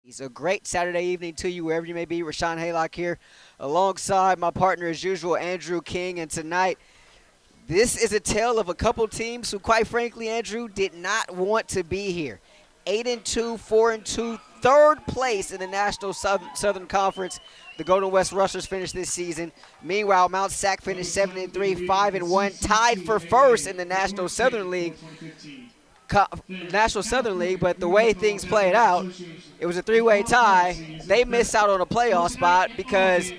It's a great Saturday evening to you, wherever you may be. Rahshaun Haylock here, alongside my partner, as usual, Andrew King. And tonight, this is a tale of a couple teams who, quite frankly, Andrew, did not want to be here. 8-2, 4-2, third place in the National Southern Conference. The Golden West Rustlers finished this season. Meanwhile, Mount SAC finished 7-3, 5-1, tied for first in the National Southern League. But the way things played out, it was a three-way tie. They missed out on a playoff spot because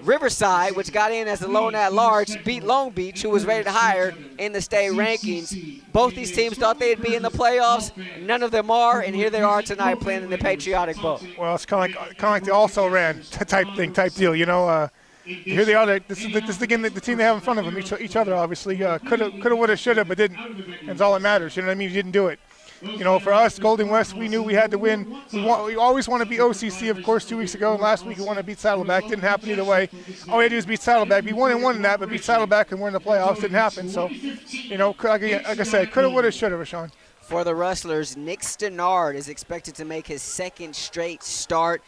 Riverside, which got in as the lone at-large, beat Long Beach, who was rated higher in the state rankings. Both these teams thought they'd be in the playoffs. None of them are, and here they are tonight playing in the Patriotic Bowl. Well, it's kind of like the also-ran type deal, you know. Here they are. This is the game, the team they have in front of them, each other, obviously. Could have, would have, should have, but didn't. And it's all that matters. You know what I mean? You didn't do it. You know, for us, Golden West, we knew we had to win. We always want to beat OCC, of course, 2 weeks ago. And last week, we wanted to beat Saddleback. Didn't happen either way. All we had to do was beat Saddleback. We 1-1 in that, but beat Saddleback and we're in the playoffs. Didn't happen. So, you know, like I said, could have, would have, should have, Rahshaun. For the Rustlers, Nick Stenard is expected to make his second straight start.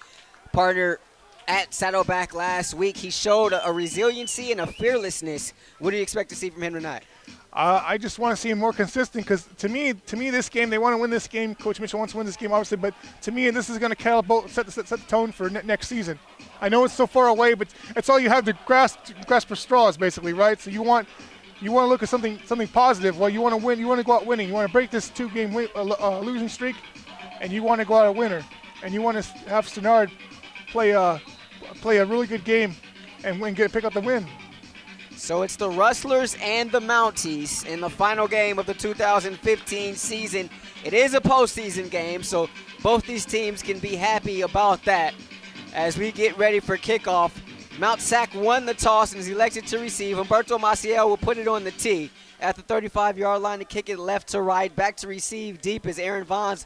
Partner at Saddleback last week, he showed a resiliency and a fearlessness. What do you expect to see from him tonight? I just want to see him more consistent because to me, this game, they want to win this game. Coach Mitchell wants to win this game, obviously, but to me, this is going to set the tone for next season. I know it's so far away, but it's all you have to grasp for straws, basically, right? So you want to look at something positive. Well, you want to win. You want to go out winning. You want to break this two-game losing streak, and you want to go out a winner. And you want to have Stenard play a really good game and pick up the win. So it's the Rustlers and the Mounties in the final game of the 2015 season. It is a postseason game, so both these teams can be happy about that. As we get ready for kickoff, Mount SAC won the toss and is elected to receive. Humberto Maciel will put it on the tee at the 35-yard line to kick it left to right. Back to receive deep is Aaron Vons.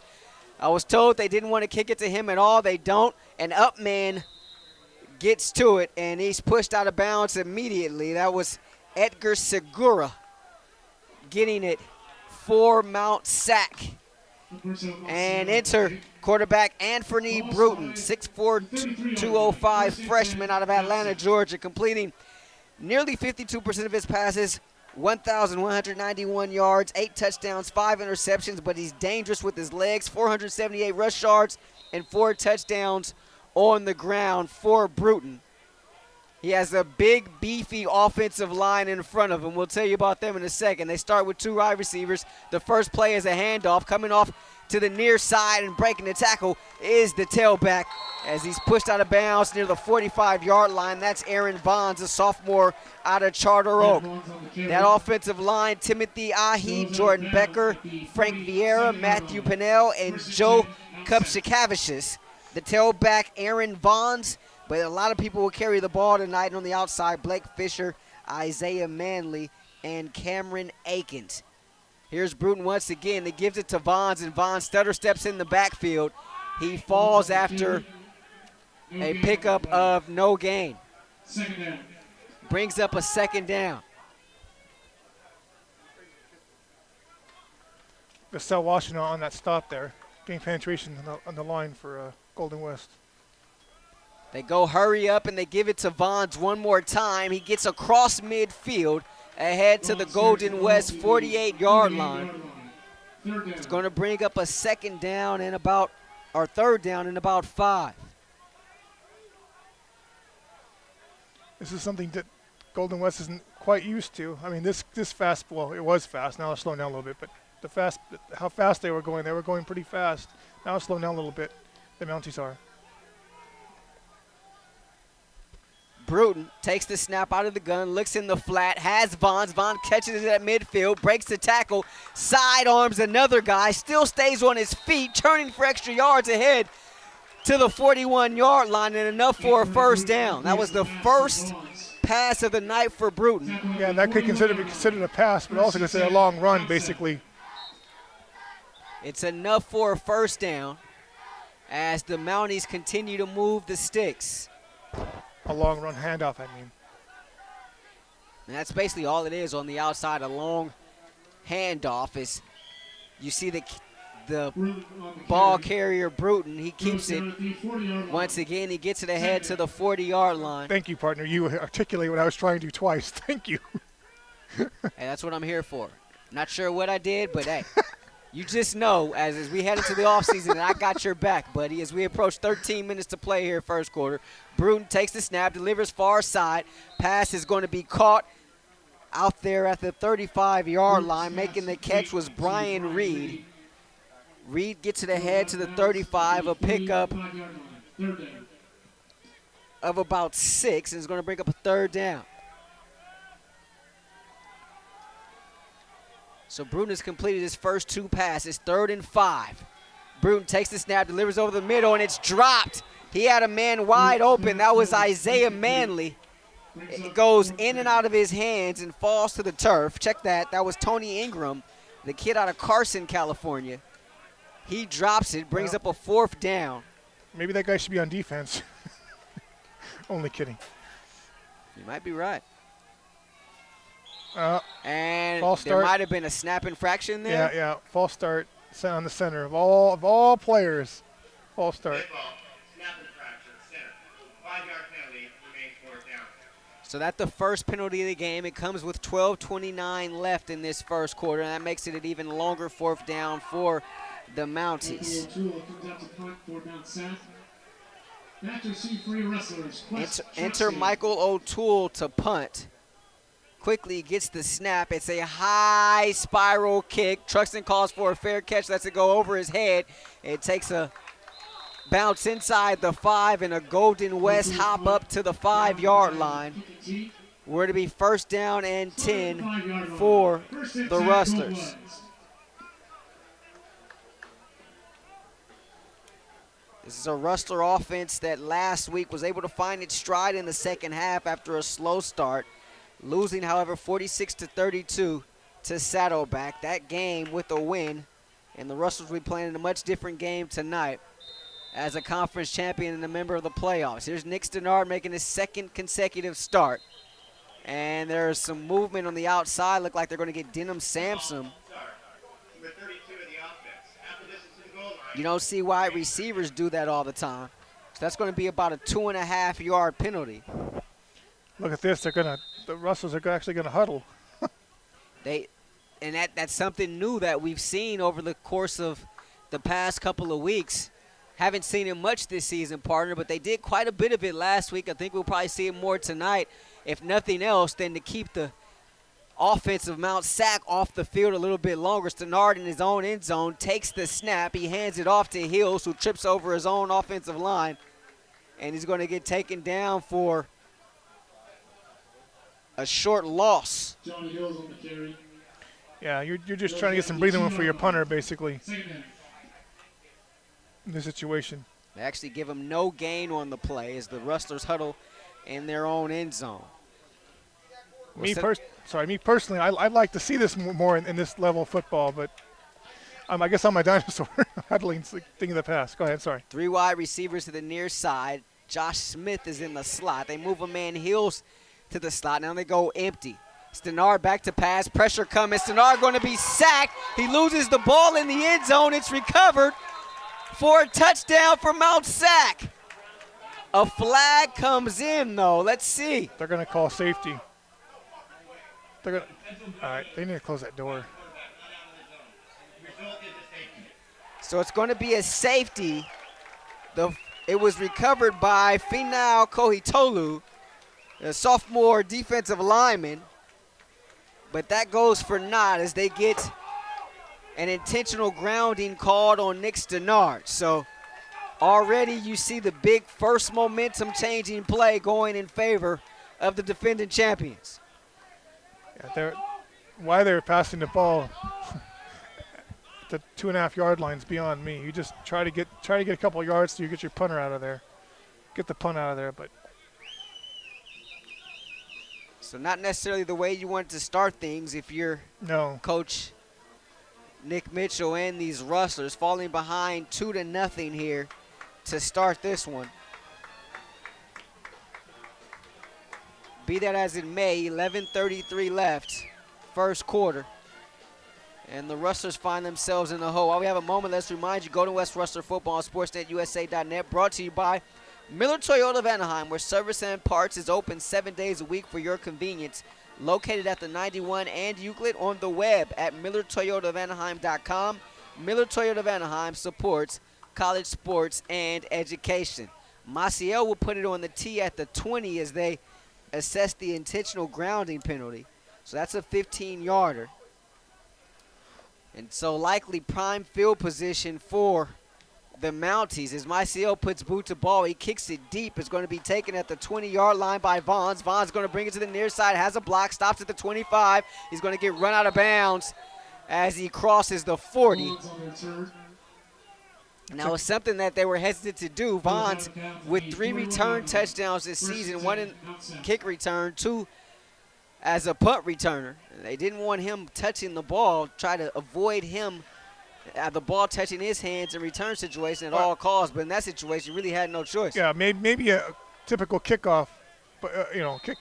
I was told they didn't want to kick it to him at all. They don't. An up man gets to it, and he's pushed out of bounds immediately. That was Edgar Segura getting it for Mount SAC. And enter quarterback Anthony Bruton, 6'4", 205 freshman out of Atlanta, Georgia, completing nearly 52% of his passes, 1,191 yards, 8 touchdowns, 5 interceptions, but he's dangerous with his legs, 478 rush yards, and 4 touchdowns on the ground for Bruton. He has a big, beefy offensive line in front of him. We'll tell you about them in a second. They start with 2 wide receivers. The first play is a handoff. Coming off to the near side and breaking the tackle is the tailback as he's pushed out of bounds near the 45-yard line. That's Aaron Vons, a sophomore out of Charter Oak. That offensive line, Timothy Ahi, Jordan Becker, Frank Vieira, Matthew Pinnell, and Joe Kupchikavicius. The tailback, Aaron Vons, but a lot of people will carry the ball tonight. On the outside, Blake Fisher, Isaiah Manley, and Cameron Akins. Here's Bruton once again. He gives it to Vons, and Vons stutter steps in the backfield. He falls after a pickup of no gain. Brings up a second down. Estelle Washington on that stop there. Getting penetration on the line for Golden West. They go hurry up and they give it to Vons one more time. He gets across midfield ahead to the Golden West 48-yard line. It's going to bring up a third down in about 5. This is something that Golden West isn't quite used to. I mean, this fast, well, it was fast. Now it's slowing down a little bit, but how fast they were going pretty fast. Now it's slowing down a little bit. The Mounties are. Bruton takes the snap out of the gun, looks in the flat, has Vons. Vons catches it at midfield, breaks the tackle, sidearms another guy, still stays on his feet, turning for extra yards ahead to the 41-yard line, and enough for a first down. That was the first pass of the night for Bruton. Yeah, and that could be considered a pass, but also considered a long run, basically. It's enough for a first down as the Mounties continue to move the sticks. A long run handoff, I mean. And that's basically all it is on the outside. A long handoff is you see the the ball carrier, Bruton. He keeps it. Once again, he gets it ahead to the 40-yard line. Thank you, partner. You articulate what I was trying to do twice. Thank you. Hey, that's what I'm here for. Not sure what I did, but hey, you just know as we head into the offseason, and I got your back, buddy. As we approach 13 minutes to play here first quarter, Bruton takes the snap, delivers far side. Pass is going to be caught out there at the 35-yard line. Making the catch was Brian Reed. Reed gets it ahead to the 35, a pickup of about 6, and is going to bring up a third down. So Bruton has completed his first 2 passes, 3rd and 5. Bruton takes the snap, delivers over the middle, and it's dropped. He had a man wide open. That was Isaiah Manley. It goes in and out of his hands and falls to the turf. Check that. That was Tony Ingram, the kid out of Carson, California. He drops it, brings up a 4th down. Maybe that guy should be on defense. Only kidding. You might be right. And false start. There might have been a snap infraction there. Yeah. False start on the center of all players. False start. Snap infraction, center. 5-yard penalty, remains 4th down. So that's the first penalty of the game. It comes with 12:29 left in this first quarter, and that makes it an even longer 4th down for the Mounties. Enter Michael O'Toole to punt. Quickly gets the snap. It's a high spiral kick. Truxton calls for a fair catch. Lets it go over his head. It takes a bounce inside the 5 and a Golden West hop up to the 5-yard line. We're to be 1st down and 10 for the Rustlers. This is a Rustler offense that last week was able to find its stride in the second half after a slow start. Losing, however, 46-32 to Saddleback. That game with a win, and the Rustlers will be playing in a much different game tonight as a conference champion and a member of the playoffs. Here's Nick Stenard making his 2nd consecutive start. And there's some movement on the outside. Look like they're going to get Denham Sampson. You don't see wide receivers do that all the time. So that's going to be about a 2.5-yard penalty. Look at this. The Rustlers are actually going to huddle. That's something new that we've seen over the course of the past couple of weeks. Haven't seen it much this season, partner, but they did quite a bit of it last week. I think we'll probably see it more tonight, if nothing else, than to keep the offense of Mount SAC off the field a little bit longer. Stenard in his own end zone takes the snap. He hands it off to Hills, who trips over his own offensive line, and he's going to get taken down for a short loss. Johnny Hills on the carry. Yeah, you're just trying to get some breathing room for your punter, basically, in this situation. They actually give him no gain on the play as the Rustlers huddle in their own end zone. Me personally, I'd like to see this more in this level of football, but I guess I'm my dinosaur huddling thing of the past. Go ahead, sorry. 3 wide receivers to the near side. Josh Smith is in the slot. They move a man Hills to the slot. Now they go empty. Stenard back to pass. Pressure coming. Stenard going to be sacked. He loses the ball in the end zone. It's recovered for a touchdown for Mount SAC. A flag comes in, though. Let's see. They're going to call safety. All right, they need to close that door. So it's going to be a safety. It was recovered by Finau Kohitolu, a sophomore defensive lineman. But that goes for naught as they get an intentional grounding called on Nick Stenard. So already you see the big first momentum changing play going in favor of the defending champions. Yeah, why they're passing the ball the 2.5-yard line's beyond me. You just try to get a couple of yards so you get your punter out of there. Get the punt out of there, but so not necessarily the way you want to start things if you're Coach Nick Mitchell and these Rustlers, falling behind 2-0 here to start this one. Be that as it may, 11:33 left, first quarter. And the Rustlers find themselves in the hole. While we have a moment, let's remind you, Golden West Rustler football on SportsNetUSA.net, brought to you by Miller Toyota of Anaheim, where service and parts is open 7 days a week for your convenience. Located at the 91 and Euclid, on the web at MillerToyotaofAnaheim.com. Miller Toyota of Anaheim supports college sports and education. Maciel will put it on the tee at the 20 as they assess the intentional grounding penalty. So that's a 15-yarder. And so likely prime field position for the Mounties as Maciel puts boot to ball. He kicks it deep. It's going to be taken at the 20-yard line by Vaughns. Vaughns going to bring it to the near side, has a block, stops at the 25. He's going to get run out of bounds as he crosses the 40. Now, it's something that they were hesitant to do. Vaughns with 3 return touchdowns this season, 1 in kick return, 2 as a punt returner. They didn't want him touching the ball, try to avoid him, the ball touching his hands in return situation at all costs. But in that situation, you really had no choice. Yeah, maybe a typical kickoff, but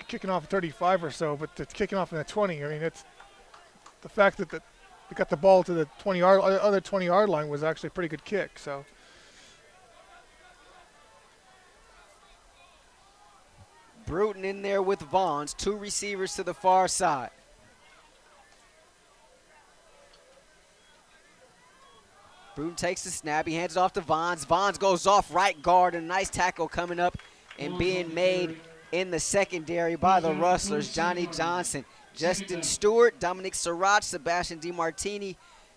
kicking off 35 or so, but kicking off in the 20. I mean, it's the fact that they got the ball to the other 20-yard line was actually a pretty good kick. So. Bruton in there with Vaughns, 2 receivers to the far side. Bruton takes the snap. He hands it off to Vaughns. Vaughns goes off right guard. A nice tackle coming up and being made in the secondary by the Rustlers. Johnny Johnson, Justin Stewart, Dominic Sirach, Sebastian DiMartini,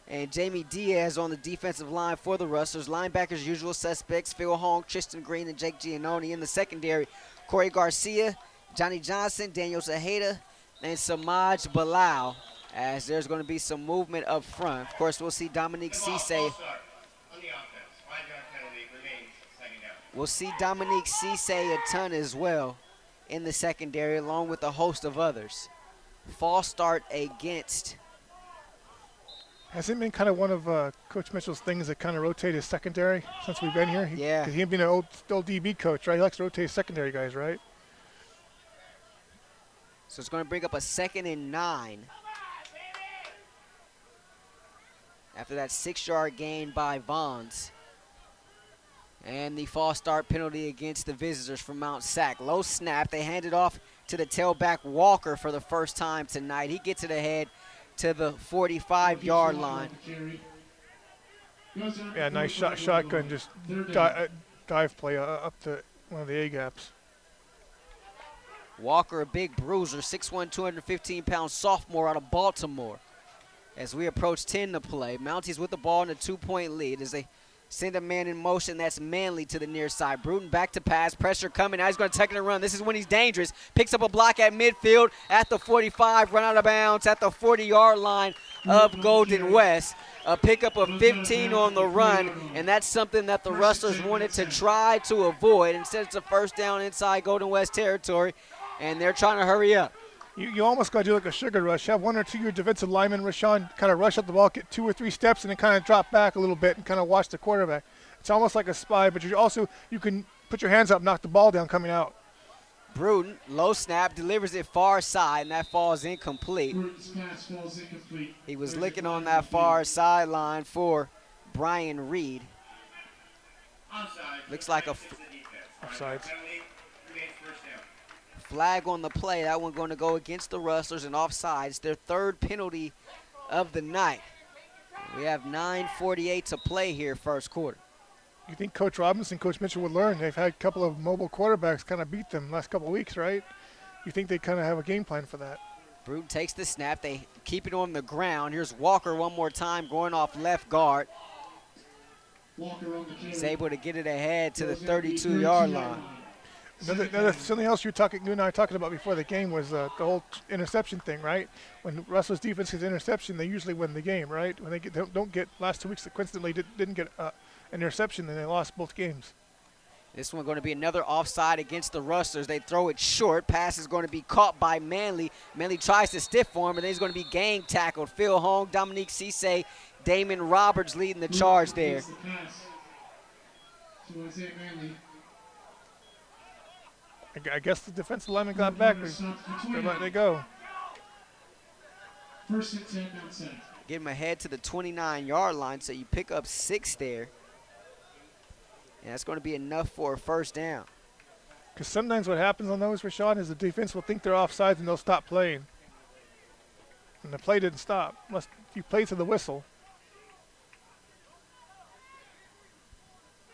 and Jamie Diaz on the defensive line for the Rustlers. Linebackers, usual suspects, Phil Hong, Tristan Green, and Jake Giannone. In the secondary, Corey Garcia, Johnny Johnson, Daniel Zaheda, and Samaj Bilal, as there's going to be some movement up front. Of course, we'll see Dominique Cisse. We'll see Dominique Cisse a ton as well in the secondary, along with a host of others. False start against. Has it been kind of one of Coach Mitchell's things that kind of rotate his secondary since we've been here? Yeah. Because he's been an old DB coach, right? He likes to rotate his secondary guys, right? So it's going to bring up a 2nd and 9. After that 6-yard gain by Vaughns. And the false start penalty against the visitors from Mount Sac. Low snap. They hand it off to the tailback Walker for the first time tonight. He gets it ahead to the 45-yard line. Yeah, nice shotgun, just dive play up to one of the A-gaps. Walker, a big bruiser, 6'1", 215-pound sophomore out of Baltimore. As we approach 10 to play, Mounties with the ball in a 2-point lead as they send a man in motion. That's Manley to the near side. Bruton back to pass. Pressure coming. Now he's going to take it and run. This is when he's dangerous. Picks up a block at midfield at the 45. Run out of bounds at the 40-yard line of Golden West. A pickup of 15 on the run, and that's something that the Rustlers wanted to try to avoid. Instead, it's a first down inside Golden West territory, and they're trying to hurry up. You almost got to do like a sugar rush. Have 1 or 2 of your defensive linemen, Rahshaun, kind of rush up the ball, get 2 or 3 steps, and then kind of drop back a little bit and kind of watch the quarterback. It's almost like a spy, but you can put your hands up, knock the ball down coming out. Bruton, low snap, delivers it far side, and that falls incomplete. He was licking on that far sideline for Brian Reed. Looks like a offside. Flag on the play. That one going to go against the Rustlers and offside. It's their 3rd penalty of the night. We have 9:48 to play here, first quarter. You think Coach Robinson, Coach Mitchell would learn? They've had a couple of mobile quarterbacks kind of beat them last couple of weeks, right? You think they kind of have a game plan for that? Bruton takes the snap. They keep it on the ground. Here's Walker one more time going off left guard. He's able to get it ahead to the 32-yard line. Something else you and I were talking about before the game was the whole interception thing, right? When Russell's defense gets interception, they usually win the game, right? When they don't get last 2 weeks, that coincidentally didn't get an interception, then they lost both games. This one going to be another offside against the Rustlers. They throw it short. Pass is going to be caught by Manley. Manley tries to stiff for him, and then he's going to be gang tackled. Phil Hong, Dominique Cisse, Damon Roberts leading the charge there. I guess the defensive lineman got back. They're letting it go. First and 10, Mount Sac. Get him ahead to the 29-yard line, so you pick up 6 there. And that's going to be enough for a first down. Because sometimes what happens on those, Rahshaun, is the defense will think they're offsides and they'll stop playing. And the play didn't stop. Unless you play to the whistle.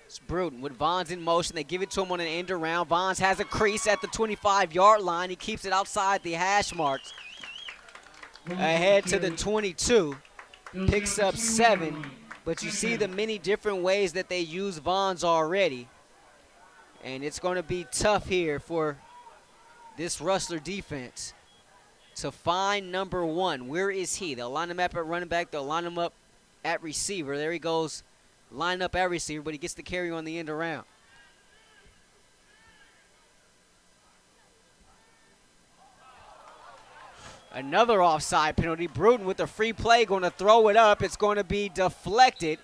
It's Bruton with Vons in motion. They give it to him on an end around. Vons has a crease at the 25-yard line. He keeps it outside the hash marks. Ahead to the 22. Picks up 7. But you see the many different ways that they use Vons already. And it's going to be tough here for this Rustler defense to find number 1. Where is he? They'll line him up at running back. They'll line him up at receiver. There he goes, line up at receiver, but he gets the carry on the end around. Another offside penalty. Bruton with a free play, going to throw it up. It's going to be deflected.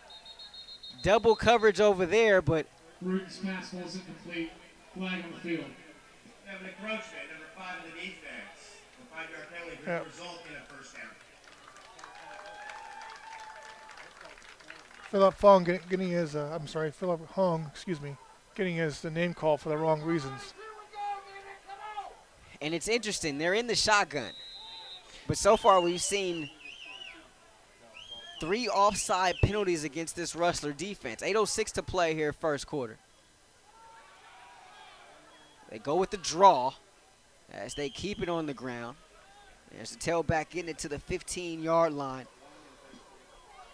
Double coverage over there, but Bruton's pass falls incomplete. Flag on the field. We have an encroachment, number 5 in the defense. The 5-yard penalty could result in a first down. Philip Fong getting his, Philip Hong, getting his name called for the wrong reasons. And it's interesting, they're in the shotgun. But so far we've seen 3 offside penalties against this Rustler defense. 8:06 to play here, first quarter. They go with the draw as they keep it on the ground. There's the tailback getting it to the 15-yard line.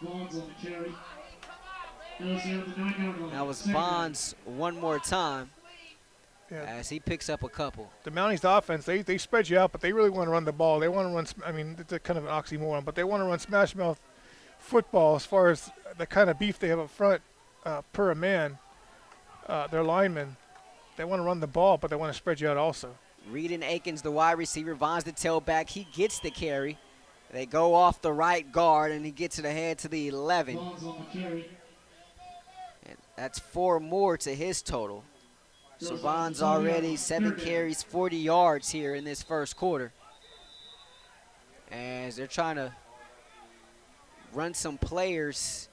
Bonds on the carry. The 9-yard line. That was Bonds one more time as he picks up a couple. The Mounties offense, they spread you out, but they really want to run the ball. They want to run, I mean, it's a kind of an oxymoron, but they want to run smash mouth football as far as the kind of beef they have up front per a man, their linemen. They want to run the ball, but they want to spread you out also. Reed and Akins, the wide receiver. Vons the tailback. He gets the carry. They go off the right guard, and he gets it ahead to the 11. Bonds on the carry. And that's 4 more to his total. So Vons already 7 carries, 40 yards here in this first quarter. As they're trying to run some players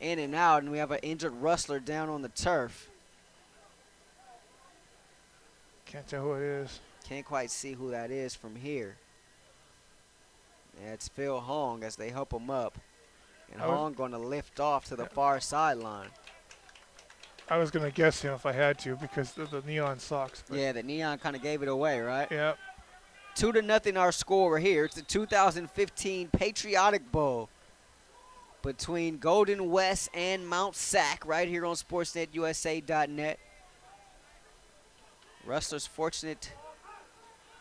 in and out, and we have an injured Rustler down on the turf. Can't tell who it is. Can't quite see who that is from here. Yeah, it's Phil Hong as they help him up. And Hong going to lift off to the far sideline. I was going to guess him if I had to because of the neon socks. Yeah, the neon kind of gave it away, right? Yep. 2-0 our score here. It's the 2015 Patriotic Bowl between Golden West and Mount SAC right here on SportsNetUSA.net. Rustlers fortunate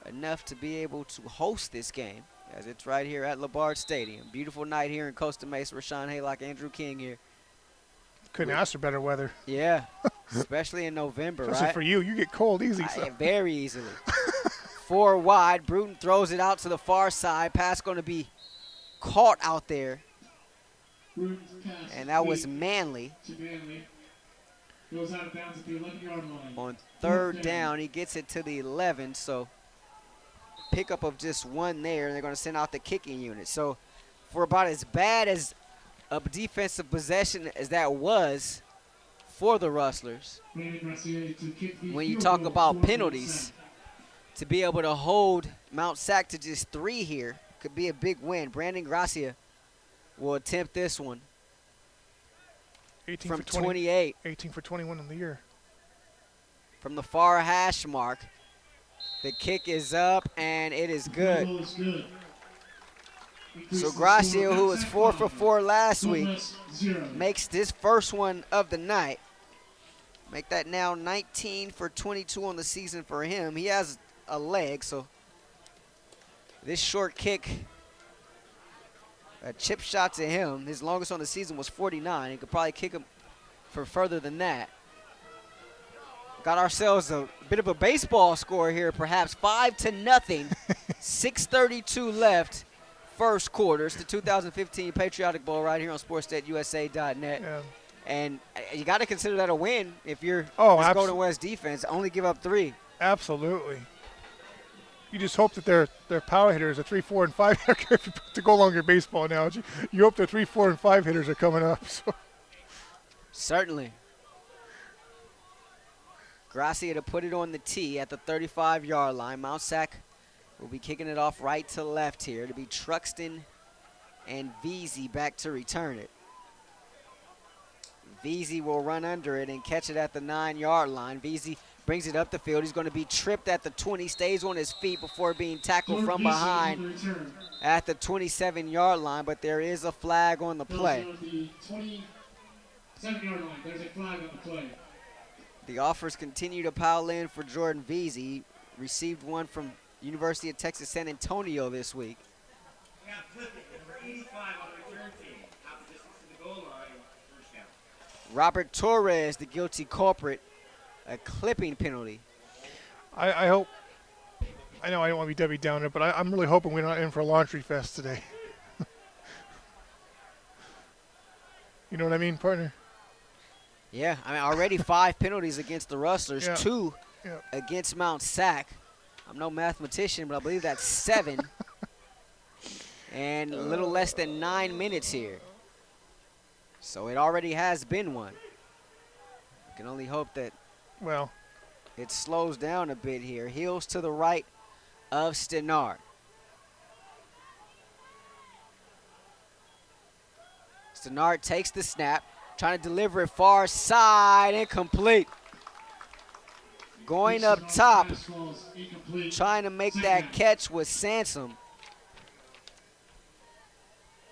enough to be able to host this game as it's right here at LeBard Stadium. Beautiful night here in Costa Mesa. Rahshaun, Haylock, Andrew King here. Couldn't ask for better weather. Yeah, especially in November, especially right? for you get cold easy. So. Very easily. 4 wide. Bruton throws it out to the far side. Pass going to be caught out there. And that was Manley. Goes out of bounds at the 11-yard line. On 3rd down, he gets it to the 11. So pickup of just 1 there, and they're going to send out the kicking unit. So for about as bad as a defensive possession as that was for the Rustlers, when you talk about penalties, to be able to hold Mount SAC to just 3 here could be a big win. Brandon Gracia will attempt this one. 18 from for 20, 28. 18 for 21 in the year. From the far hash mark. The kick is up, and it is good. So Gracia, who was 4 for 4 last week, makes this first one of the night. Make that now 19 for 22 on the season for him. He has a leg, so this short kick, a chip shot to him. His longest on the season was 49. He could probably kick him for further than that. Got ourselves a bit of a baseball score here, perhaps 5-0. 6:32 left, first quarter. It's the 2015 Patriotic Bowl right here on SportsNetUSA.net. Yeah. And you got to consider that a win if you're this Golden West defense. Only give up 3. Absolutely. you just hope that their power hitters are 3, 4, and 5. To go along your baseball analogy, you hope the 3, 4, and 5 hitters are coming up. So. Certainly. Gracia to put it on the tee at the 35-yard line. Mount SAC will be kicking it off right to left here. To be Truxton and Veazey back to return it. Veazey will run under it and catch it at the 9-yard line. Veazey brings it up the field. He's going to be tripped at the 20, stays on his feet before being tackled from behind at the 27-yard line, but there is a flag on the play. The 27-yard line, there's a flag on the play. The offers continue to pile in for Jordan Veazey. Received one from University of Texas San Antonio this week. We got Flippin, number 85 on the return team. Out the distance to the goal line, first down. Robert Torres, the guilty culprit, a clipping penalty. I hope. I know I don't want to be Debbie Downer, but I'm really hoping we're not in for a laundry fest today. You know what I mean, partner? Yeah, I mean, already 5 penalties against the Rustlers, Yeah. 2 Yeah. against Mount SAC. I'm no mathematician, but I believe that's 7. And a little less than 9 minutes here. So it already has been one. You can only hope that Well, it slows down a bit here. Heels to the right of Stenard. Stenard takes the snap, trying to deliver it far side, incomplete. Going up top, trying to make that catch was Sansom.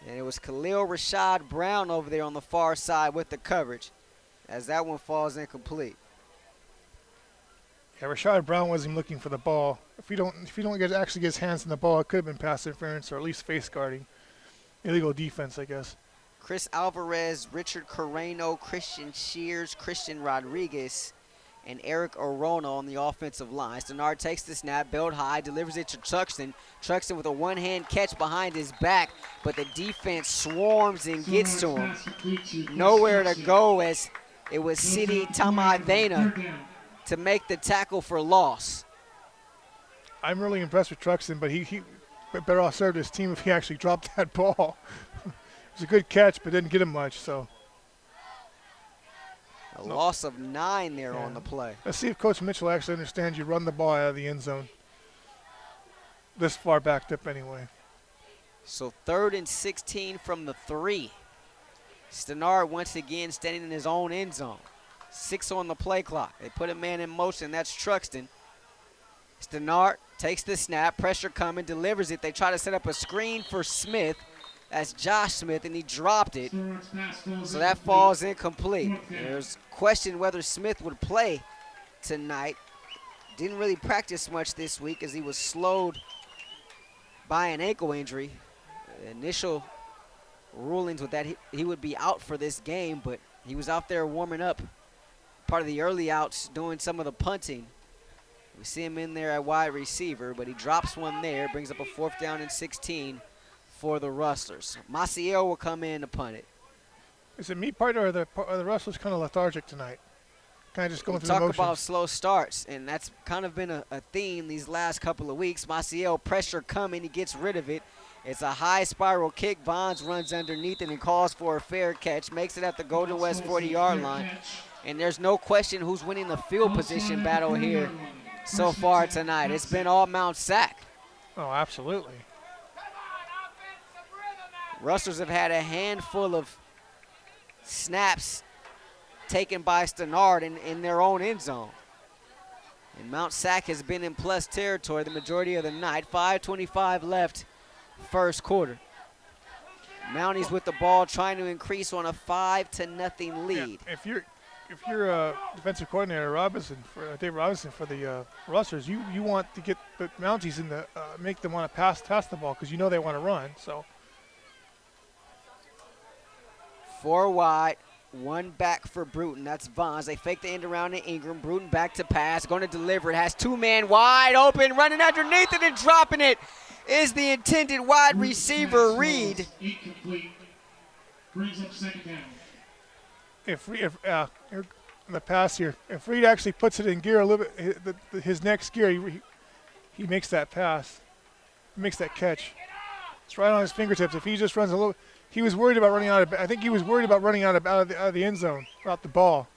And it was Khalil Rashad Brown over there on the far side with the coverage, as that one falls incomplete. yeah, Rashad Brown wasn't even looking for the ball. If you don't actually get his hands on the ball, it could have been pass interference or at least face guarding, illegal defense, I guess. Chris Alvarez, Richard Carreno, Christian Shears, Christian Rodriguez, and Eric Orona on the offensive line. Stenard takes the snap, belt high, delivers it to Truxton. Truxton with a one-hand catch behind his back, but the defense swarms and gets to him. Nowhere to go as it was Sidi Tamadena to make the tackle for loss. I'm really impressed with Truxton, but he better off served his team if he actually dropped that ball. It was a good catch, but didn't get him much. So A loss of 9 there on the play. Let's see if Coach Mitchell actually understands you run the ball out of the end zone. This far backed up anyway. So 3rd and 16 from the 3. Stenard once again standing in his own end zone. 6 on the play clock. They put a man in motion. That's Truxton. Stenard takes the snap. Pressure coming. Delivers it. They try to set up a screen for Smith. That's Josh Smith, and he dropped it. So that falls incomplete. There's question whether Smith would play tonight. Didn't really practice much this week as he was slowed by an ankle injury. The initial rulings with that he would be out for this game, but he was out there warming up, part of the early outs, doing some of the punting. We see him in there at wide receiver, but he drops one there, brings up a 4th down and 16 for the Rustlers. Maciel will come in to punt it. Is it me, partner, or the Rustlers kind of lethargic tonight? Kind of just going through the motions? Talk about slow starts, and that's kind of been a theme these last couple of weeks. Maciel, pressure coming, he gets rid of it. It's a high spiral kick. Bonds runs underneath it and calls for a fair catch, makes it at the Golden West 40-yard line. And there's no question who's winning the field position battle here so far tonight. It's been all Mount SAC. Oh, absolutely. Rustlers have had a handful of snaps taken by Stenard in their own end zone. And Mount SAC has been in plus territory the majority of the night. 5:25 left, first quarter. Mounties with the ball trying to increase on a 5-0 lead. Yeah, if you're defensive coordinator Dave Robinson for the Rustlers, you want to get the Mounties in the make them want to pass the ball because you know they want to run. So 4 wide, 1 back for Bruton. That's Vons. They fake the end around to Ingram. Bruton back to pass, going to deliver it. Has 2 men wide open, running underneath it and dropping it is the intended wide receiver, Reed. Incomplete. Brings up 2nd down. if the pass here, if Reed actually puts it in gear a little bit, his next gear, he makes that pass. He makes that catch. It's right on his fingertips. If he just runs a little, he was worried about running out of. I think he was worried about running out of the end zone, out the ball.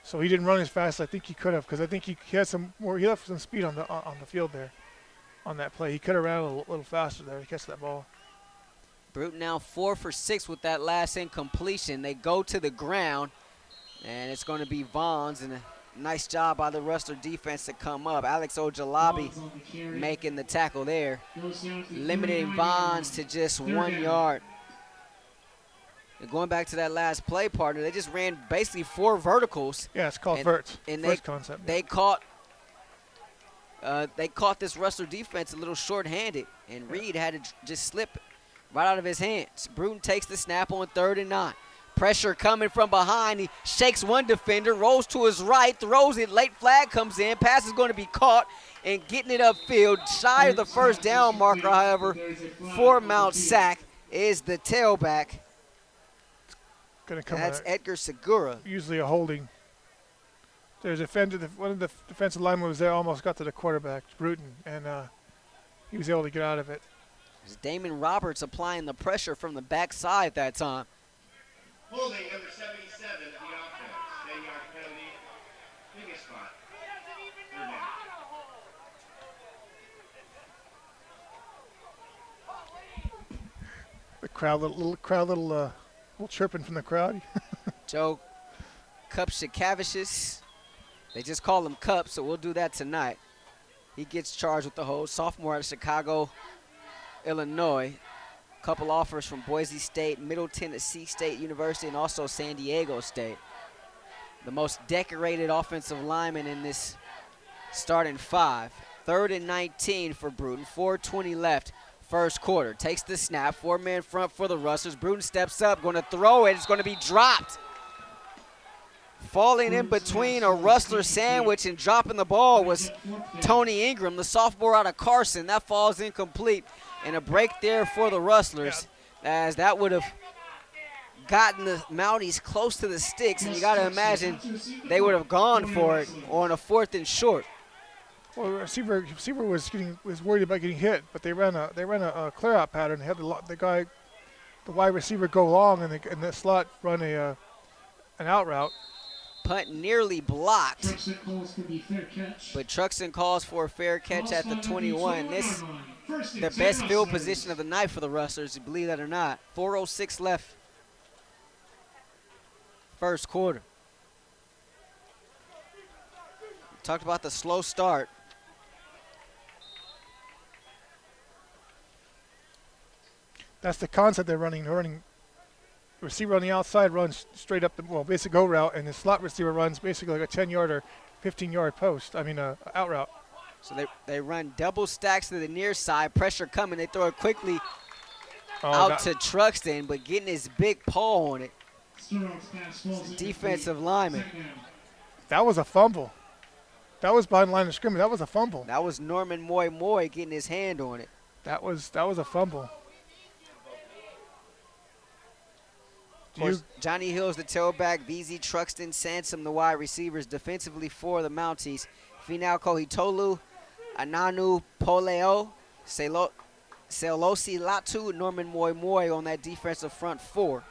So he didn't run as fast as I think he could have, because I think he had some more. He left some speed on the field there, on that play. He could have ran a little faster there to catch that ball. Bruton now 4 for 6 with that last incompletion. They go to the ground, and it's going to be Vaughns, and a nice job by the Rustler defense to come up. Alex Ojalabi making the tackle there, limiting Vaughns to just 1 yard. And going back to that last play, partner, they just ran basically 4 verticals. Yeah, it's called verts. And Vert concept. They caught this Rustler defense a little short-handed, and Reed had to just slip right out of his hands. Bruton takes the snap on 3rd and 9. Pressure coming from behind. He shakes one defender, rolls to his right, throws it. Late flag comes in. Pass is going to be caught and getting it upfield. Shy of the first down marker, however, for Mount SAC is the tailback. That's Edgar Segura. Usually a holding. There's one of the defensive linemen was there, almost got to the quarterback, Bruton, and he was able to get out of it. It's Damon Roberts applying the pressure from the backside that time. Holding number 77 of the offense. 10-yard penalty. Biggest spot. 3rd down. The crowd, little chirping from the crowd. Joe Kupchikavicius. They just call him Cup, so we'll do that tonight. He gets charged with the hold. Sophomore out of Chicago, Illinois. Couple offers from Boise State, Middle Tennessee State University, and also San Diego State. The most decorated offensive lineman in this starting 5. 3rd and 19 for Bruton. 4:20 left. First quarter. Takes the snap. 4-man front for the Rustlers. Bruton steps up, going to throw it. It's going to be dropped. Falling in between a Rustler sandwich and dropping the ball was Tony Ingram, the sophomore out of Carson. That falls incomplete. And a break there for the Rustlers, as that would have gotten the Mounties close to the sticks. And you got to imagine they would have gone for it on a 4th and short. Well, receiver was worried about getting hit, but they ran a clear out pattern. They had the wide receiver go long, and the slot run an out route. Punt nearly blocked, but Truxton calls for a fair catch at the 21. This the best field position of the night for the Rustlers, believe that or not. 4:06 left. First quarter. Talked about the slow start. That's the concept they're running. They're running receiver on the outside runs straight up the basic go route, and the slot receiver runs basically like a 10-yard or 15-yard post. I mean, out route. So they run double stacks to the near side. Pressure coming. They throw it quickly out to Truxton, but getting his big paw on it. Defensive lineman. That was a fumble. That was behind the line of scrimmage. That was a fumble. That was Norman Moy getting his hand on it. That was a fumble. Of course, Johnny Hill's the tailback, VZ, Truxton, Sansom, the wide receivers. Defensively for the Mounties, Finau Kohitolu, Ananu Poleo, Selosi Latu, Norman Moy on that defensive front 4.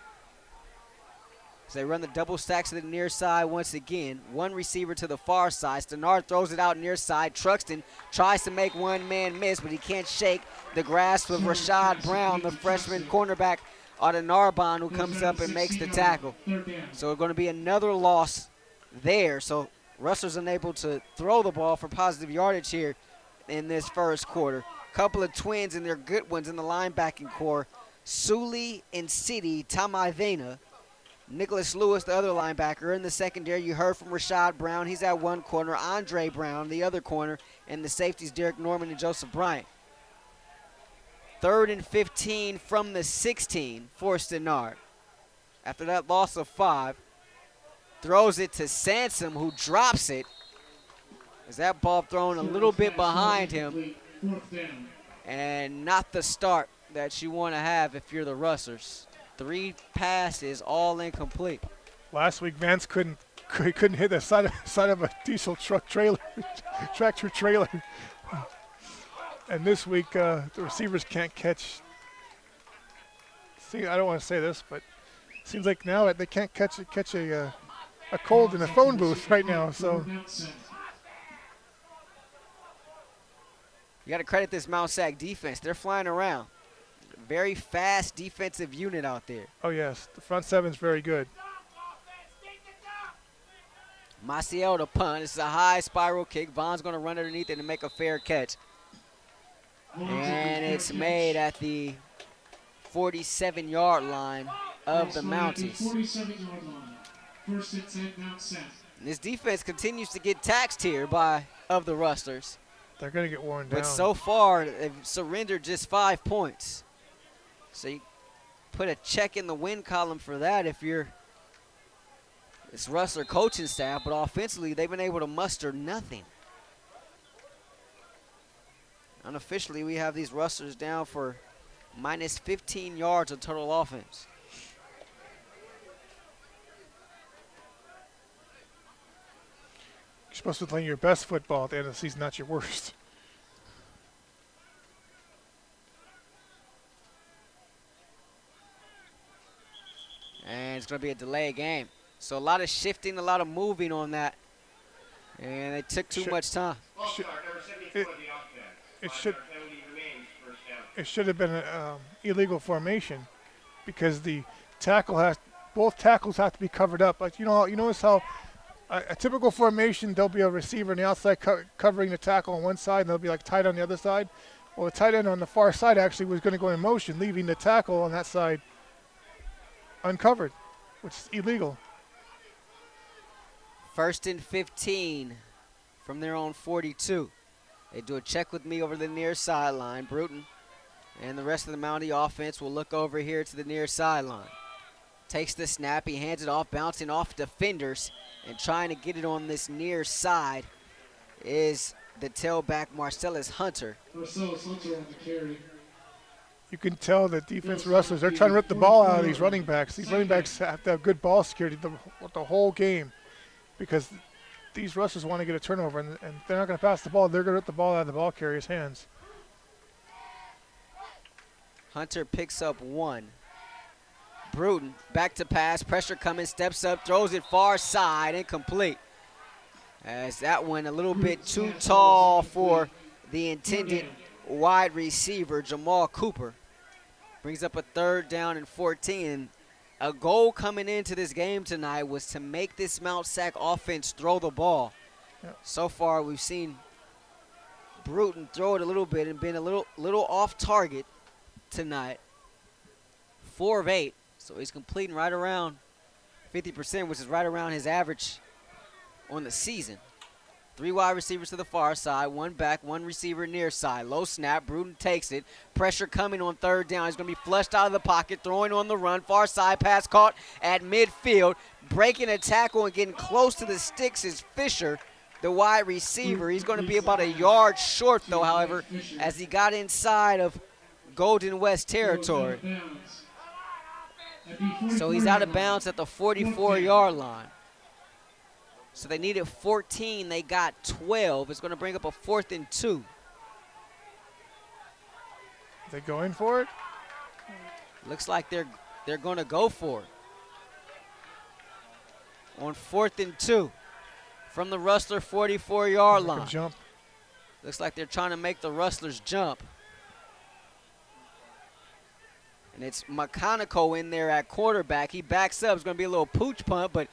So they run the double stacks to the near side once again. One receiver to the far side. Stenard throws it out near side. Truxton tries to make one man miss, but he can't shake the grasp of Rashad Brown, the freshman cornerback out of Narbonne, who comes up and makes the tackle. So it's going to be another loss there. So Rustlers unable to throw the ball for positive yardage here in this first quarter. Couple of twins, and they're good ones in the linebacking core. Sully and City Tamaivena. Nicholas Lewis, the other linebacker. In the secondary, you heard from Rashad Brown. He's at one corner. Andre Brown, the other corner. And the safeties, Derek Norman and Joseph Bryant. 3rd and 15 from the 16 for Stenard. After that loss of 5, throws it to Sansom, who drops it. As that ball thrown a little bit behind him. And not the start that you want to have if you're the Rustlers. 3 passes, all incomplete. Last week, Vance couldn't hit the side of a diesel truck trailer, tractor trailer. And this week, the receivers can't catch. See, I don't want to say this, but it seems like now that they can't catch a cold in a phone booth right now. So you got to credit this Mount SAC defense. They're flying around. Very fast defensive unit out there. Oh yes, the front seven's very good. Maciel to punt. This is a high spiral kick. Vaughn's going to run underneath it and make a fair catch. And it's made at the 47-yard line of the Mounties. 47-yard line. First and 10, Mount SAC. This defense continues to get taxed here of the Rustlers. They're going to get worn down. But so far, they've surrendered just 5 points. So you put a check in the win column for that if you're this Rustler coaching staff, but offensively, they've been able to muster nothing. Unofficially, we have these Rustlers down for minus 15 yards of total offense. You're supposed to play your best football at the end of the season, not your worst. And it's going to be a delay game. So a lot of shifting, a lot of moving on that. And it took too much time. It should have been an illegal formation because both tackles have to be covered up. Like you notice how a typical formation, there'll be a receiver on the outside covering the tackle on one side, and they'll be like tight on the other side. Well, the tight end on the far side actually was going to go in motion, leaving the tackle on that side uncovered, which is illegal. 1st and 15 from their own 42. They do a check with me over the near sideline. Bruton and the rest of the Mountie offense will look over here to the near sideline. Takes the snap, he hands it off, bouncing off defenders and trying to get it on this near side is the tailback Marcellus Hunter. Marcellus Hunter on the carry. You can tell the defense Rustlers, they're trying to rip the ball out of these running backs. These running backs have to have good ball security the whole game because these Rustlers want to get a turnover, and they're not going to pass the ball. They're going to rip the ball out of the ball carrier's hands. Hunter picks up 1. Bruton back to pass, pressure coming, steps up, throws it far side, incomplete. As that one a little bit too tall for the intended wide receiver, Jamal Cooper. Brings up a 3rd down and 14. A goal coming into this game tonight was to make this Mount SAC offense throw the ball. Yep. So far, we've seen Bruton throw it a little bit and been a little off target tonight. 4 of 8, so he's completing right around 50%, which is right around his average on the season. 3 wide receivers to the far side, 1 back, 1 receiver near side. Low snap, Bruton takes it. Pressure coming on 3rd down. He's going to be flushed out of the pocket, throwing on the run. Far side pass caught at midfield. Breaking a tackle and getting close to the sticks is Fisher, the wide receiver. He's going to be about a yard short, though, however, as he got inside of Golden West territory. So he's out of bounds at the 44-yard line. So they needed 14. They got 12. It's going to bring up a 4th and 2. They going for it? Looks like they're going to go for it. On 4th and 2 from the Rustler 44-yard line. Jump. Looks like they're trying to make the Rustlers jump. And it's McConico in there at quarterback. He backs up. It's going to be a little pooch punt, but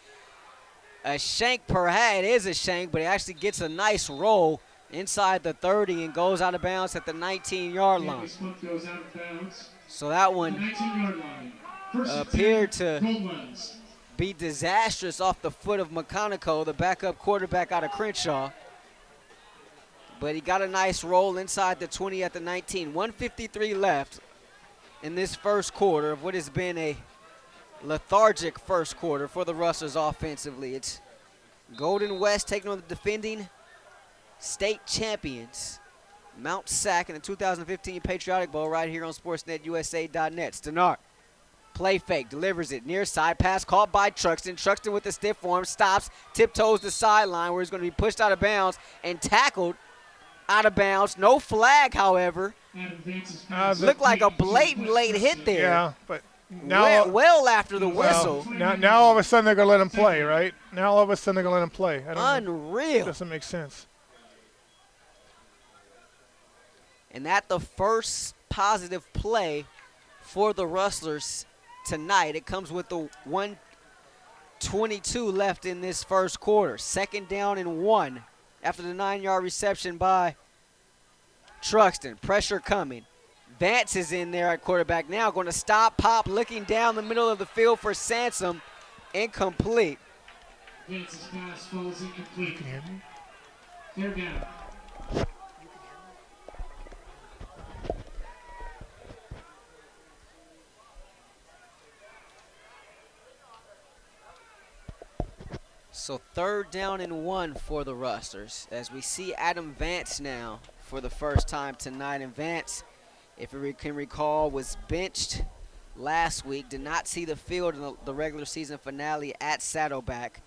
a shank perhaps. It is a shank, but he actually gets a nice roll inside the 30 and goes out of bounds at the 19-yard line. So that one appeared to be disastrous off the foot of McConico, the backup quarterback out of Crenshaw. But he got a nice roll inside the 20 at the 19. 1:53 left in this first quarter of what has been a lethargic first quarter for the Rustlers offensively. It's Golden West taking on the defending state champions, Mount SAC, in the 2015 Patriotic Bowl right here on SportsNetUSA.net. Stenard, play fake, delivers it, near side, pass caught by Truxton. Truxton with the stiff arm, stops, tiptoes the sideline where he's going to be pushed out of bounds and tackled out of bounds. No flag, however. Adam Vance's pass. Looked like a blatant late hit there. Yeah, but now well after the whistle. Now all of a sudden they're going to let him play, right? Now all of a sudden they're going to let him play. I don't know. Unreal. Doesn't make sense. And that the first positive play for the Rustlers tonight. It comes with the 1:22 left in this first quarter. 2nd down and 1 after the 9-yard reception by Truxton. Pressure coming. Vance is in there at quarterback now. Going to stop, pop, looking down the middle of the field for Sansom. Incomplete. Vance's pass falls incomplete. Third down. So 3rd down and 1 for the Rustlers as we see Adam Vance now for the first time tonight. And Vance, if you can recall, was benched last week, did not see the field in the regular season finale at Saddleback.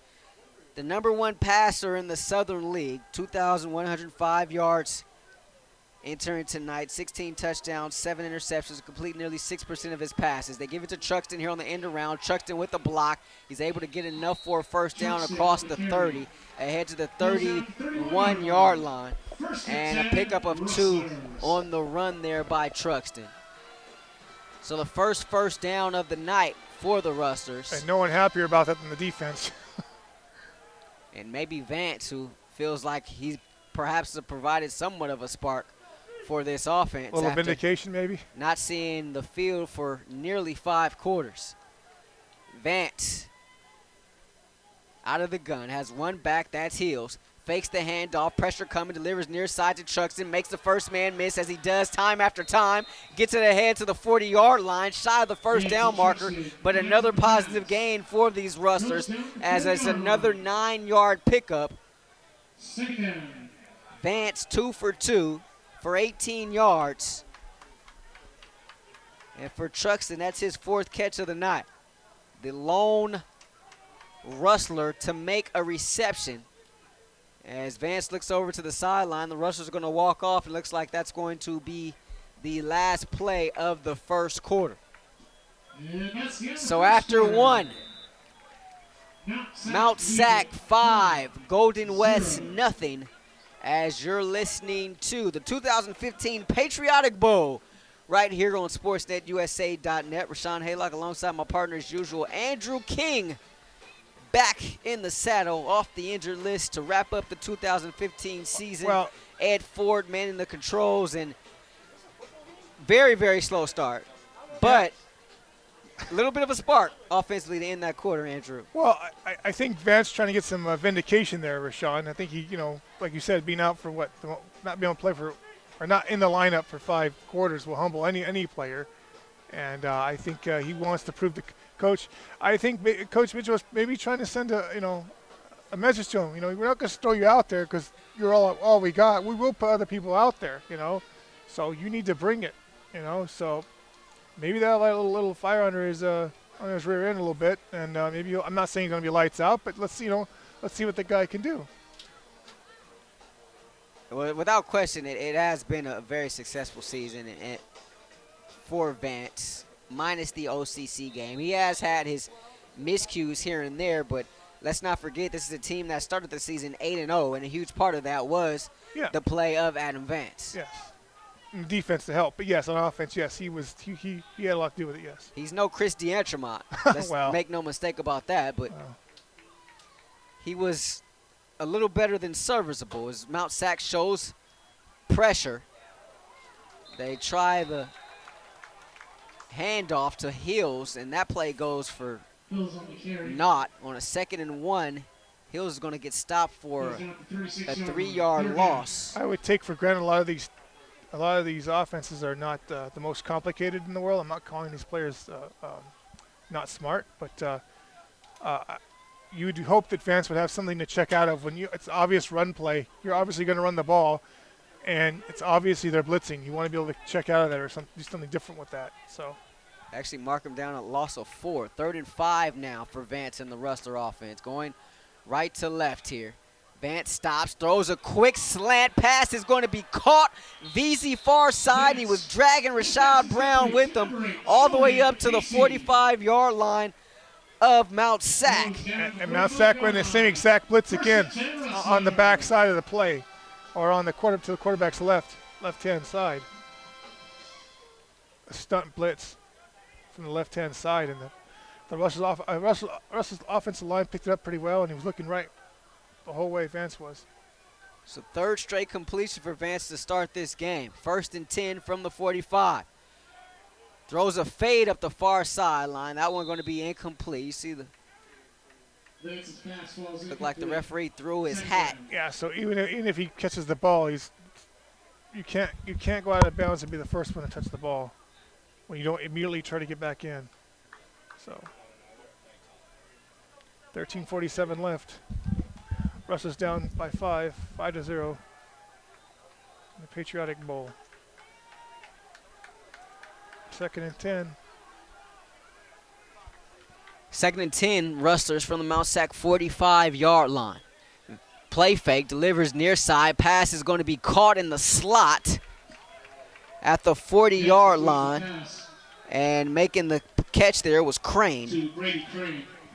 The #1 passer in the Southern League, 2,105 yards entering tonight, 16 touchdowns, 7 interceptions, complete nearly 6% of his passes. They give it to Truxton here on the end around. Truxton with the block. He's able to get enough for a first down across the 30, ahead to the 31-yard line. And a pickup of 2 on the run there by Truxton. So the first down of the night for the Rustlers. And no one happier about that than the defense. And maybe Vance, who feels like he's perhaps provided somewhat of a spark for this offense. A little vindication maybe? Not seeing the field for nearly 5 quarters. Vance out of the gun, has one back, that's Hills. Fakes the handoff, pressure coming, delivers near side to Truxton, makes the first man miss as he does time after time. Gets it ahead to the 40-yard line, shy of the first down marker, but another positive gain for these Rustlers as it's another 9-yard pickup. Vance 2 for 2 for 18 yards. And for Truxton, that's his 4th catch of the night. The lone Rustler to make a reception. As Vance looks over to the sideline, the Rustlers are going to walk off. It looks like that's going to be the last play of the first quarter. So after 1, Mount SAC 5, Golden West nothing. As you're listening to the 2015 Patriotic Bowl right here on SportsNetUSA.net. Rahshaun Haylock alongside my partner as usual, Andrew King, back in the saddle off the injured list to wrap up the 2015 season. Well, Ed Ford manning the controls, and very, very slow start. But a little bit of a spark offensively to end that quarter, Andrew. Well, I think Vance trying to get some vindication there, Rahshaun. I think he, like you said, being out for not being able to play for, or not in the lineup for 5 quarters will humble any player. And I think he wants to prove to Coach. I think Coach Mitchell was maybe trying to send a message to him. We're not going to throw you out there because you're all we got. We will put other people out there, So you need to bring it, So maybe that'll light a little fire under his rear end a little bit, and maybe I'm not saying he's going to be lights out, but let's see what the guy can do. Well, without question, it has been a very successful season for Vance, minus the OCC game. He has had his miscues here and there, but let's not forget this is a team that started the season 8-0, and a huge part of that was the play of Adam Vance. Yes. Defense to help, but yes, on offense, yes, he had a lot to do with it. Yes, he's no Chris D'Entremont. Let's make no mistake about that. But he was a little better than serviceable as Mount SAC shows pressure. They try the handoff to Hills, and that play goes for naught on a 2nd and 1. Hills is going to get stopped for a 3-yard loss. I would take for granted a lot of these offenses are not the most complicated in the world. I'm not calling these players not smart, but you'd hope that Vance would have something to check out of when it's obvious run play. You're obviously going to run the ball, and it's obviously they're blitzing. You want to be able to check out of that or do something different with that. So, actually mark him down a loss of 4. 3rd and 5 now for Vance and the Rustler offense. Going right to left here. Vance stops, throws a quick slant pass. Is going to be caught. VZ far side. He was dragging Rahshaun Brown with him all the way up to the 45-yard line of Mount Sac. And Mount Sac ran the same exact blitz again on the back side of the play, or on the to the quarterback's left-hand side. A stunt blitz from the left-hand side, and the Russell's offensive line picked it up pretty well, and he was looking right the whole way Vance was. So third straight completion for Vance to start this game. 1st and 10 from the 45. Throws a fade up the far sideline. That one going to be incomplete. You see look like the referee threw his hat. Yeah, so even if he catches the ball, you can't go out of bounds and be the first one to touch the ball when you don't immediately try to get back in. So 13:47 left. Russell's down by 5-0 in the Patriotic Bowl. 2nd and 10. 2nd and 10, Rustlers from the Mount Sac 45-yard line. Play fake, delivers near side. Pass is going to be caught in the slot at the 40-yard line. And making the catch there was Crane.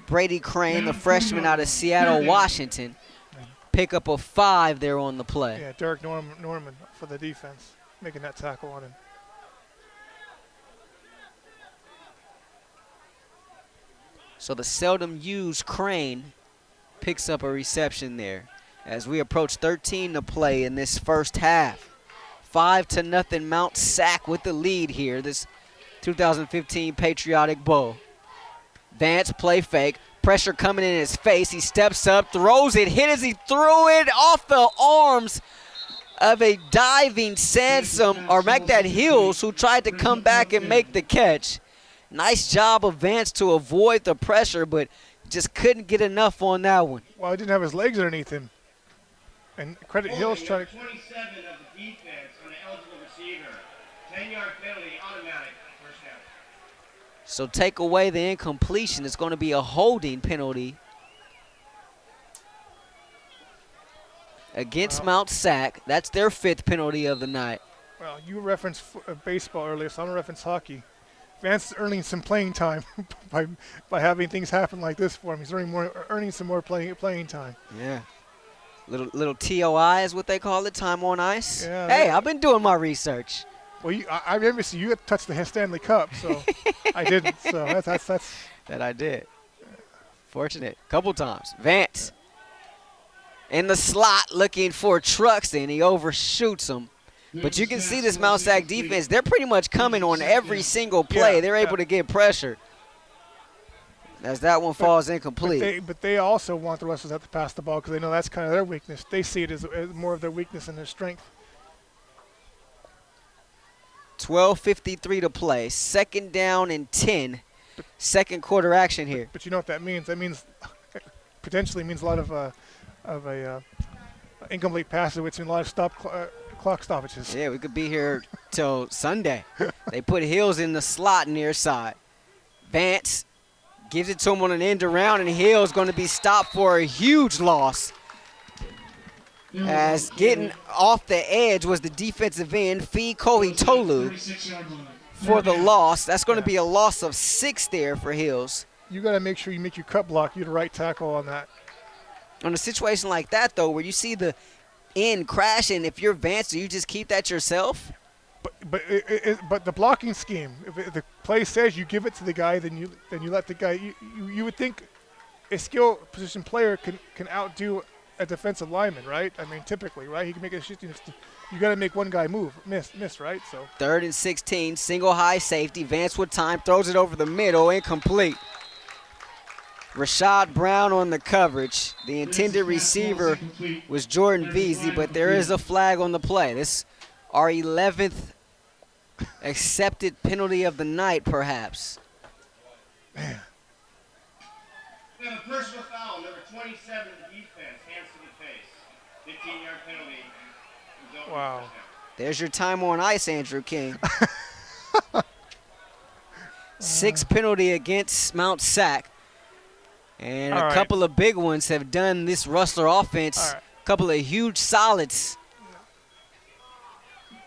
Brady Crane, the freshman out of Seattle, Washington. Pick up a 5 there on the play. Yeah, Derek Norman for the defense, making that tackle on him. So the seldom used Crane picks up a reception there as we approach 13 to play in this first half. 5-0 Mount Sac with the lead here, this 2015 Patriotic Bowl. Vance play fake. Pressure coming in his face. He steps up, throws it, hit as he threw it off the arms of a diving Sansom, or Magdad Hills, who tried to come back and make the catch. Nice job of Vance to avoid the pressure, but just couldn't get enough on that one. Well, he didn't have his legs underneath him. And credit Hills trying to. 27 of the defense on the eligible receiver. 10-yard penalty, automatic. So take away the incompletion. It's going to be a holding penalty against Mount Sac. That's their 5th penalty of the night. Well, you referenced baseball earlier, so I'm going to reference hockey. Vance is earning some playing time by having things happen like this for him. He's earning some more playing time. Yeah. Little TOI is what they call it, time on ice. Yeah, hey, I've been doing my research. Well, I remember you had touched the Stanley Cup, so I didn't. So that's that I did. Fortunate, couple times. Vance in the slot looking for Truxton. He overshoots him. But you can see this Mount Sac defense, they're pretty much coming on every single play. They're able to get pressure as that one falls incomplete. But they also want the Rustlers to have to pass the ball because they know that's kind of their weakness. They see it as more of their weakness than their strength. 12:53 to play. 2nd down and 10. Second quarter action here. But you know what that means? That means potentially means a lot of incomplete passes, which means a lot of clock stoppages. Yeah, we could be here till Sunday. They put Hills in the slot near side. Vance gives it to him on an end around, and Hills going to be stopped for a huge loss. As getting off the edge was the defensive end, Fee Kohi Tolu, for the loss. That's going to be a loss of 6 there for Hills. You got to make sure you make your cut block. You're the right tackle on that. On a situation like that, though, where you see the end crashing, if you're Vance, do you just keep that yourself? But the blocking scheme, if the play says you give it to the guy, then you let the guy. You would think a skill position player can outdo a defensive lineman, right? I mean, typically, right? He can make a shit. You got to make one guy move, miss, right? So 3rd and 16, single high safety. Vance with time, throws it over the middle, incomplete. Rahshaun Brown on the coverage. The intended receiver was Jordan Veazey, but there is a flag on the play. This our 11th accepted penalty of the night, perhaps. Man. We have a personal foul, number 27 of the defense, hands to the face. 15-yard penalty. Wow. There's your time on ice, Andrew King. 6th penalty against Mount Sac. And a couple of big ones have done this Rustler offense Couple of huge solids.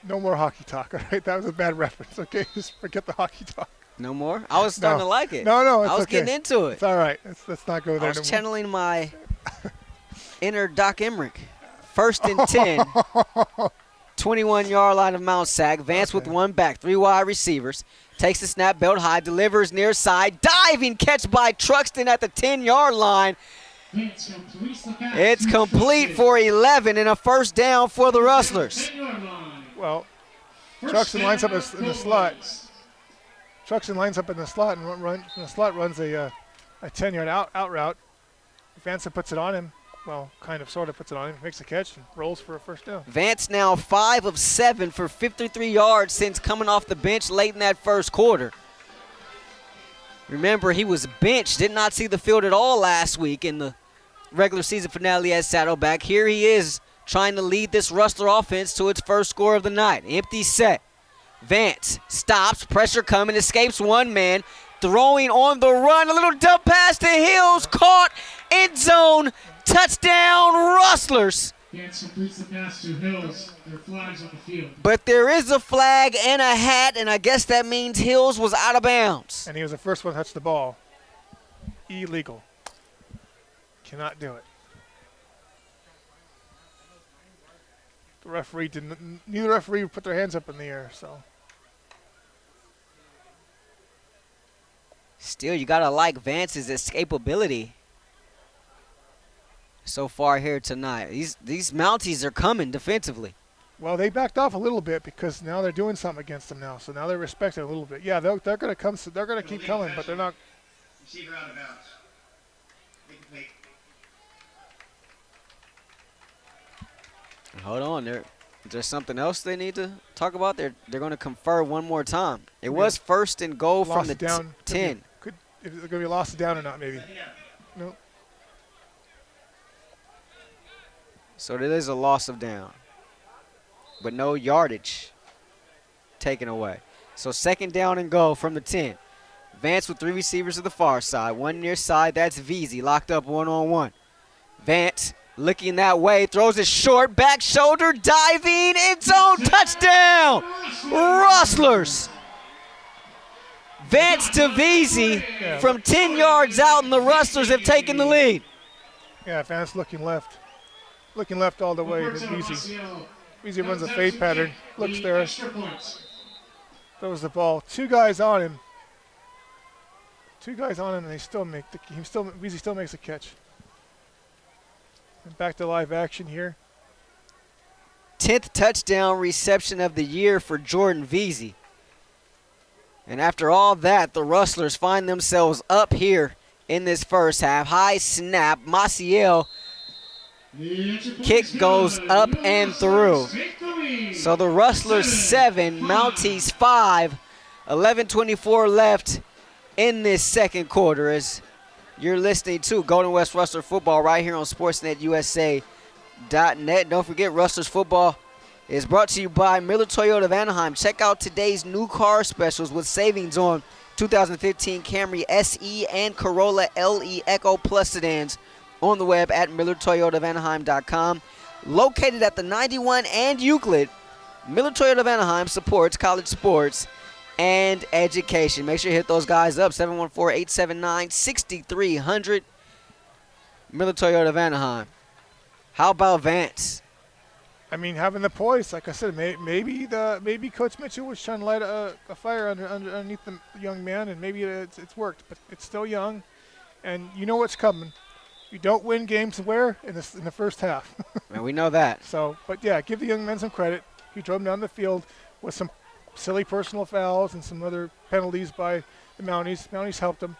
No more hockey talk, all right? That was a bad reference, okay? Just forget the hockey talk. No more? I was starting to like it. No, it's I was okay. getting into it. It's all right. Let's not go there I was no more. channeling my inner Doc Emmerich. 1st and 10. 21-yard line of Mount Sac. Vance with one back. 3 wide receivers. Takes the snap, belt high, delivers near side. Diving catch by Truxton at the 10-yard line. It's complete for 11 and a first down for the Rustlers. Well, Truxton lines up in the slot. Truxton lines up in the slot and runs a 10-yard out route. Vance puts it on him. Well, kind of, sort of puts it on him, makes a catch, and rolls for a first down. Vance now 5 of 7 for 53 yards since coming off the bench late in that first quarter. Remember, he was benched, did not see the field at all last week in the regular season finale at Saddleback. Here he is trying to lead this Rustler offense to its first score of the night. Empty set. Vance stops, pressure coming, escapes one man, throwing on the run. A little dump pass to Hills, caught, end zone. Touchdown, Rustlers. Vance completes the pass to Hills. There are flags on the field. But there is a flag and a hat, and I guess that means Hills was out of bounds. And he was the first one to touch the ball. Illegal. Cannot do it. The referee didn't. Neither referee put their hands up in the air, so. Still, you gotta like Vance's escapability so far here tonight. These Mounties are coming defensively. Well, they backed off a little bit because now they're doing something against them now. So now they're respected a little bit. Yeah, they're going to come. They're going to keep coming, but they're not. Receiver out of bounds. Incomplete. Hold on, is there something else they need to talk about? They're going to confer one more time. It was 1st and goal from the down 10. Is it going to be lost down or not? Maybe. No. So it is a loss of down, but no yardage taken away. So 2nd down and goal from the 10. Vance with 3 receivers to the far side. One near side, that's Veazey, locked up one-on-one. Vance looking that way, throws it short, back shoulder, diving, end zone, touchdown! Rustlers! Vance to Veazey from 10 yards out, and the Rustlers have taken the lead. Yeah, Vance looking left. Looking left all the way to Veazey. Veazey runs a fade pattern, looks there, throws the ball. 2 guys on him. 2 guys on him, and they still make Veazey still makes a catch. And back to live action here. 10th touchdown reception of the year for Jordan Veazey. And after all that, the Rustlers find themselves up here in this first half. High snap, Maciel. Kick goes up and through. So the Rustlers 7, Mounties 5, 11:24 left in this second quarter as you're listening to Golden West Rustler football right here on SportsNetUSA.net. Don't forget, Rustlers football is brought to you by Miller Toyota of Anaheim. Check out today's new car specials with savings on 2015 Camry SE and Corolla LE Eco Plus sedans on the web at MillerToyotaofAnaheim.com. Located at the 91 and Euclid, Miller Toyota of Anaheim supports college sports and education. Make sure you hit those guys up, 714-879-6300. Miller Toyota of Anaheim. How about Vance? I mean, having the poise, like I said, maybe Coach Mitchell was trying to light a fire underneath the young man, and maybe it's worked. But it's still young, and you know what's coming. You don't win games where? In the first half. And we know that. So, but yeah, give the young men some credit. He drove them down the field with some silly personal fouls and some other penalties by the Mounties. Mounties helped him.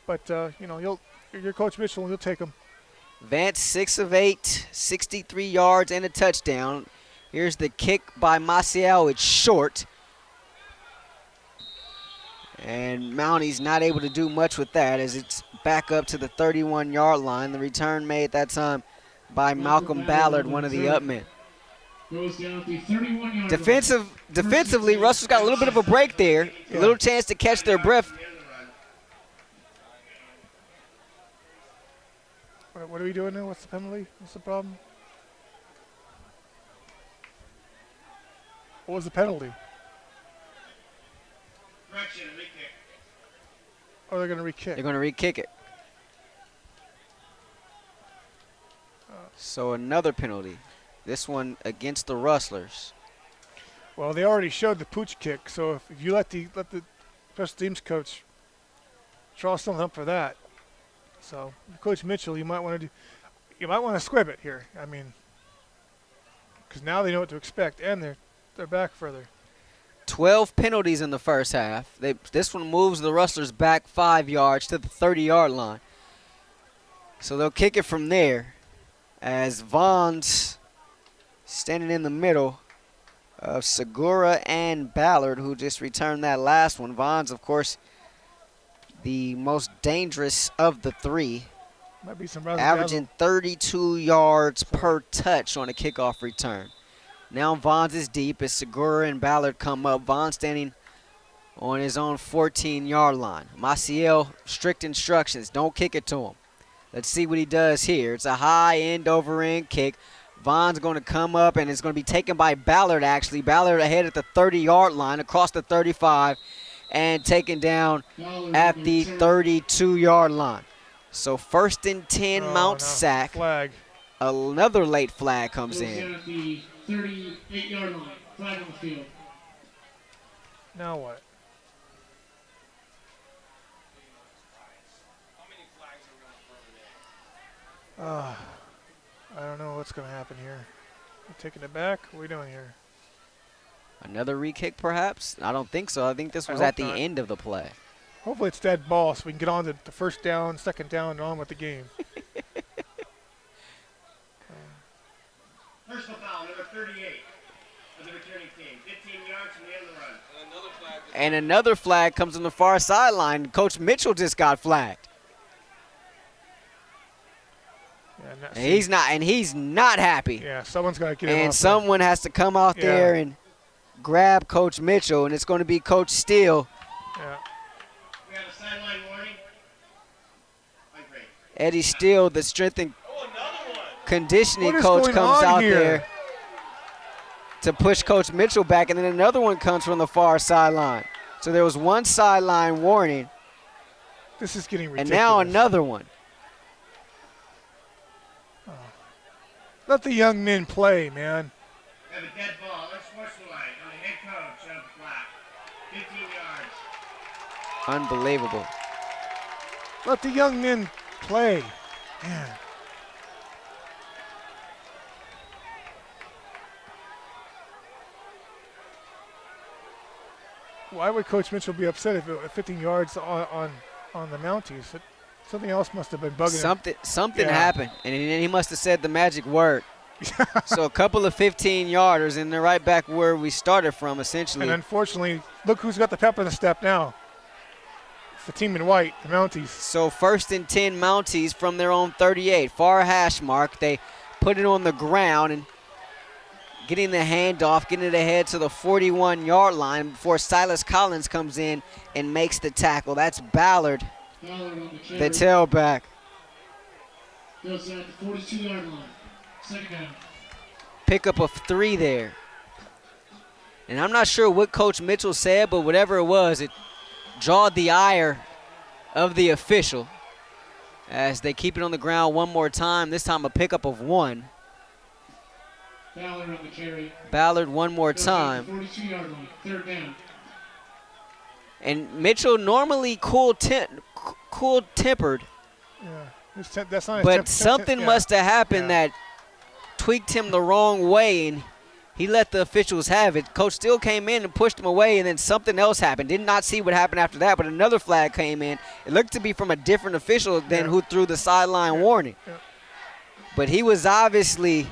But, you're Coach Mitchell, and you'll take him. Vance 6 of 8, 63 yards and a touchdown. Here's the kick by Maciel. It's short. And Mounties not able to do much with that as it's back up to the 31-yard line. The return made that time by Malcolm Ballard, one of the upmen. Defensively, Russell's got a little bit of a break there. A little chance to catch their breath. What are we doing now? What's the penalty? What's the problem? What was the penalty? Correction, re-kick. Oh, they're going to re-kick. They're going to re-kick it. So another penalty. This one against the Rustlers. Well, they already showed the pooch kick, so if you let the special teams coach draw something up for that. So, Coach Mitchell, you might want to squib it here. I mean, because now they know what to expect, and they're back further. 12 penalties in the first half. This one moves the Rustlers back 5 yards to the 30-yard line. So they'll kick it from there as Vaughn's standing in the middle of Segura and Ballard, who just returned that last one. Vaughn's, of course, the most dangerous of the three, Might be some averaging 32 yards per touch on a kickoff return. Now Vaughn's is deep as Segura and Ballard come up. Vaughn standing on his own 14-yard line. Maciel, strict instructions, don't kick it to him. Let's see what he does here. It's a high end-over-end kick. Vaughn's going to come up, and it's going to be taken by Ballard, actually. Ballard ahead at the 30-yard line, across the 35, and taken down at the 32-yard line. So 1st and 10, Mount SAC. Flag. Another late flag comes in. At the 38-yard line. Flag on the field. Now what? I don't know what's going to happen here. We're taking it back? What are we doing here? Another re-kick, perhaps? I don't think so. I think this was I at hope the not. end of the play. Hopefully it's dead ball so we can get on to the first down, second down, and on with the game. Personal foul, number 38 of the returning team. 15 yards from the end of the run. And another flag comes on the far sideline. Coach Mitchell just got flagged. Yeah, And he's not happy. Yeah, someone's got to get him And off someone has to come out there Yeah. and grab Coach Mitchell, and it's going to be Coach Steele. there. Yeah. We have a sideline warning. Great. Eddie Steele, the strength and conditioning What is coach, going comes on out here? there to push Coach Mitchell back, and then another one comes from the far sideline. So there was one sideline warning, This is getting ridiculous. and now another one. Let the young men play, man. We have a dead ball, unsportsmanlike, on the head coach of Black. 15 yards. Unbelievable. Let the young men play. Man. Why would Coach Mitchell be upset if it 15 yards on the Mounties? Something else must have been bugging him. Something Yeah. happened, and he must have said the magic word. So a couple of 15-yarders, and they're right back where we started from, essentially. And unfortunately, look who's got the pep in the step now. It's the team in white, the Mounties. So 1st and 10 Mounties from their own 38, far hash mark. They put it on the ground and getting the handoff, getting it ahead to the 41-yard line before Silas Collins comes in and makes the tackle. That's Ballard, Ballard on the the carry. tailback. Goes at the 42-yard line. Second down. Pickup of 3 there. And I'm not sure what Coach Mitchell said, but whatever it was, it drawed the ire of the official as they keep it on the ground one more time, this time a pickup of 1. Ballard on the carry. Ballard one more Goes at time. the 42-yard line. Third down. And Mitchell normally cool-tempered, Yeah. That's not but something must have happened that tweaked him the wrong way, and he let the officials have it. Coach still came in and pushed him away, and then something else happened. Did not see what happened after that, but another flag came in. It looked to be from a different official than who threw the sideline warning. Yeah. But he was obviously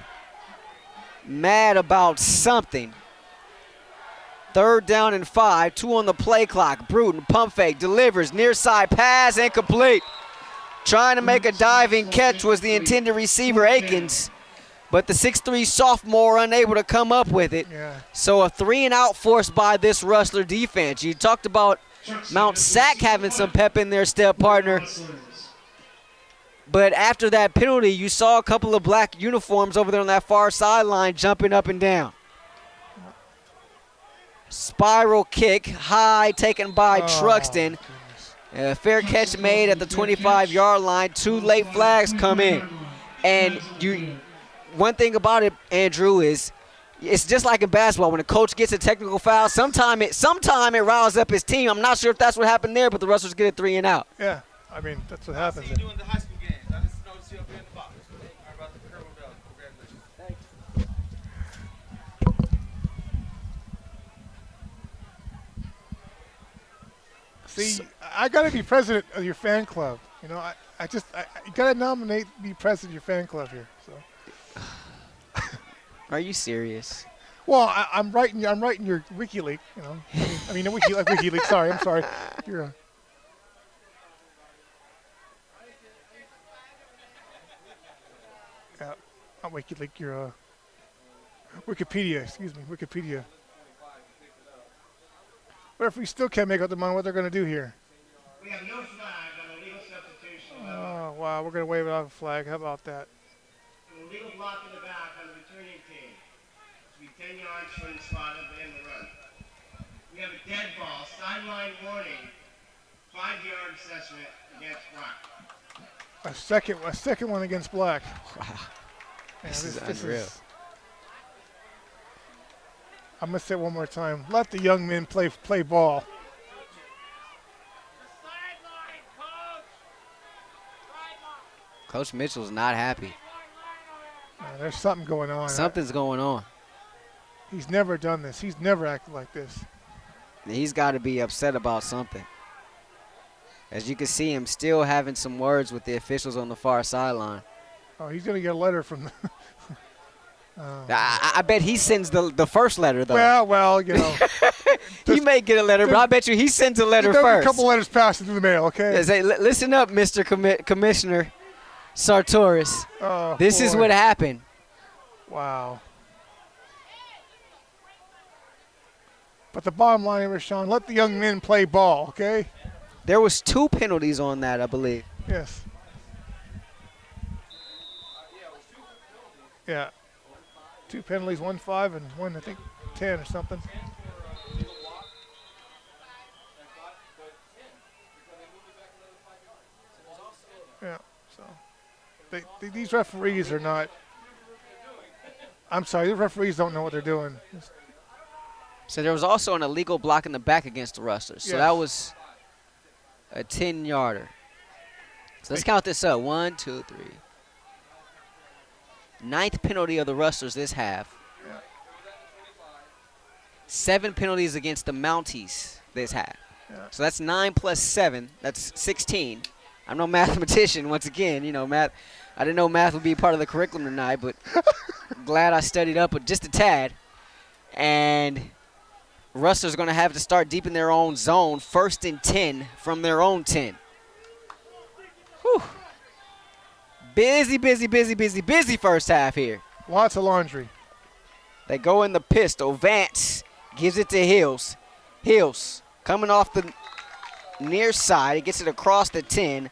mad about something. 3rd down and 5, 2 on the play clock. Bruton, pump fake, delivers, near side pass, incomplete. Trying to make a diving catch was the intended receiver, Akins, but the 6'3 sophomore unable to come up with it. Yeah. So a 3-and-out forced by this Rustler defense. You talked about Mount SAC having some pep in their step, partner. But after that penalty, you saw a couple of black uniforms over there on that far sideline jumping up and down. Spiral kick, high, taken by Truxton. Goodness. Fair catch made at the 25-yard line. 2 late flags come in. And one thing about it, Andrew, is it's just like in basketball. When a coach gets a technical foul, sometime it riles up his team. I'm not sure if that's what happened there, but the Rustlers get a 3 and out. Yeah, I mean, that's what happens. I see you doing the high school games. I just noticed you up here in the box. How about the Colonel Bell? Congratulations. See, I got to be president of your fan club. You know, you got to nominate me president of your fan club here. So. Are you serious? Well, I'm writing your WikiLeaks. You know, I mean, WikiLeaks. Sorry, I'm sorry. You're. Yeah, not WikiLeaks. You're Wikipedia. Excuse me, Wikipedia. What if we still can't make up the mind what they're going to do here? We have no flag on a legal substitution. Oh, wow, we're going to wave it off a flag. How about that? And a legal block in the back on the returning team. To be 10 yards from the spot of the end of the run. We have a dead ball, sideline warning, 5-yard assessment against Black. A second one against Black. Wow. Yeah, This is unreal. I'm going to say it one more time. Let the young men play ball. Coach Mitchell's not happy. There's something going on. Something's going on. He's never done this. He's never acted like this. He's got to be upset about something. As you can see him still having some words with the officials on the far sideline. Oh, he's going to get a letter from the I bet he sends the first letter, though. Well, you know. He may get a letter, but I bet you he sends a letter There's first. a couple letters passing through the mail, okay? Yeah, say, listen up, Mr. Commissioner Sartoris. Oh, This is boy. what happened. Wow. But the bottom line is, Rahshaun, let the young men play ball, okay? There was 2 penalties on that, I believe. Yes. Yeah. 2 penalties, 1 5 and 1, I think, 10 or something. Yeah. So these referees are not. I'm sorry, the referees don't know what they're doing. So there was also an illegal block in the back against the Rustlers. So Yes. that was a 10-yarder. So let's count this up. 1, 2, 3. 9th penalty of the Rustlers this half. Yeah. 7 penalties against the Mounties this half. Yeah. So that's 9 plus 7. That's 16. I'm no mathematician, once again. You know, math. I didn't know math would be part of the curriculum tonight, but glad I studied up just a tad. And Rustlers are going to have to start deep in their own zone, 1st and 10 from their own 10. Whew. Busy first half here. Lots of laundry. They go in the pistol. Vance gives it to Hills. Hills coming off the near side. He gets it across the 10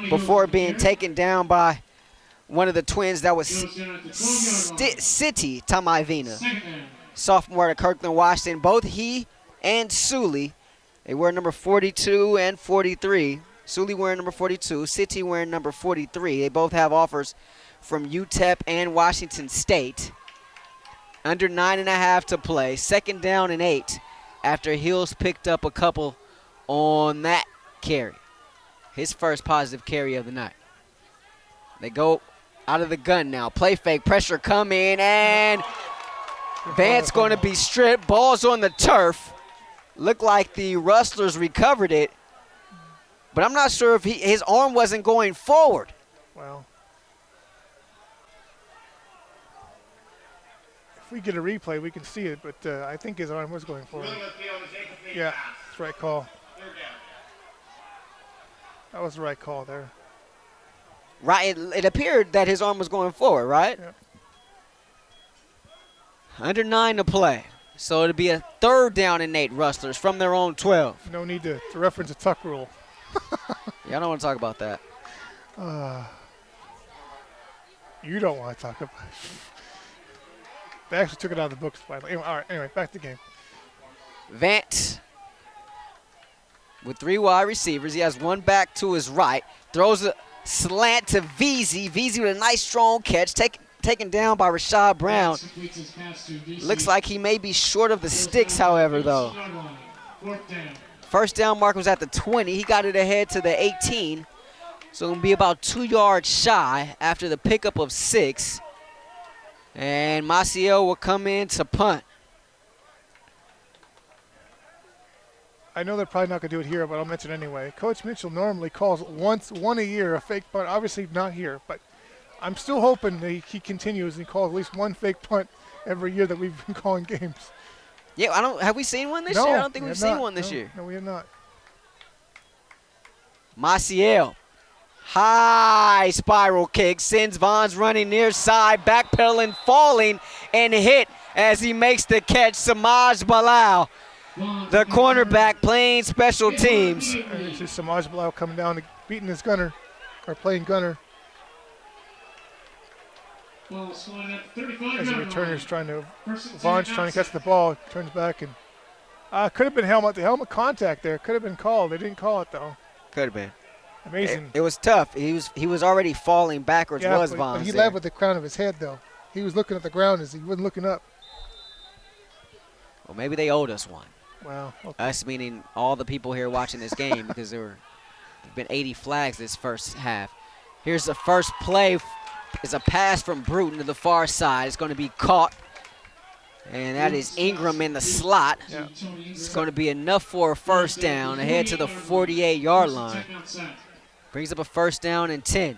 before being taken down by one of the twins that was City Tamaivina. Sophomore at Kirkland, Washington. Both he and Sully, they wear number 42 and 43. Sully wearing number 42, City wearing number 43. They both have offers from UTEP and Washington State. Under 9.5 to play. 2nd down and 8 after Hills picked up a couple on that carry. His first positive carry of the night. They go out of the gun now. Play fake, pressure come in, and Vance going to be stripped. Ball's on the turf. Looked like the Rustlers recovered it. But I'm not sure if his arm wasn't going forward. Well, if we get a replay, we can see it, but I think his arm was going forward. Yeah, that's the right call. That was the right call there. Right, it appeared that his arm was going forward, right? Yeah. Under 9 to play. So it'll be a 3rd down and 8 Rustlers from their own 12. No need to reference a tuck rule. Yeah, I don't want to talk about that. You don't want to talk about it. They actually took it out of the books finally. Anyway, all right, anyway, back to the game. Vance with 3 wide receivers. He has one back to his right. Throws a slant to VZ. VZ with a nice strong catch. Taken down by Rahshaun Brown. Looks like he may be short of the sticks, however, though. First down mark was at the 20. He got it ahead to the 18. So it'll be about 2 yards shy after the pickup of 6. And Maciel will come in to punt. I know they're probably not going to do it here, but I'll mention it anyway. Coach Mitchell normally calls one a year a fake punt. Obviously not here, but I'm still hoping that he continues and calls at least one fake punt every year that we've been calling games. Yeah, have we seen one this No, year? I don't think we we've have seen not. one this No, year. No, we have not. Maciel, high spiral kick, sends Vons running near side, backpedaling, falling, and hit as he makes the catch. Samaj Bilal, the cornerback, playing special teams. This is Samaj Bilal coming down, beating his gunner, or playing gunner. As the returner's Vaughn's trying to catch the ball, turns back and could have been the helmet contact there. Could have been called. They didn't call it though. Could have been. Amazing. It was tough. He was already falling backwards. Yeah, was but Vons he there. led with the crown of his head though. He was looking at the ground as he wasn't looking up. Well, maybe they owed us one. Wow. Okay. Us meaning all the people here watching this game because there've been 80 flags this first half. Here's the first play. It's a pass from Bruton to the far side. It's going to be caught. And that is Ingram in the slot. Yeah. It's going to be enough for a first down ahead to the 48-yard line. Brings up a first down and 10.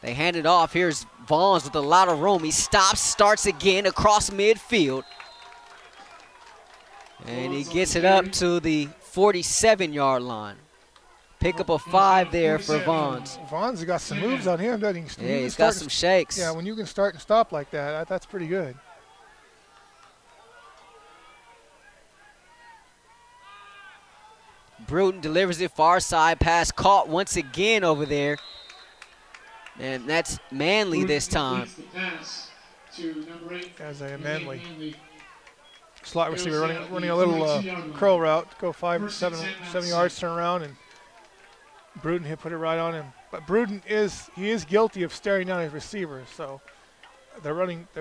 They hand it off. Here's Vons with a lot of room. He stops, starts again across midfield. And he gets it up to the 47-yard line. Pick up a 5 there for Vons. Vons has got some moves on him, doesn't he? Yeah, he's got some shakes. Yeah, when you can start and stop like that, that's pretty good. Bruton delivers it far side pass, caught once again over there. And that's Manley this time. Isaiah Manley. Slot receiver running a little curl route, go 7 yards, turn around, and Bruton put it right on him. But Bruton is guilty of staring down his receiver. So they're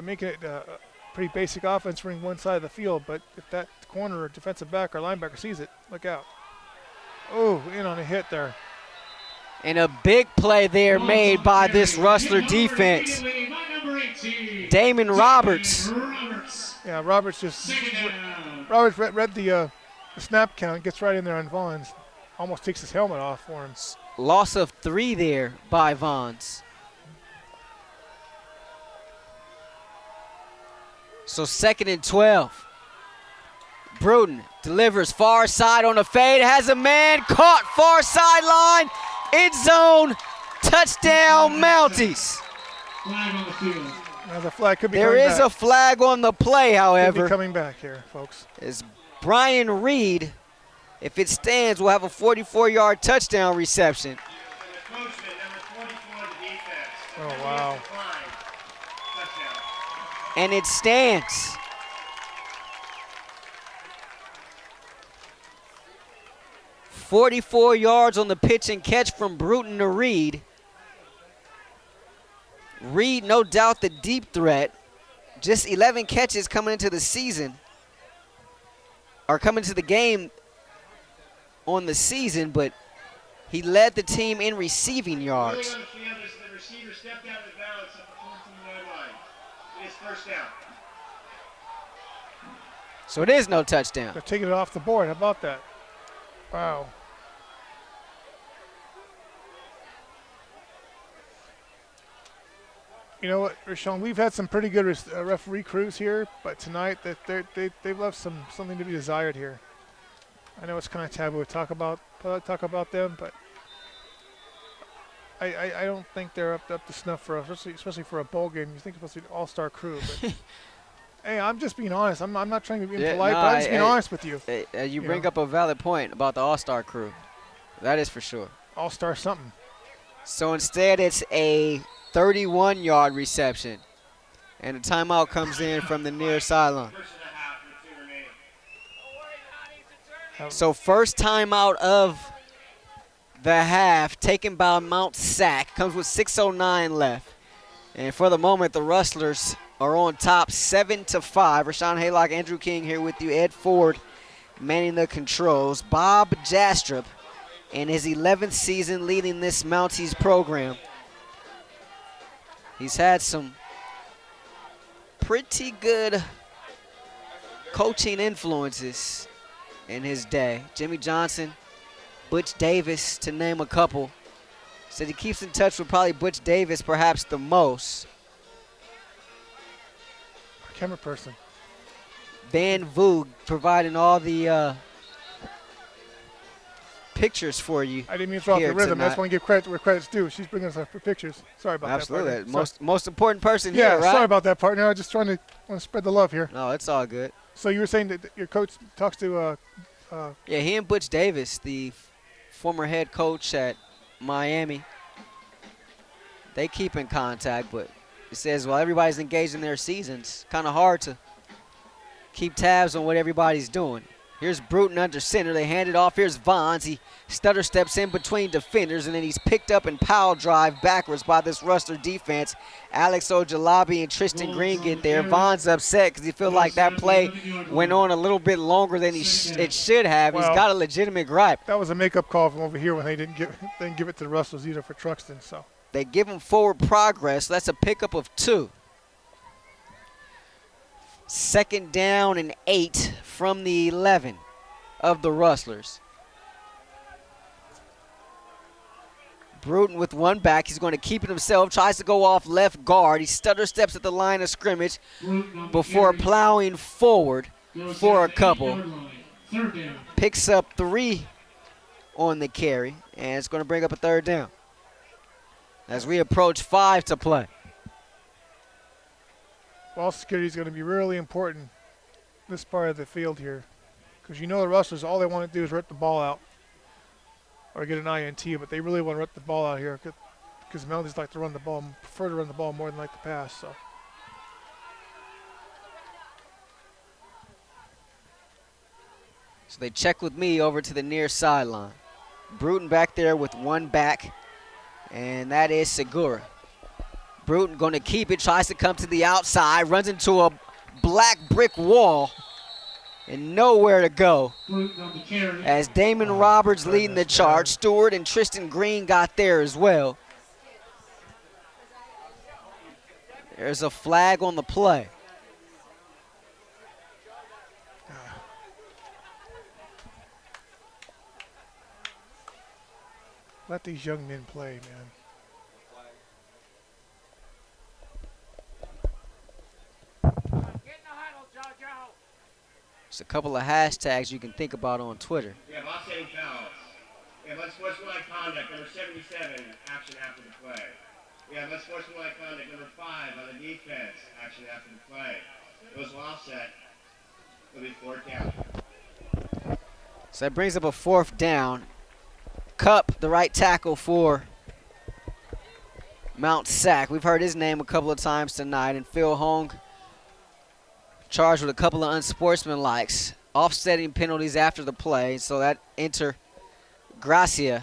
making it a pretty basic offense, running one side of the field. But if that corner or defensive back or linebacker sees it, look out. Oh, in on a hit there. And a big play there made by this Rustler defense. Damon Roberts. Yeah, Roberts read the snap count, gets right in there on Vons. Almost takes his helmet off for him. Loss of 3 there by Vons. So 2nd and 12. Bruton delivers far side on a fade, has a man caught far sideline, end zone, touchdown Mounties. Flag on the field. There's a flag, could be There coming is back. a flag on the play, Could be however. coming back here, folks. Is Brian Reed, if it stands, will have a 44-yard touchdown reception. And the coachman, number 44, the defense. Oh, wow. Touchdown. And it stands. "44 yards on the pitch and catch from Bruton to Reed. Reed, no doubt the deep threat. Just 11 catches coming into the season, or coming to the game on the season, but he led the team in receiving yards. Early on the field, the receiver stepped out of the balance at the 14-yard line. It is first down. So it is no touchdown. They're taking it off the board. How about that? Wow. You know what, Rahshaun, we've had some pretty good referee crews here, but tonight they've left something to be desired here. I know it's kind of taboo to talk about them, but I don't think they're up to snuff for us, especially for a bowl game. You think it's supposed to be an all-star crew, but hey, I'm just being honest. I'm not trying to be impolite, but I'm just being honest with you. You bring up a valid point about the all-star crew. That is for sure. All-star something. So instead, it's a 31-yard reception, and a timeout comes in from the near sideline. First and a half with 2 remaining. So first timeout of the half taken by Mount SAC. Comes with 6:09 left. And for the moment, the Rustlers are on top 7-5. Rahshaun Haylock, Andrew King here with you. Ed Ford manning the controls. Bob Jastrup in his 11th season leading this Mounties program. He's had some pretty good coaching influences in his day. Jimmy Johnson, Butch Davis, to name a couple. Said he keeps in touch with probably Butch Davis perhaps the most. Camera person. Van Voog providing all the pictures for you. I didn't mean to throw off the rhythm. Tonight. I just want to give credit where credit's due. She's bringing us her pictures. Sorry about Absolutely. that. Absolutely. Most important person Yeah, here, right? sorry about that, partner. I was just trying to want to spread the love here. No, it's all good. So you were saying that your coach talks to Yeah, he and Butch Davis, the former head coach at Miami, they keep in contact, but it says, well, everybody's engaged in their seasons. Kind of hard to keep tabs on what everybody's doing. Here's Bruton under center. They hand it off. Here's Vons. He stutter steps in between defenders, and then he's picked up and pile drive backwards by this Rustler defense. Alex Ojalabi and Tristan Green get there. Vons upset because he feels like that play went on a little bit longer than it should have. Well, he's got a legitimate gripe. that was a makeup call from over here when they didn't give it to the Rustlers either for Truxton. So They give him forward progress. That's a pickup of 2. 2nd down and 8 from the 11 of the Rustlers. Bruton with one back. He's going to keep it himself. Tries to go off left guard. He stutter steps at the line of scrimmage before plowing forward for a couple. Picks up 3 on the carry, and it's going to bring up a 3rd down as we approach 5 to play. ball security is going to be really important this part of the field here, because you know the Rustlers, all they want to do is rip the ball out or get an INT, but they really want to rip the ball out here because the Mounties like to run the ball, prefer to run the ball more than like to pass. So they check with me over to the near sideline. Bruton back there with one back, and that is Segura. Bruton going to keep it, tries to come to the outside, runs into a black brick wall, and nowhere to go. As Damon Roberts leading the charge, Stewart and Tristan Green got there as well. There's a flag on the play. Let these young men play, man. There's a couple of hashtags you can think about on Twitter. We have offsetting fouls. We have unsportsmanlike conduct, number 77, action after the play. We have unsportsmanlike conduct, number 5, on the defense, action after the play. Those will offset. It'll be 4th down. So that brings up a 4th down. Cup, the right tackle for Mount SAC. We've heard his name a couple of times tonight. And Phil Hong charged with a couple of unsportsmanlikes, offsetting penalties after the play. So that enter Gracia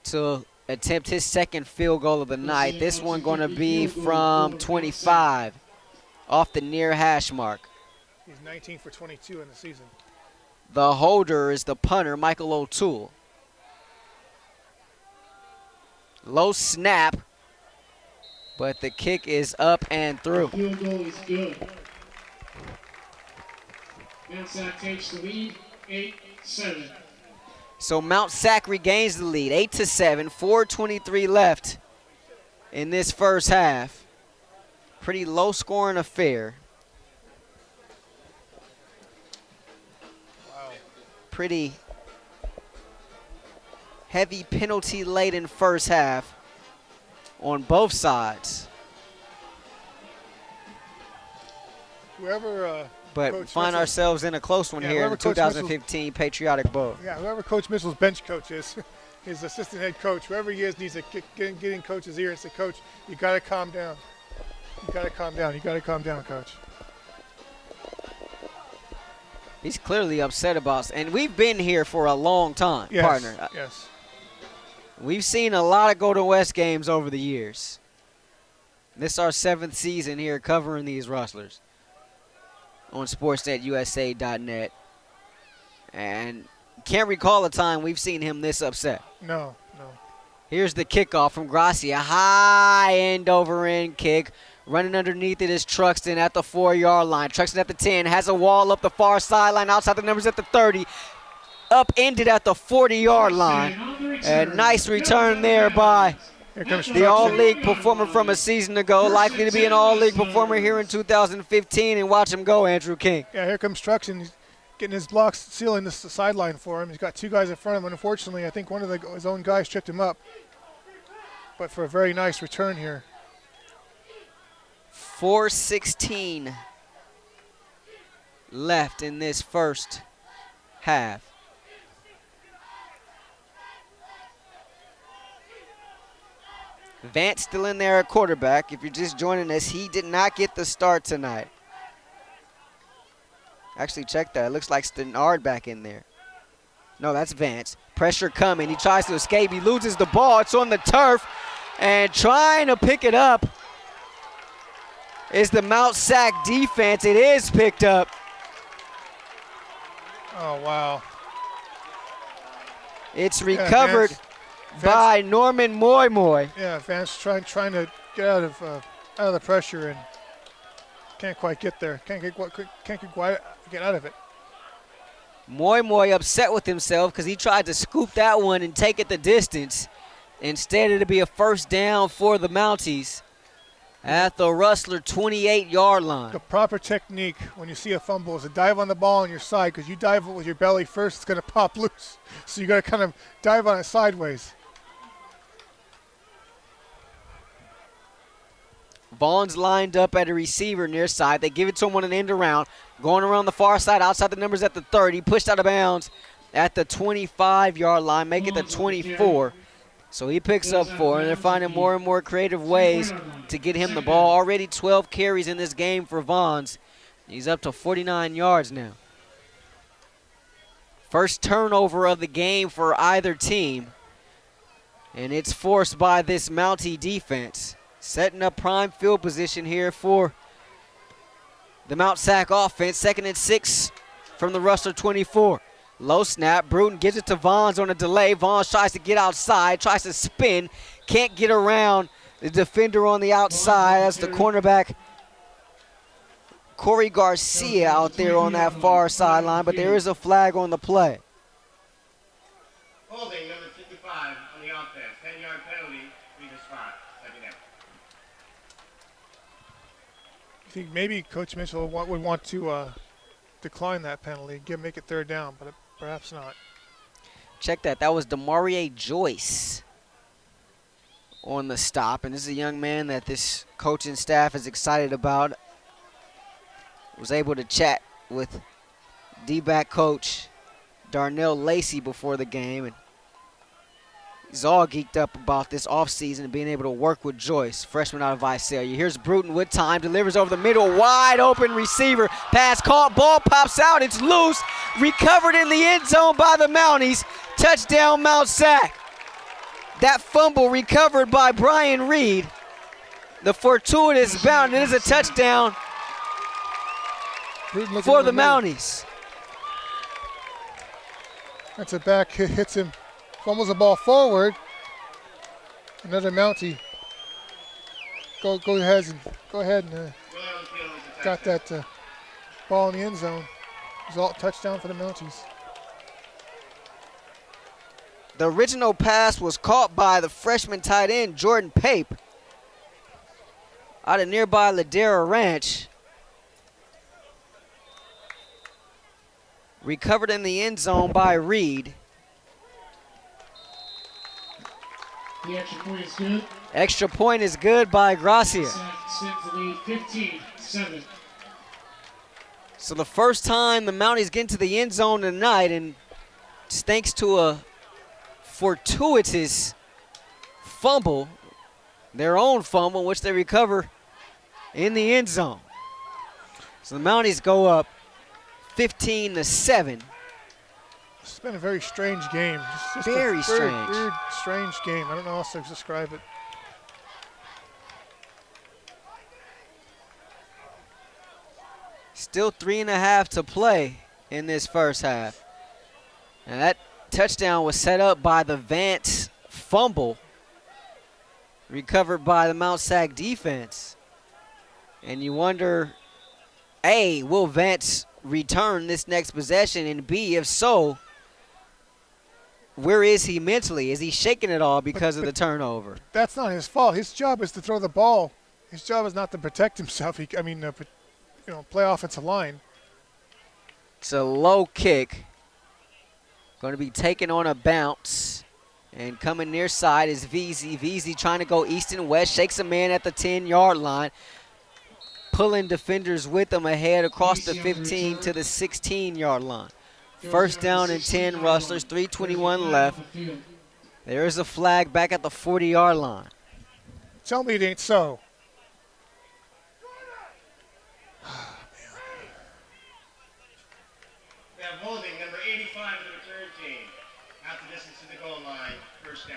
to attempt his 2nd field goal of the night. This one going to be from 25 off the near hash mark. He's 19 for 22 in the season. The holder is the punter, Michael O'Toole. Low snap, but the kick is up and through. Field goal is good. Mount SAC takes the lead, 8-7. So Mount SAC regains the lead, 8-7, 4:23 left in this first half. Pretty low scoring affair. Wow. Pretty heavy penalty laden first half on both sides. Whoever But Coach find Mitchell- ourselves in a close one Yeah, here in whoever the Coach 2015 Patriotic Bowl. whoever Coach Mitchell's bench coach is, his assistant head coach, whoever he is, needs to get in Coach's ear and say, Coach, you got to calm down. You got to calm down. You got to calm down, Coach. He's clearly upset about it. And we've been here for a long time, Yes, partner. yes. We've seen a lot of Golden West games over the years. This is our 7th season here covering these Rustlers on sportsnetusa.net. And can't recall a time we've seen him this upset. No. Here's the kickoff from Gracia. High end over end kick. Running underneath it is Truxton at the 4-yard line. Truxton at the 10. Has a wall up the far sideline. Outside the numbers at the 30. Upended at the 40-yard line. A nice return there by the All-League performer from a season ago. Likely to be an All-League performer here in 2015. And watch him go, Andrew King. Yeah, here comes Truxton. He's getting his blocks, sealing this sideline for him. He's got 2 guys in front of him. Unfortunately, I think one of his own guys tripped him up. But for a very nice return here. 4:16 left in this first half. Vance still in there at quarterback. If you're just joining us, he did not get the start tonight. Actually, check that. It looks like Stenard back in there. No, that's Vance. Pressure coming. He tries to escape. He loses the ball. It's on the turf. And trying to pick it up is the Mount SAC defense. It is picked up. Oh, wow. It's recovered by Norman Moy. Yeah, Vance trying to get out of the pressure and can't quite get there. Can't get out of it. Moy upset with himself because he tried to scoop that one and take it the distance. Instead, it'll be a first down for the Mounties at the Rustler 28-yard line. The proper technique when you see a fumble is to dive on the ball on your side, because you dive with your belly first, it's going to pop loose. So you got to kind of dive on it sideways. Vaughn's lined up at a receiver near side. They give it to him on an end around. Going around the far side, outside the numbers at the 30. Pushed out of bounds at the 25-yard line, make it the 24. So he picks up 4, and they're finding more and more creative ways to get him the ball. Already 12 carries in this game for Vaughn's. He's up to 49 yards now. First turnover of the game for either team, and it's forced by this Mountie defense. Setting up prime field position here for the Mount SAC offense. 2nd and 6 from the Rustler 24. Low snap. Bruton gives it to Vaughns on a delay. Vaughns tries to get outside, tries to spin. Can't get around the defender on the outside. That's the cornerback, Corey Garcia, out there on that far sideline, but there is a flag on the play. Holding number 55 on the offense. 10-yard penalty, previous spot. Second down. I think maybe Coach Mitchell would want to decline that penalty, make it 3rd down, but perhaps not. Check that. That was Demarie Joyce on the stop, and this is a young man that this coaching staff is excited about. Was able to chat with D-back coach Darnell Lacey before the game, and he's all geeked up about this offseason and being able to work with Joyce, freshman out of Visalia. Here's Bruton with time, delivers over the middle, wide open receiver. Pass caught, ball pops out, it's loose, recovered in the end zone by the Mounties. Touchdown, Mount SAC. That fumble recovered by Brian Reed. The fortuitous bound, it is a touchdown for the Mounties. That's a back hit, hits him, fumbles the ball forward. Another Mountie. Go ahead and got that ball in the end zone. Result touchdown for the Mounties. The original pass was caught by the freshman tight end, Jordan Pape, out of nearby Ladera Ranch. Recovered in the end zone by Reed. The extra point is good. Extra point is good by Gracia. Extends the lead 15-7. So the first time the Mounties get into the end zone tonight, and it's thanks to a fortuitous fumble, their own fumble, which they recover in the end zone. So the Mounties go up 15-7. It's been a very strange game. Just Very a strange. Weird, strange game. I don't know how else to describe it. Still 3.5 to play in this first half. And that touchdown was set up by the Vance fumble, recovered by the Mount SAC defense. And you wonder, A, will Vance return this next possession? And B, if so, where is he mentally? Is he shaking it all because of the turnover? That's not his fault. His job is to throw the ball. His job is not to protect himself. Play offensive line. It's a low kick. Going to be taken on a bounce. And coming near side is VZ. VZ trying to go east and west. Shakes a man at the 10-yard line. Pulling defenders with him ahead across the 15 to the 16-yard line. First down and 10 Rustlers, 3:21 left. There's a flag back at the 40-yard line. Tell me it ain't so. We have holding number 85 of the return team. Half the distance to the goal line. First down.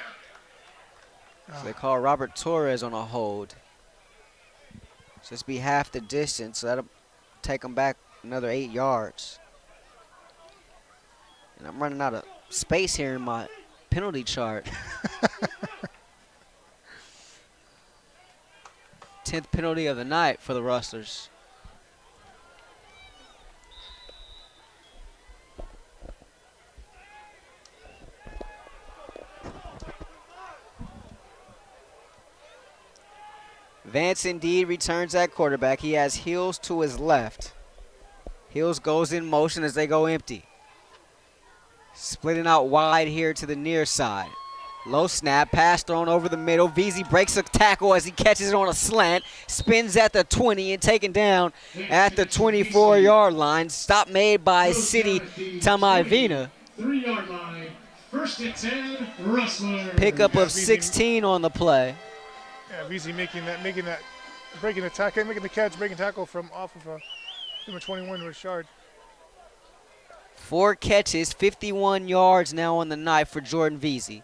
So they call Robert Torres on a hold. So this be half the distance, so that'll take them back another 8 yards. And I'm running out of space here in my penalty chart. 10th penalty of the night for the Rustlers. Vance indeed returns at quarterback. He has Hills to his left. Hills goes in motion as they go empty. Splitting out wide here to the near side. Low snap, pass thrown over the middle. VZ breaks a tackle as he catches it on a slant. Spins at the 20 and taken down at the 24-yard line. Stop made by City Tamaivina. 3-yard line. First and 10, Rustlers. Pickup of 16 on the play. Yeah, VZ making that, breaking the tackle, making the catch, breaking tackle from off of number 21, Rahshaun. 4 catches, 51 yards now on the night for Jordan VZ,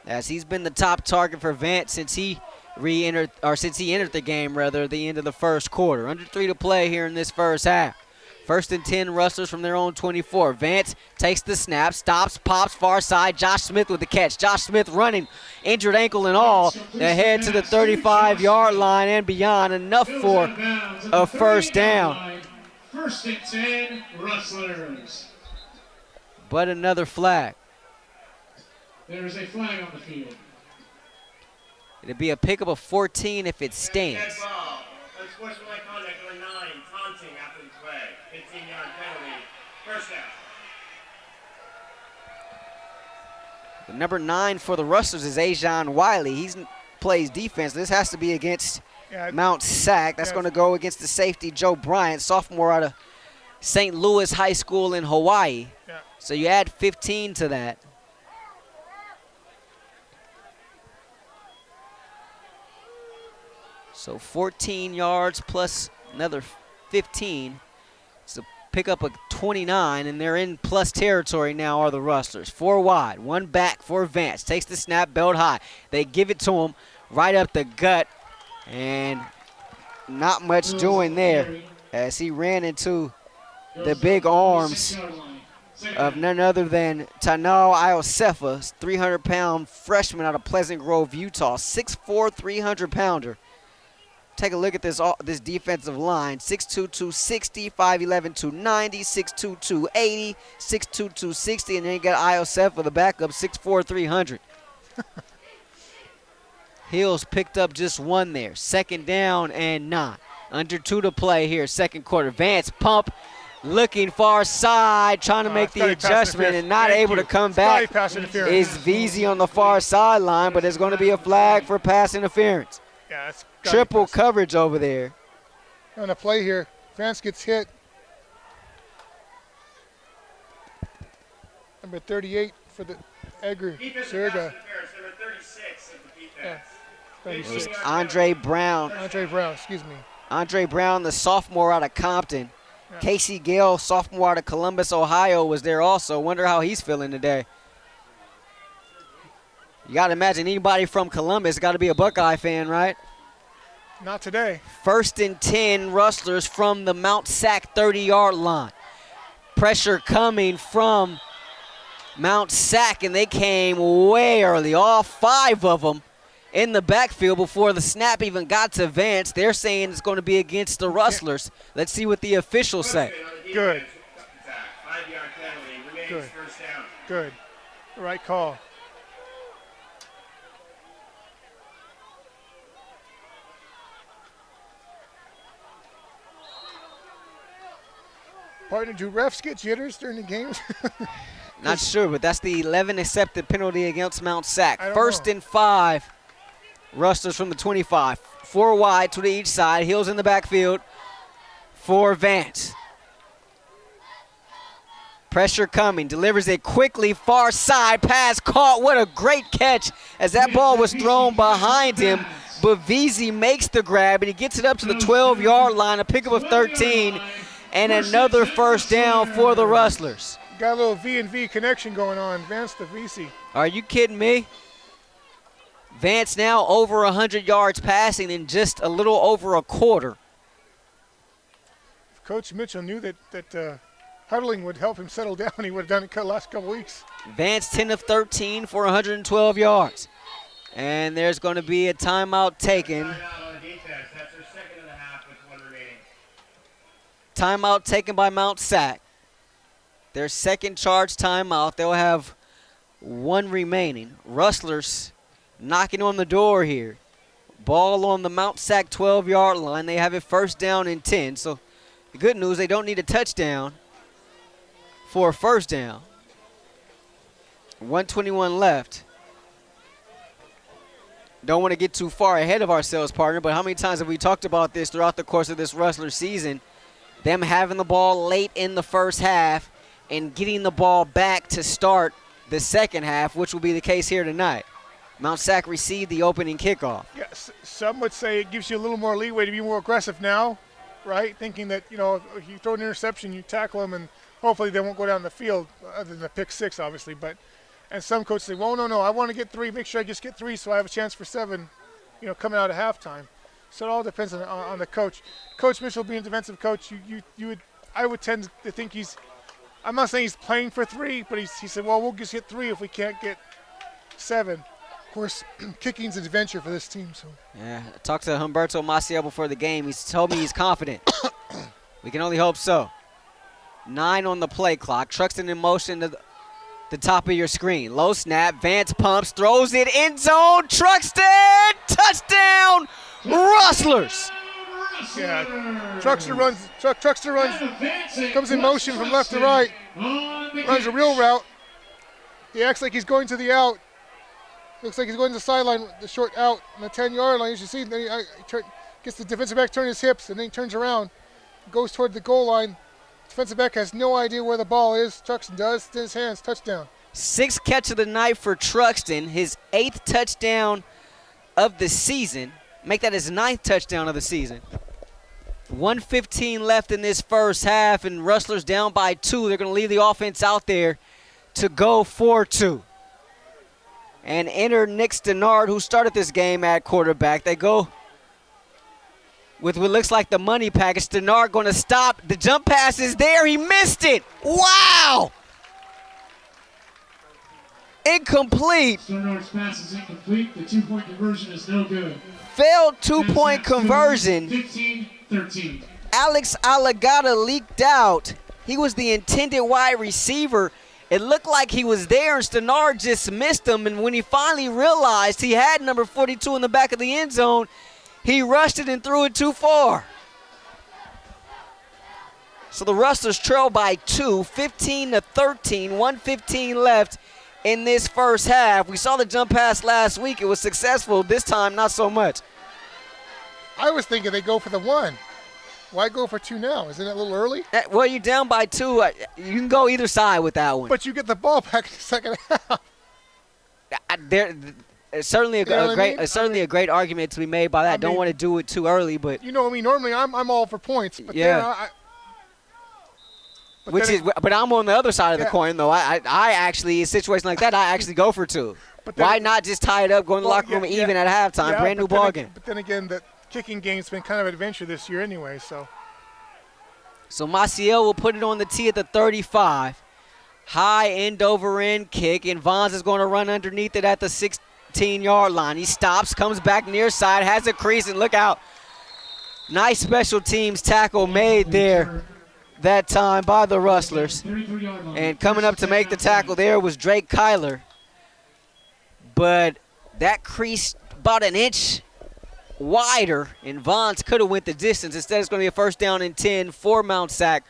as he's been the top target for Vance since he entered the game at the end of the first quarter. Under 3 to play here in this first half. First and 10 Rustlers from their own 24. Vance takes the snap, stops, pops far side. Josh Smith with the catch. Josh Smith running, injured ankle and all, ahead to the 35-yard line and beyond. Enough for a first down. First and 10, Rustlers. But another flag. There is a flag on the field. It'd be a pickup of 14 if it stands. Dead ball. Unsportsmanlike conduct number 9, taunting after the play. 15-yard penalty. First down. The number 9 for the Rustlers is Ajon Wiley. He plays defense. This has to be against Mount SAC. That's going to go against the safety, Joe Bryant, sophomore out of St. Louis High School in Hawaii. Yeah. So you add 15 to that. So 14 yards plus another 15. It's a pickup of 29, and they're in plus territory now are the Rustlers. 4 wide, 1 back for Vance. Takes the snap, belt high. They give it to him right up the gut, and not much doing there as he ran into the big arms of none other than Tanao Iosefa, 300-pound freshman out of Pleasant Grove, Utah, 6'4", 300-pounder. Take a look at this defensive line. 6'2", 260, 5'11", 290, 6'2", 280, 6'2", 260, and then you got Iosefa, the backup, 6'4", 300. Hills picked up just 1 there. Second down and 9. Under 2 to play here, second quarter. Vance pump, looking far side, trying to make the adjustment and not able to come back. Is VZ on the far sideline, but there's going to be a flag for pass interference. Yeah, that's triple coverage over there. On the play here, Vance gets hit. Number 38 for the Edgar Serga. Number 36 of the defense. It was Andre Brown. Andre Brown, excuse me. Andre Brown, the sophomore out of Compton. Yeah. Casey Gale, sophomore out of Columbus, Ohio, was there also. Wonder how he's feeling today. You got to imagine anybody from Columbus got to be a Buckeye fan, right? Not today. 1st and 10 Rustlers from the Mount Sac 30-yard line. Pressure coming from Mount Sac, and they came way early, all 5 of them in the backfield before the snap even got to Vance. They're saying it's going to be against the Rustlers. Let's see what the officials say. Good. 5-yard penalty. Remains Good. first down. Good. Right call. Partner, do refs get jitters during the games? Not sure, but that's the 11 accepted penalty against Mount Sac. I don't 1st know. and 5. Rustlers from the 25. 4 wide to each side. Hills in the backfield for Vance. Pressure coming. Delivers it quickly. Far side. Pass caught. What a great catch as that ball was thrown behind him. But VZ makes the grab, and he gets it up to the 12-yard line. A pickup of 13. And another first down for the Rustlers. Got a little V&V connection going on. Vance to VC. Are you kidding me? Vance now over 100 yards passing in just a little over a quarter. If Coach Mitchell knew that huddling would help him settle down, he would have done it the last couple weeks. Vance 10 of 13 for 112 yards. And there's going to be a timeout taken. Timeout on defense. That's their second and a half with 1 remaining. Timeout taken by Mount Sac. Their second charge timeout. They'll have 1 remaining. Rustlers knocking on the door here. Ball on the Mount Sac 12-yard line. They have it first down and 10. So the good news, they don't need a touchdown for a first down. 1:21 left. Don't want to get too far ahead of ourselves, partner, but how many times have we talked about this throughout the course of this Rustler season? Them having the ball late in the first half and getting the ball back to start the second half, which will be the case here tonight. Mount Sac received the opening kickoff. Yeah, some would say it gives you a little more leeway to be more aggressive now, right? Thinking that, you know, if you throw an interception, you tackle them, and hopefully they won't go down the field, other than the pick 6, obviously. And some coaches say, well, no, I want to get 3. Make sure I just get 3 so I have a chance for 7, you know, coming out of halftime. So it all depends on the coach. Coach Mitchell being a defensive coach, I would tend to think I'm not saying he's playing for 3, but he said, well, we'll just get 3 if we can't get 7. Of course, kicking's an adventure for this team. So Yeah, I talked to Humberto Maciel before the game. He's told me he's confident. We can only hope so. 9 on the play clock. Truxton in motion to the top of your screen. Low snap. Vance pumps, throws it end zone. Truxton, touchdown, Rustlers. yeah, Truxton runs, comes in motion from left to right, runs a real route. He acts like he's going to the out. Looks like he's going to the sideline, the short out on the 10-yard line. As you see, then he gets the defensive back turn his hips, and then he turns around, goes toward the goal line. Defensive back has no idea where the ball is. Truxton does. It's in his hands. Touchdown. 6th catch of the night for Truxton, his 8th touchdown of the season. Make that his 9th touchdown of the season. 1:15 left in this first half, and Rustlers down by 2. They're going to leave the offense out there to go 4-2. And enter Nick Stenard, who started this game at quarterback. They go with what looks like the money package. Stenard going to stop. The jump pass is there. He missed it. Wow! Incomplete. Stenard's pass is incomplete. The 2-point conversion is no good. Failed 2-point conversion. 15-13. Alex Alagata leaked out. He was the intended wide receiver. It looked like he was there, and Stenard just missed him. And when he finally realized he had number 42 in the back of the end zone, he rushed it and threw it too far. So the Rustlers trail by 2, 15-13, 1:15 left in this first half. We saw the jump pass last week. It was successful. This time, not so much. I was thinking they go for the 1. Why go for 2 now? Isn't it a little early? Well, you're down by 2. You can go either side with that one. But you get the ball back in the second half. It's certainly a great argument to be made by that. Don't want to do it too early, but you know, I mean, normally I'm all for points, but yeah. then But I'm on the other side of the coin, though. I actually, in a situation like that, I actually go for 2. Why not just tie it up, go in the locker room even at halftime, brand new ball game? But then again, the kicking game's been kind of an adventure this year anyway, so. So Maciel will put it on the tee at the 35. High end over end kick, and Vons is going to run underneath it at the 16-yard line. He stops, comes back near side, has a crease, and look out. Nice special teams tackle made there that time by the Rustlers. And coming up to make the tackle there was Drake Kyler. But that crease about an inch wider, and Vons could have went the distance. Instead, it's going to be a first down and 10 for Mount SAC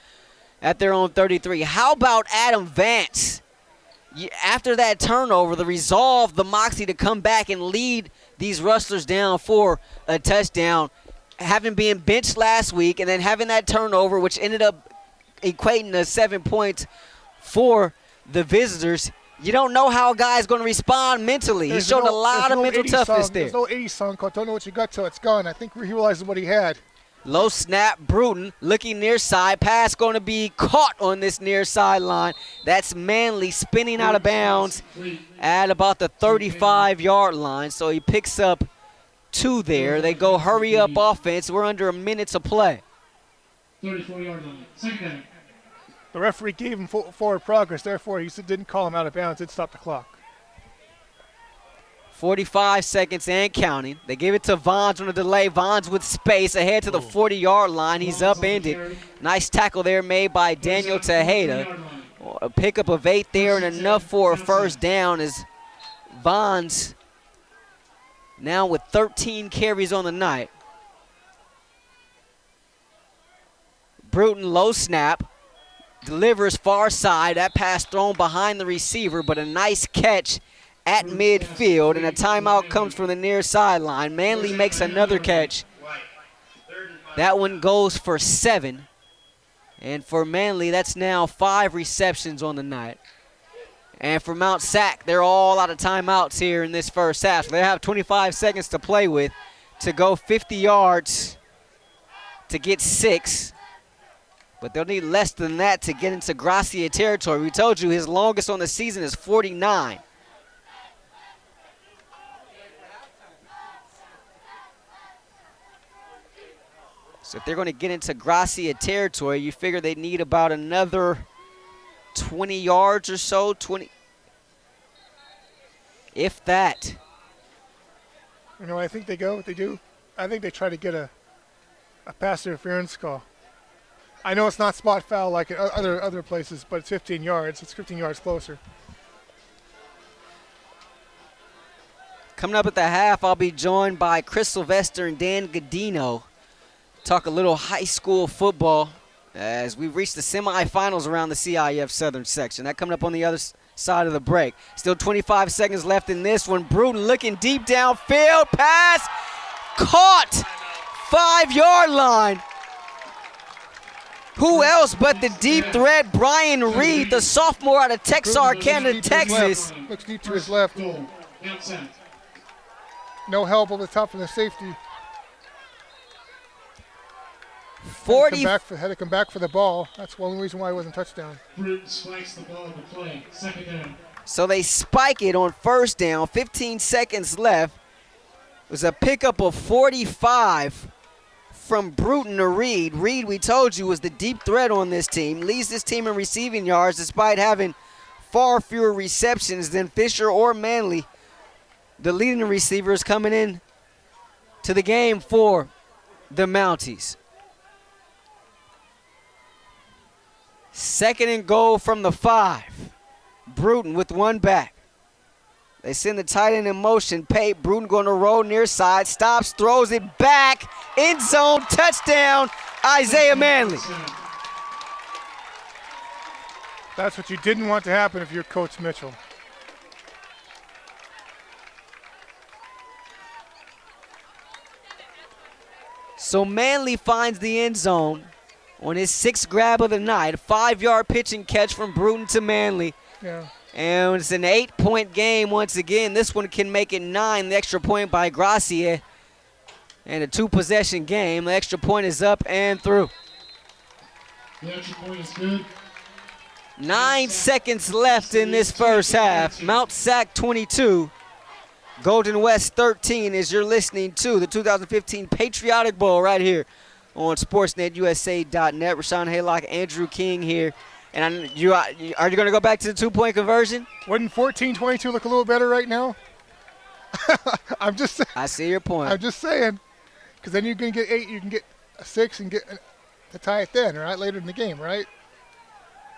at their own 33. How about Adam Vance? After that turnover, the resolve, the moxie to come back and lead these Rustlers down for a touchdown, having been benched last week and then having that turnover, which ended up equating to 7 points for the visitors. You don't know how a guy's going to respond mentally. He showed a lot of mental toughness there. There's no 80 song called Don't Know What You Got Till It's Gone. I think he realized what he had. Low snap, Bruton looking near side. Pass going to be caught on this near sideline. That's Manley spinning out of bounds at about the 35-yard line. So he picks up 2 there. They go hurry up offense. We're under a minute to play. 34-yard line. Second down. The referee gave him forward progress, therefore he didn't call him out of bounds. It stopped the clock. 45 seconds and counting. They give it to Vons on a delay. Vons with space ahead to the 40-yard line. He's upended. Nice tackle there made by Daniel Tejeda. A pickup of 8 there and enough for a first down as Vons now with 13 carries on the night. Bruton low snap. Delivers far side. That pass thrown behind the receiver, but a nice catch at midfield, and a timeout comes from the near sideline. Manley makes another catch. That one goes for 7. And for Manley, that's now 5 receptions on the night. And for Mount SAC, they're all out of timeouts here in this first half. So they have 25 seconds to play with to go 50 yards to get 6. But they'll need less than that to get into Gracia territory. We told you his longest on the season is 49. So if they're going to get into Gracia territory, you figure they need about another 20 yards or so, 20, if that. You know, I think they go, what they do, I think they try to get a pass interference call. I know it's not spot foul like at other places, but it's 15 yards. It's 15 yards closer. Coming up at the half, I'll be joined by Chris Sylvester and Dan Godino. Talk a little high school football as we reach the semifinals around the CIF Southern section. That coming up on the other side of the break. Still 25 seconds left in this one. Bruton looking deep downfield. Pass caught. 5-yard line. Who else but the deep threat, Brian Reed, the sophomore out of Texarkana, Texas. Looks deep to his left. No help over the top from the safety. 40. Had to come back for the ball. That's one reason why it wasn't touchdown. Bruton spikes the ball in the play. Second down. So they spike it on first down. 15 seconds left. It was a pickup of 45 from Bruton to Reed. Reed, we told you, was the deep threat on this team. Leads this team in receiving yards despite having far fewer receptions than Fisher or Manley. The leading receivers coming in to the game for the Mounties. 2nd and goal from the 5. Bruton with one back. They send the tight end in motion. Pate, Bruton going to roll near side. Stops, throws it back. End zone, touchdown, Isaiah Manley. That's what you didn't want to happen if you're Coach Mitchell. So Manley finds the end zone on his 6th grab of the night. A 5-yard pitch and catch from Bruton to Manley. Yeah. And it's an 8-point game once again. This one can make it 9. The extra point by Gracia. And a 2-possession game. The extra point is up and through. The extra point is good. 9 seconds left in this first half. Mount SAC 22, Golden West 13 as you're listening to the 2015 Patriotic Bowl right here on SportsNetUSA.net. Rahshaun Haylock, Andrew King here. And are you going to go back to the two-point conversion? Wouldn't 14-22 look a little better right now? I'm just saying. I see your point. I'm just saying. Because then you can get 8, you can get a 6 and get to tie it then, right? Later in the game, right?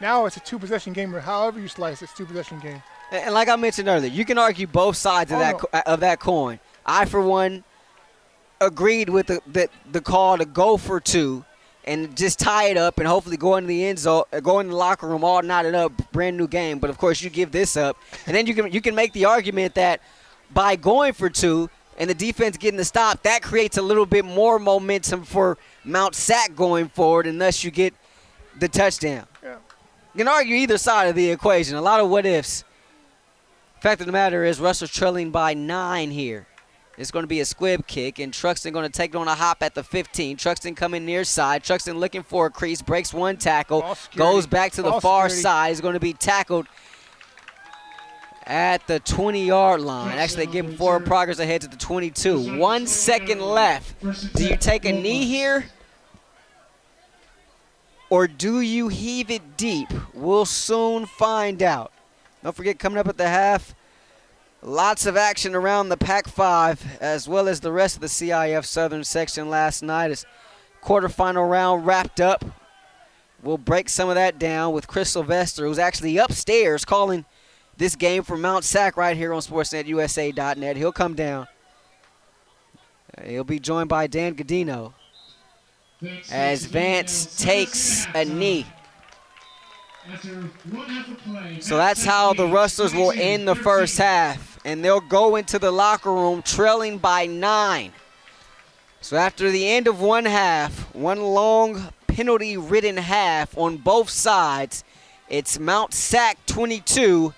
Now it's a two-possession game, or however you slice it, it's a two-possession game. And like I mentioned earlier, you can argue both sides of that coin. I, for one, agreed with the call to go for 2 and just tie it up and hopefully go into the end zone, go in the locker room all knotted up, brand new game. But of course, you give this up, and then you can make the argument that by going for 2 and the defense getting the stop, that creates a little bit more momentum for Mount SAC going forward, and thus you get the touchdown. Yeah. You can argue either side of the equation. A lot of what ifs. Fact of the matter is, Russell's trailing by 9 here. It's going to be a squib kick, and Truxton going to take it on a hop at the 15. Truxton coming near side. Truxton looking for a crease, breaks one tackle, goes back to the far side. He's going to be tackled at the 20-yard line. Actually, they give him forward progress ahead to the 22. 1 second left. Do you take a knee here? Or do you heave it deep? We'll soon find out. Don't forget, coming up at the half, lots of action around the Pac-5 as well as the rest of the CIF Southern section last night as quarterfinal round wrapped up. We'll break some of that down with Chris Sylvester, who's actually upstairs calling this game for Mount SAC right here on SportsNetUSA.net. He'll come down. He'll be joined by Dan Godino as Vance takes a knee. So that's how the Rustlers will end the first half, and they'll go into the locker room trailing by 9. So after the end of one half, one long penalty-ridden half on both sides, it's Mount SAC 22,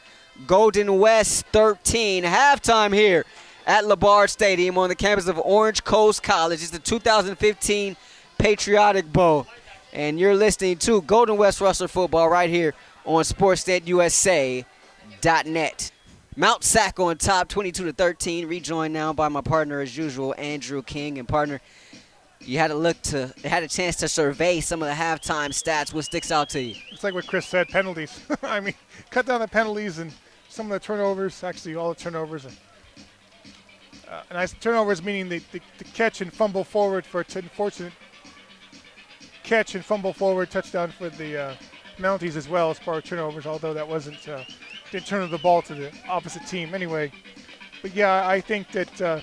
Golden West 13. Halftime here at LeBard Stadium on the campus of Orange Coast College. It's the 2015 Patriotic Bowl. And you're listening to Golden West Rustler football right here on SportsNetUSA.net. Mount SAC on top, 22-13. Rejoined now by my partner, as usual, Andrew King. And partner, you had a chance to survey some of the halftime stats. What sticks out to you? It's like what Chris said, penalties. I mean, cut down the penalties and some of the turnovers, actually all the turnovers. And turnovers meaning the catch and fumble forward for an unfortunate catch and fumble forward touchdown for the Mounties as well as part of turnovers, although that wasn't didn't turn the ball to the opposite team anyway. But yeah, I think that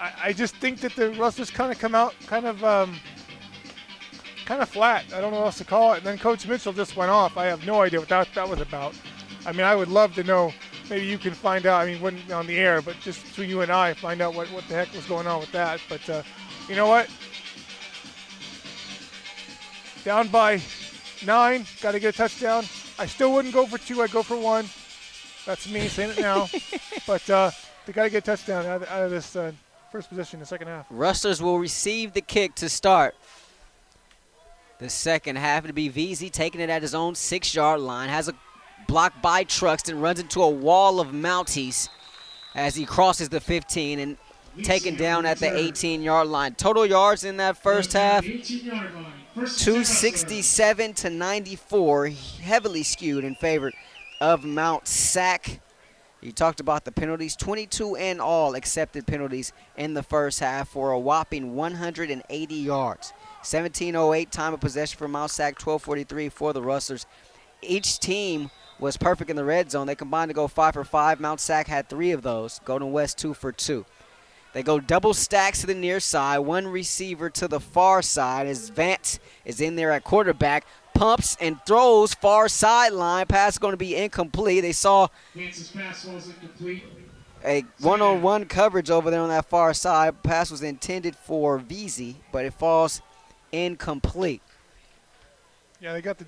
I just think that the Rustlers kind of come out kind of flat. I don't know what else to call it. And then Coach Mitchell just went off. I have no idea what that was about. I mean, I would love to know. Maybe you can find out. I mean, when on the air, but just between you and I, find out what the heck was going on with that. But you know what? Down by 9, got to get a touchdown. I still wouldn't go for 2. I'd go for 1. That's me saying it now. But they got to get a touchdown out of this first possession in the second half. Rustlers will receive the kick to start the second half. It'll be VZ taking it at his own 6-yard line. Has a block by Truxton, runs into a wall of Mounties as he crosses the 15 and taken down at the 18-yard line. Total yards in that first half, 267 to 94, heavily skewed in favor of Mount SAC. You talked about the penalties, 22 in all accepted penalties in the first half for a whopping 180 yards. 17:08 time of possession for Mount SAC, 12:43 for the Rustlers. Each team was perfect in the red zone. They combined to go 5 for 5. Mount SAC had 3 of those. Golden West 2 for 2. They go double stacks to the near side, one receiver to the far side as Vance is in there at quarterback, pumps and throws far sideline. Pass is going to be incomplete. They saw Vance's pass was incomplete. a one-on-one coverage over there on that far side. Pass was intended for VZ, but it falls incomplete. Yeah, they got the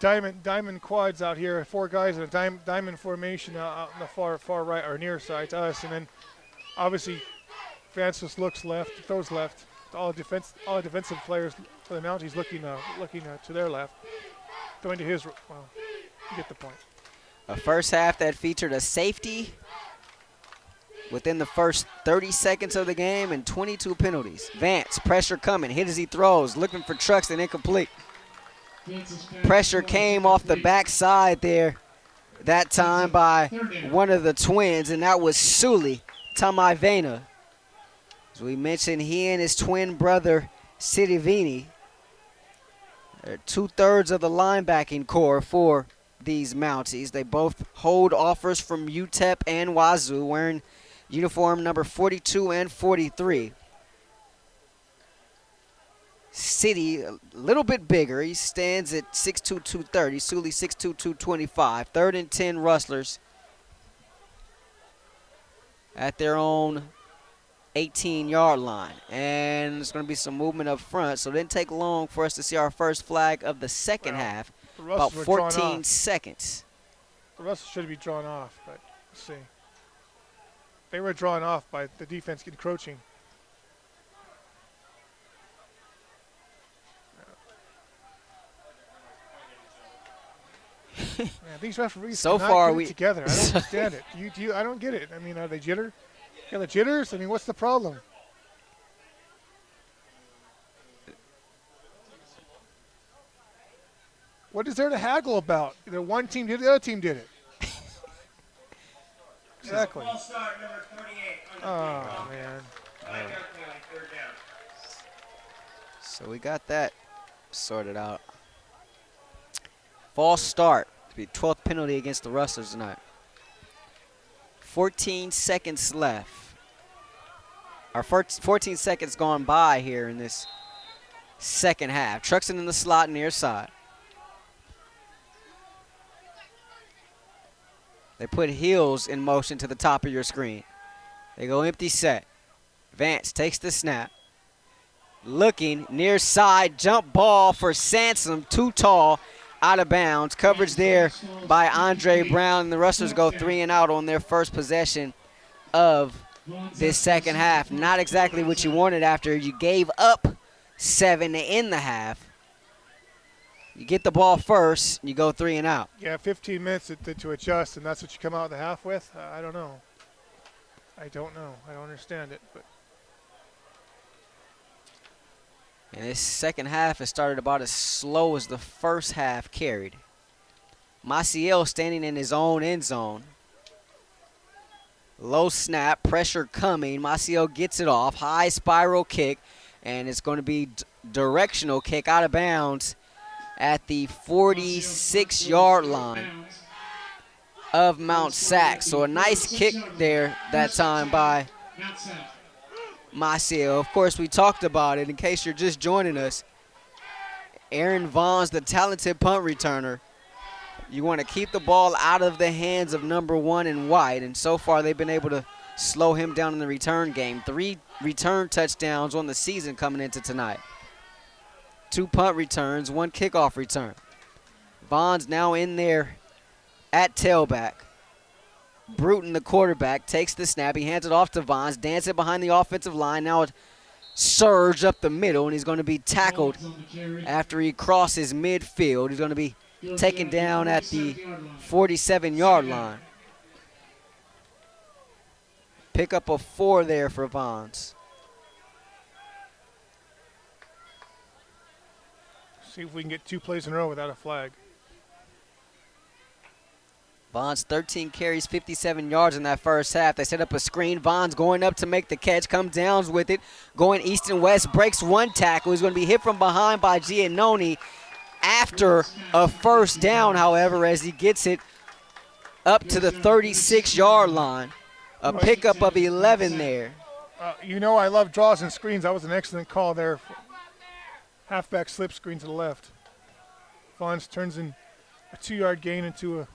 diamond quads out here. 4 guys in a diamond formation out in the far right or near side to us, and then obviously Vance just looks left, throws left. All defensive players for the Mounties looking to their left. Going to his, well, you get the point. A first half that featured a safety within the first 30 seconds of the game and 22 penalties. Vance, pressure coming, hit as he throws, looking for trucks and incomplete. Pressure came off the backside there that time by one of the twins, and that was Suli Tamaivena. As we mentioned, he and his twin brother, Sidivini, are 2/3 of the linebacking core for these Mounties. They both hold offers from UTEP and Wazoo, wearing uniform number 42 and 43. City, a little bit bigger. He stands at 6'2", 230. Suli 6'2", 225. 3rd and 10 Rustlers at their own 18-yard line. And there's going to be some movement up front, so it didn't take long for us to see our first flag of the second half. About 14 seconds. The Rustlers should be drawn off, but let's see. They were drawn off by the defense encroaching. Man, these referees so cannot far get it we together. I don't understand it. I don't get it. I mean, are they jitter? Yeah, the jitters. I mean, what's the problem? What is there to haggle about? Either one team did it, the other team did it. Exactly. False start, number 48. Oh man. 5-yard penalty, 3rd down. So we got that sorted out. False start to be 12th penalty against the Rustlers tonight. 14 seconds left. Our 14 seconds gone by here in this second half. Truxton in the slot near side. They put Hills in motion to the top of your screen. They go empty set. Vance takes the snap. Looking near side, jump ball for Sansom, too tall, out of bounds. Coverage there by Andre Brown, and the Rustlers go 3 and out on their first possession of this second half. Not exactly what you wanted after you gave up 7 to end the half. You get the ball first, you go 3 and out. Yeah, 15 minutes to adjust, and that's what you come out of the half with? I don't know. I don't understand it. But And this second half has started about as slow as the first half carried. Maciel standing in his own end zone. Low snap, pressure coming. Maciel gets it off. High spiral kick, and it's going to be directional kick out of bounds at the 46-yard line of Mount SAC. So a nice kick there that time by Maciel. Of course, we talked about it in case you're just joining us. Aaron Vaughn's the talented punt returner. You want to keep the ball out of the hands of number 1 in white, and so far they've been able to slow him down in the return game. 3 return touchdowns on the season coming into tonight. 2 punt returns, 1 kickoff return. Vaughn's now in there at tailback. Bruton, the quarterback, takes the snap. He hands it off to Vaughn's, dancing behind the offensive line. Now a surge up the middle, and he's going to be tackled after he crosses midfield. He's going to be taken down at the 47-yard line. Pick up a 4 there for Vaughn's. see if we can get 2 plays in a row without a flag. Vaughn's 13 carries, 57 yards in that first half. They set up a screen. Vaughn's going up to make the catch, comes down with it, going east and west, breaks 1 tackle. He's going to be hit from behind by Giannoni after a first down, however, as he gets it up to the 36-yard line. A pickup of 11 there. You know I love draws and screens. That was an excellent call there. Halfback slip screen to the left. Vaughn's turns in a 2-yard gain into a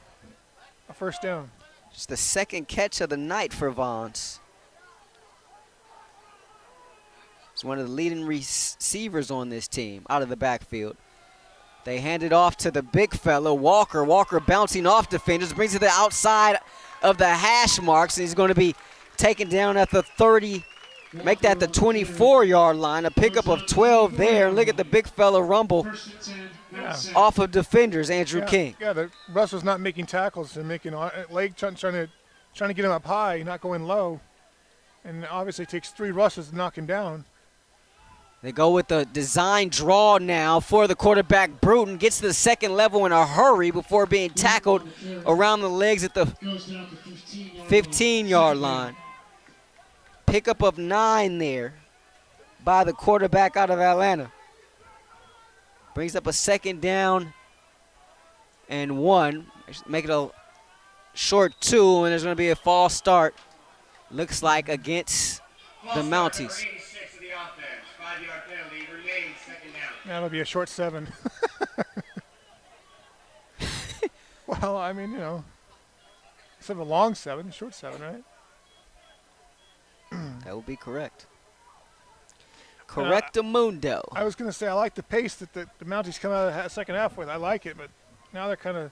first down. Just the second catch of the night for Vaughn's. He's one of the leading receivers on this team out of the backfield. They hand it off to the big fella, Walker. Walker bouncing off defenders, brings it to the outside of the hash marks, and he's going to be taken down at the make that the 24-yard line, a pickup of 12 there. And look at the big fella rumble off of defenders, Andrew King. Yeah, the Russell's not making tackles and making leg trying to get him up high, not going low. And obviously it takes 3 rushes to knock him down. They go with the design draw now for the quarterback. Bruton gets to the second level in a hurry before being tackled around the legs at the 15-yard line. Pickup of 9 there by the quarterback out of Atlanta. Brings up a 2nd down and 1. Make it a short 2, and there's going to be a false start. Looks like against the Mounties. That'll be a short 7. Well, I mean, instead of a long 7, short 7, right? That would be correct. Correctamundo. I was going to say I like the pace that the Mounties come out of the second half with. I like it, but now they're kind of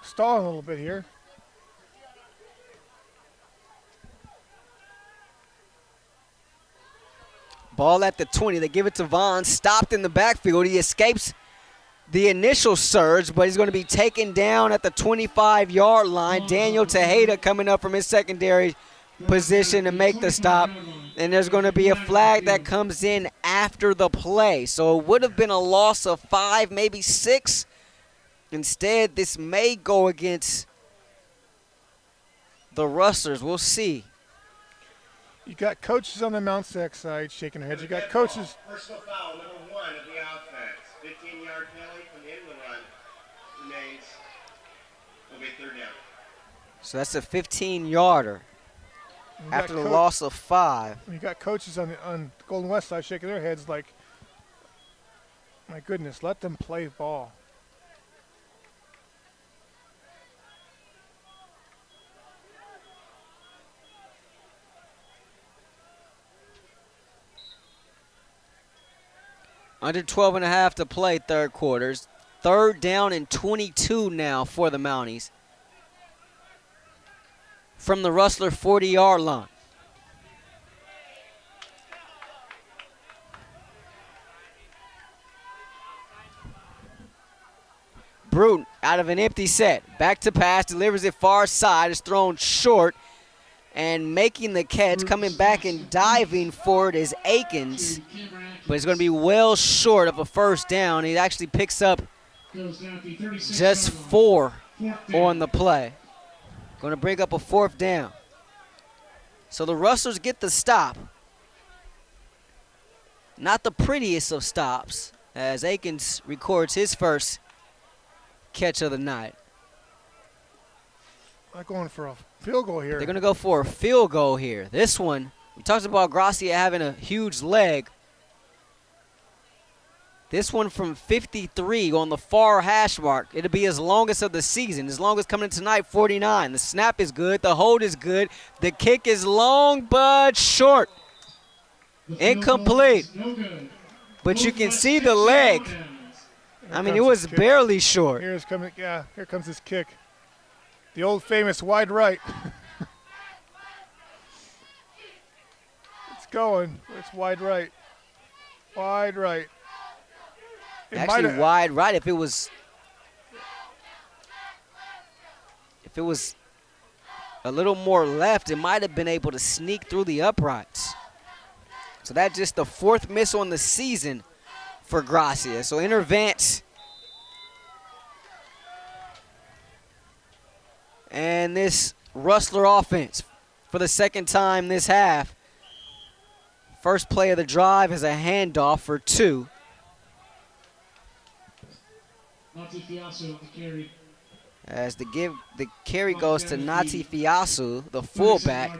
stalling a little bit here. Ball at the 20. They give it to Vaughn. Stopped in the backfield. He escapes the initial surge, but he's going to be taken down at the 25-yard line. Daniel Tejeda coming up from his secondary position to make the stop. And there's going to be a flag that comes in after the play. So it would have been a loss of 5, maybe 6. Instead, this may go against the Rustlers. We'll see. You got coaches on the Mount SAC side shaking their heads. You got coaches. Personal foul, number 1 of the offense. 15-yard penalty from the end of the run. Remains. Will be 3rd down. So that's a 15-yarder after the loss of 5. You got coaches on the Golden West side shaking their heads like, my goodness, let them play ball. Under 12.5 to play, third quarters. 3rd down and 22 now for the Mounties. From the Rustler 40-yard line. Bruton out of an empty set. Back to pass, delivers it far side. Is thrown short. And making the catch, coming back and diving for it is Akins. But it's going to be well short of a 1st down. He actually picks up just 4 on the play. Going to bring up a 4th down. So the Rustlers get the stop. Not the prettiest of stops, as Akins records his first catch of the night. They're going for a field goal here. They're going to go for a field goal here. This one, we talked about Gracia having a huge leg. This one from 53 on the far hash mark. It'll be his longest of the season. His longest coming in tonight, 49. The snap is good. The hold is good. The kick is long but short. Incomplete. But you can see the leg. I mean, it was barely short. Here comes his kick. The old famous wide right. It's going. It's wide right. Wide right. Actually, wide right. If it was a little more left, it might have been able to sneak through the uprights. So that's just the 4th miss on the season for Gracia. So Intervance and this Rustler offense for the 2nd time this half. First play of the drive is a handoff for 2. As the carry goes to Nati Fiasu, the fullback.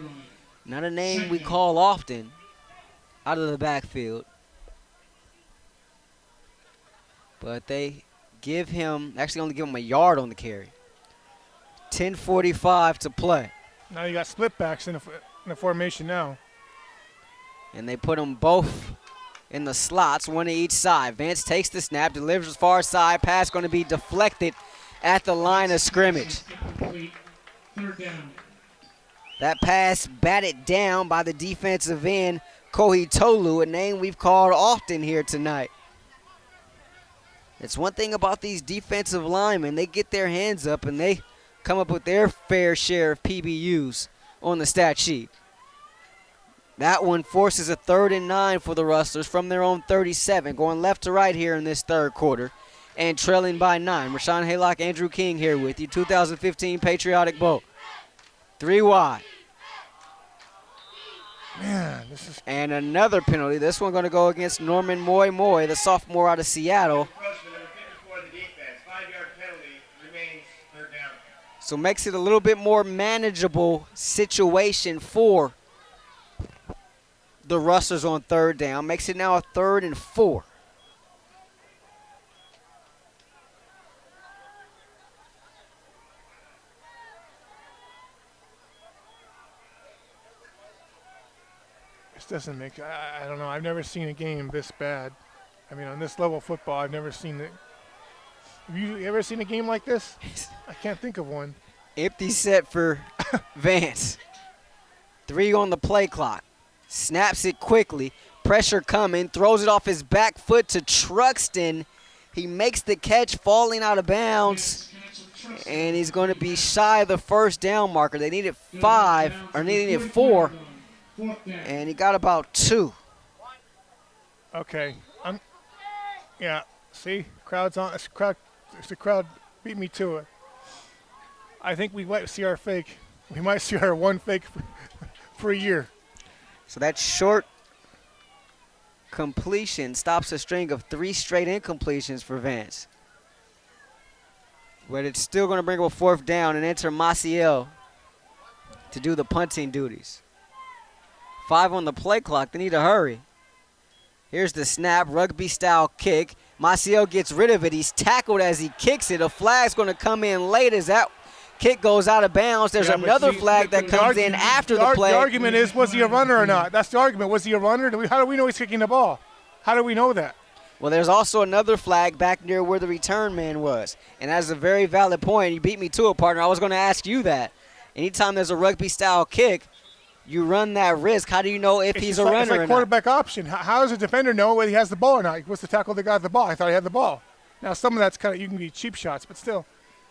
Not a name we call often out of the backfield. But they give him, actually only give him a yard on the carry. 10:45 to play. Now you got split backs in the formation now. And they put them both in the slots, one to each side. Vance takes the snap, delivers far side. Pass going to be deflected at the line of scrimmage. 3rd down. That pass batted down by the defensive end, Kohi Tolu, a name we've called often here tonight. It's one thing about these defensive linemen. They get their hands up and they come up with their fair share of PBUs on the stat sheet. That one forces a 3rd and 9 for the Rustlers from their own 37, going left to right here in this third quarter and trailing by 9. Rahshaun, Haylock, Andrew King here with you. 2015 Patriotic Bowl. 3 wide. Man, this is... And another penalty. This one going to go against Norman Moy, the sophomore out of Seattle. So makes it a little bit more manageable situation for the Rustlers on 3rd down. Makes it now a 3rd and 4. This doesn't make, I don't know, I've never seen a game this bad. I mean, on this level of football, I've never seen it. Have you ever seen a game like this? I can't think of one. Empty set for Vance. 3 on the play clock. Snaps it quickly. Pressure coming. Throws it off his back foot to Truxton. He makes the catch, falling out of bounds. And he's going to be shy of the 1st down marker. They needed 5, or they needed 4. And he got about 2. Okay. Yeah, see? Crowd's on. The crowd beat me to it. I think we might see our fake. We might see our one fake for a year. So that short completion stops a string of 3 straight incompletions for Vance. But it's still going to bring up a 4th down and enter Maciel to do the punting duties. 5 on the play clock. They need to hurry. Here's the snap, rugby-style kick. Maciel gets rid of it. He's tackled as he kicks it. A flag's going to come in late as that kick goes out of bounds. There's another flag that comes in after the play. The argument is, was he a runner or not? That's the argument. Was he a runner? How do we know he's kicking the ball? How do we know that? Well, there's also another flag back near where the return man was. And that's a very valid point. You beat me to it, partner. I was going to ask you that. Anytime there's a rugby-style kick, you run that risk. How do you know if he's a runner or not? It's like quarterback option. How does a defender know whether he has the ball or not? What's the tackle that got the ball? I thought he had the ball. Now, some of that's kind of, you can be cheap shots, but still.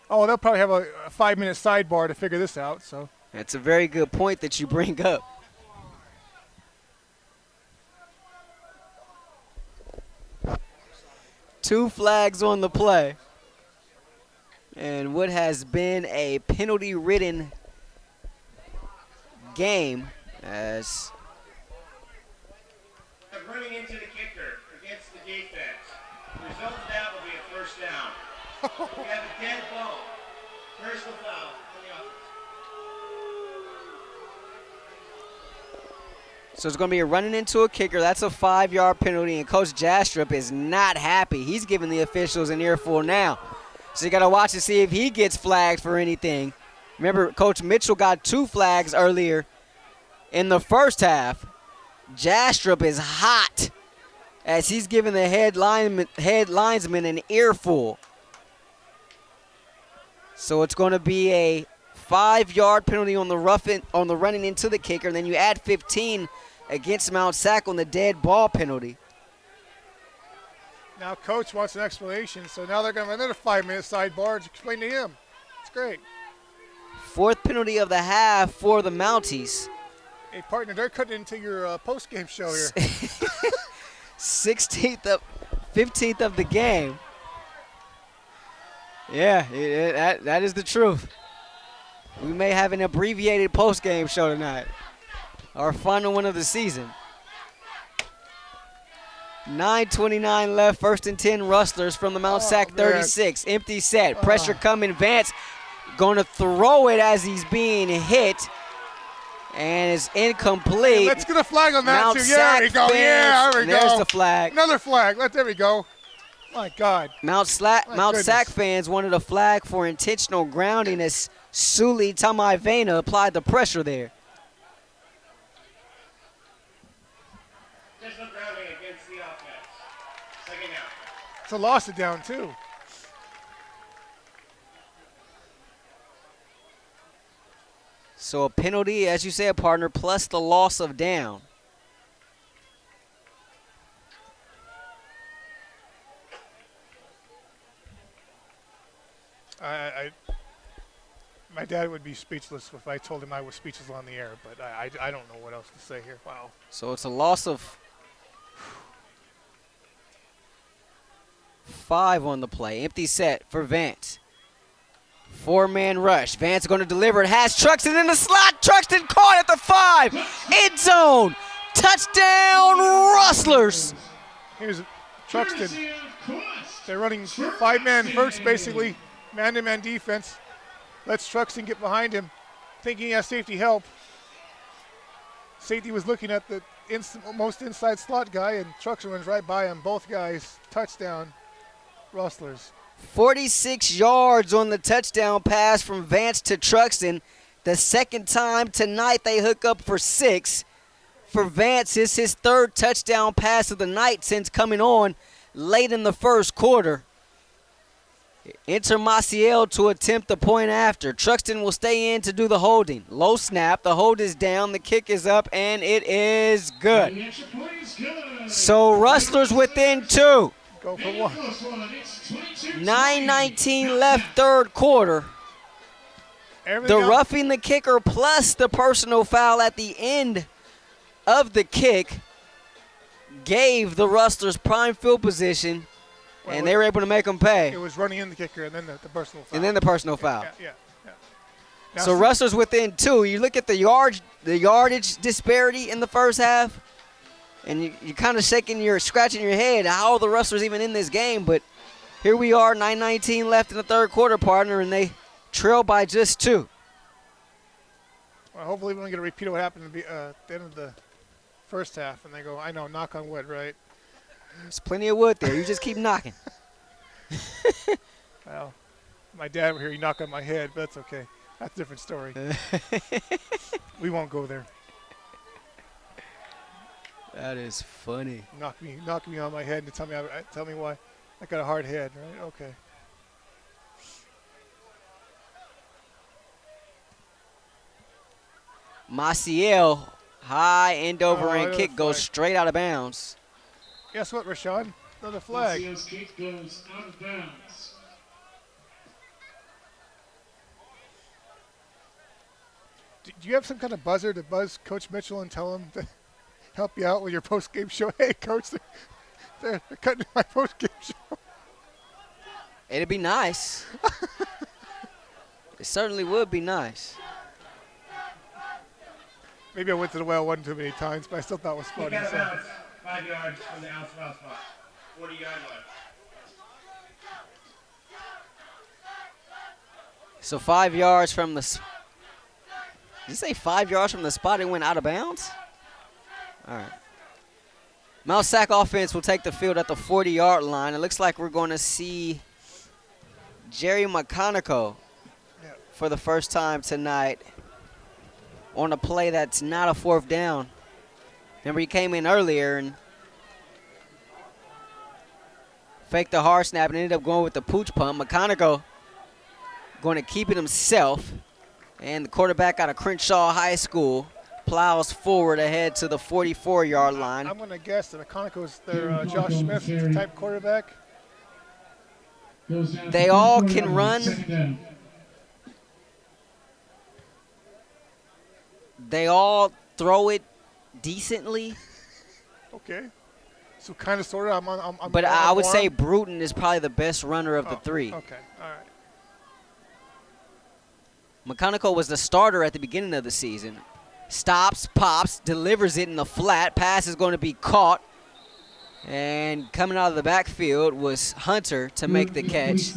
Oh, they'll probably have a 5-minute sidebar to figure this out. So that's a very good point that you bring up. Two flags on the play. And what has been a penalty-ridden game as running into the kicker against the defense. The result of that will be a 1st down. We have a dead ball. Personal foul on the offense. So it's going to be a running into a kicker. That's a 5-yard penalty, and Coach Jastrup is not happy. He's giving the officials an earful now. So you got to watch and see if he gets flagged for anything. Remember, Coach Mitchell got 2 flags earlier in the first half. Jastrup is hot as he's giving the head linesman an earful. So it's going to be a 5-yard penalty on the running into the kicker. And then you add 15 against Mount SAC on the dead ball penalty. Now Coach wants an explanation, so now they're going to have another 5-minute sidebar to explain to him. It's great. 4th penalty of the half for the Mounties. Hey, partner, they're cutting into your post-game show here. 15th of the game. Yeah, that is the truth. We may have an abbreviated post-game show tonight. Our final one of the season. 9:29 left, 1st and 10 Rustlers from the Mount SAC 36. Man. Empty set, pressure coming, Vance going to throw it as he's being hit. And it's incomplete. Hey, let's get a flag on that, too. Yeah, there we go. Yeah, there we go. There's the flag. Another flag. There we go. My God. Mount SAC fans wanted a flag for intentional grounding as Suli Tamaivena applied the pressure there. Intentional grounding against the offense. 2nd down. It's a loss of down, too. So a penalty, as you said, partner, plus the loss of down. My dad would be speechless if I told him I was speechless on the air, but I don't know what else to say here. Wow. So it's a loss of 5 on the play. Empty set for Vance. 4-man rush. Vance going to deliver. It has Truxton in the slot. Truxton caught at the 5. End zone. Touchdown, Rustlers. Here's Truxton. They're running 5-man first, basically. Man-to-man defense. Lets Truxton get behind him, thinking he has safety help. Safety was looking at the most inside slot guy, and Truxton runs right by him. Both guys, touchdown, Rustlers. 46 yards on the touchdown pass from Vance to Truxton. The second time tonight they hook up for 6. For Vance, it's his 3rd touchdown pass of the night since coming on late in the first quarter. Enter Maciel to attempt the point after. Truxton will stay in to do the holding. Low snap. The hold is down. The kick is up, and it is good. So Rustlers within 2. Go for 1. 9:19 left third quarter. The roughing the kicker plus the personal foul at the end of the kick gave the Rustlers prime field position. And they were able to make them pay. It was running in the kicker and then the personal foul. And then the personal foul. Yeah. So Rustlers within 2. You look at the yardage disparity in the first half, and you're kind of scratching your head. How are the Rustlers even in this game? But here we are, 9:19 left in the third quarter, partner, and they trail by just 2. Well, hopefully we don't get a repeat of what happened at the end of the first half, and they go, I know, knock on wood, right? There's plenty of wood there. You just keep knocking. Well, my dad were here. He knocked on my head, but that's okay. That's a different story. We won't go there. That is funny. Knock me on my head and tell me why. I got a hard head, right? Okay. Maciel, high end over end kick goes straight out of bounds. Guess what, Rahshaun? Another flag. Maciel's kick goes out of bounds. Do you have some kind of buzzer to buzz Coach Mitchell and tell him to help you out with your post-game show? Hey, Coach, they're cutting my post-game show. It'd be nice. It certainly would be nice. Maybe I went to the well one too many times, but I still thought it was funny. Kick out of bounds, 5 yards from the out spot, 40-yard line. So 5 yards from the. Did you say 5 yards from the spot it went out of bounds? All right. Mount SAC offense will take the field at the 40-yard line. It looks like we're going to see Jerry McConico for the first time tonight on a play that's not a 4th down. Remember, he came in earlier and faked the hard snap and ended up going with the pooch pump. McConico going to keep it himself. And the quarterback out of Crenshaw High School plows forward ahead to the 44-yard line. I'm going to guess that McConico's their Josh Smith type quarterback. They all can run. They all throw it decently. Okay. So kind of sort of. But I would say Bruton is probably the best runner of the 3. Okay. All right. McConico was the starter at the beginning of the season. Stops, pops, delivers it in the flat. Pass is going to be caught. And coming out of the backfield was Hunter to make the catch.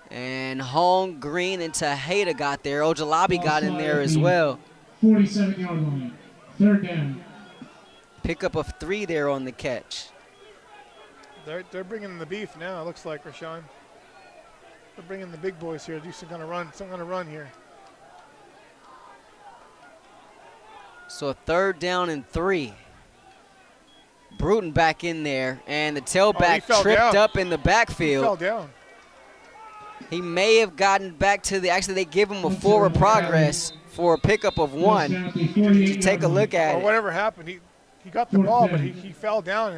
And Hong Green and Tejada got there. Ojalabi got in there as well. 47-yard line. 3rd down. Pickup of 3 there on the catch. They're bringing the beef now, it looks like, Rahshaun. They're bringing the big boys here to do some kind of run here. So a 3rd down and 3. Bruton back in there, and the tailback tripped up in the backfield. He fell down. He may have gotten back to the, actually they give him a forward progress for a pickup of Goes 1. down at the You 48 take a yard look at Or it. whatever happened, he got the Fourth ball, but down. he fell down.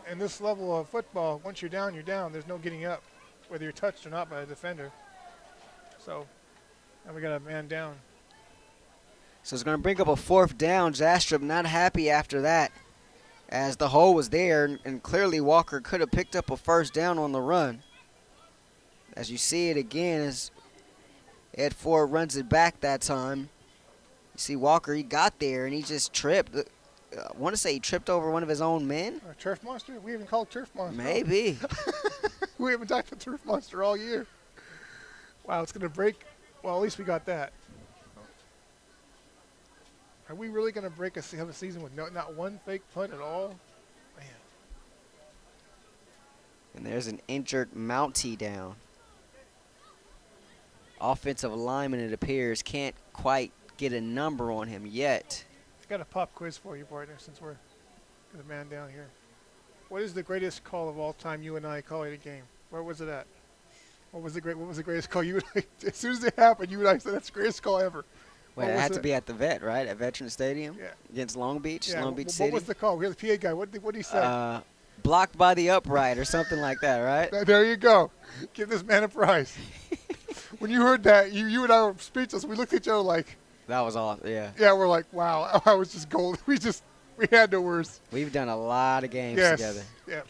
And this level of football, once you're down, you're down. There's no getting up, whether you're touched or not by a defender. So now we got a man down. So it's going to bring up a 4th down. Zastrup not happy after that, as the hole was there, and clearly Walker could have picked up a 1st down on the run. As you see it again, as Ed Ford runs it back that time. You see Walker, he got there and he just tripped. I want to say he tripped over one of his own men. Turf Monster? We haven't called Turf Monster. Maybe. We haven't talked about Turf Monster all year. Wow, it's going to break. Well, at least we got that. Are we really going to have a season with not one fake punt at all? Man. And there's an injured Mountie down. Offensive lineman, it appears, can't quite get a number on him yet. I've got a pop quiz for you, partner, since we're the man down here. What is the greatest call of all time you and I calling a game? Where was it at? What was the greatest call you and I? As soon as it happened, you and I said that's the greatest call ever. Wait, it had to be at the Vet, right? At Veterans Stadium? Yeah. Against Long Beach? Yeah. Long Beach What City? was the call? We had the PA guy. What did he say? Blocked by the upright or something like that, right? There you go. Give this man a prize. When you heard that, you and I were speechless. We looked at each other like. That was awesome, yeah. Yeah, we're like, wow. I was just gold. We had no words. We've done a lot of games Yes. together. Yeah.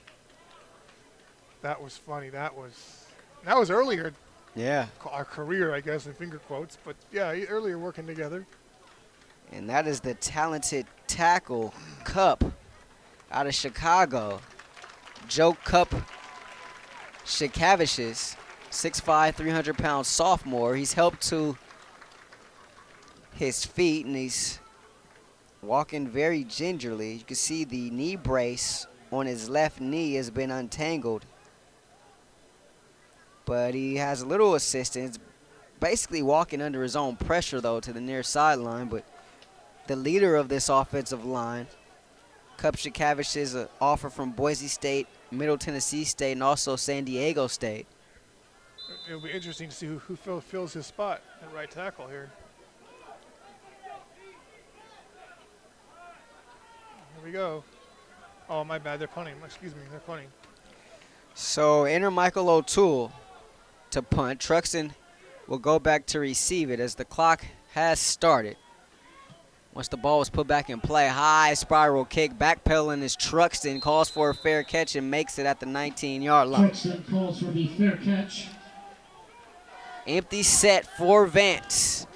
That was funny. That was earlier. Yeah. Our career, I guess, in finger quotes. But yeah, earlier working together. And that is the talented tackle, Cup, out of Chicago. Joe Cup Shikavishes, 6'5", 300-pound sophomore. He's helped to his feet, and he's walking very gingerly. You can see the knee brace on his left knee has been untangled. But he has a little assistance. Basically walking under his own pressure, though, to the near sideline. But the leader of this offensive line, Cup Shikavish, is an offer from Boise State, Middle Tennessee State, and also San Diego State. It'll be interesting to see who fills his spot at right tackle here. Here we go. Oh, my bad. They're punting. Excuse me. They're punting. So enter Michael O'Toole to punt. Truxton will go back to receive it as the clock has started. Once the ball was put back in play, high spiral kick, backpedaling is Truxton, calls for a fair catch and makes it at the 19-yard line. Truxton calls for the fair catch. Empty set for Vance.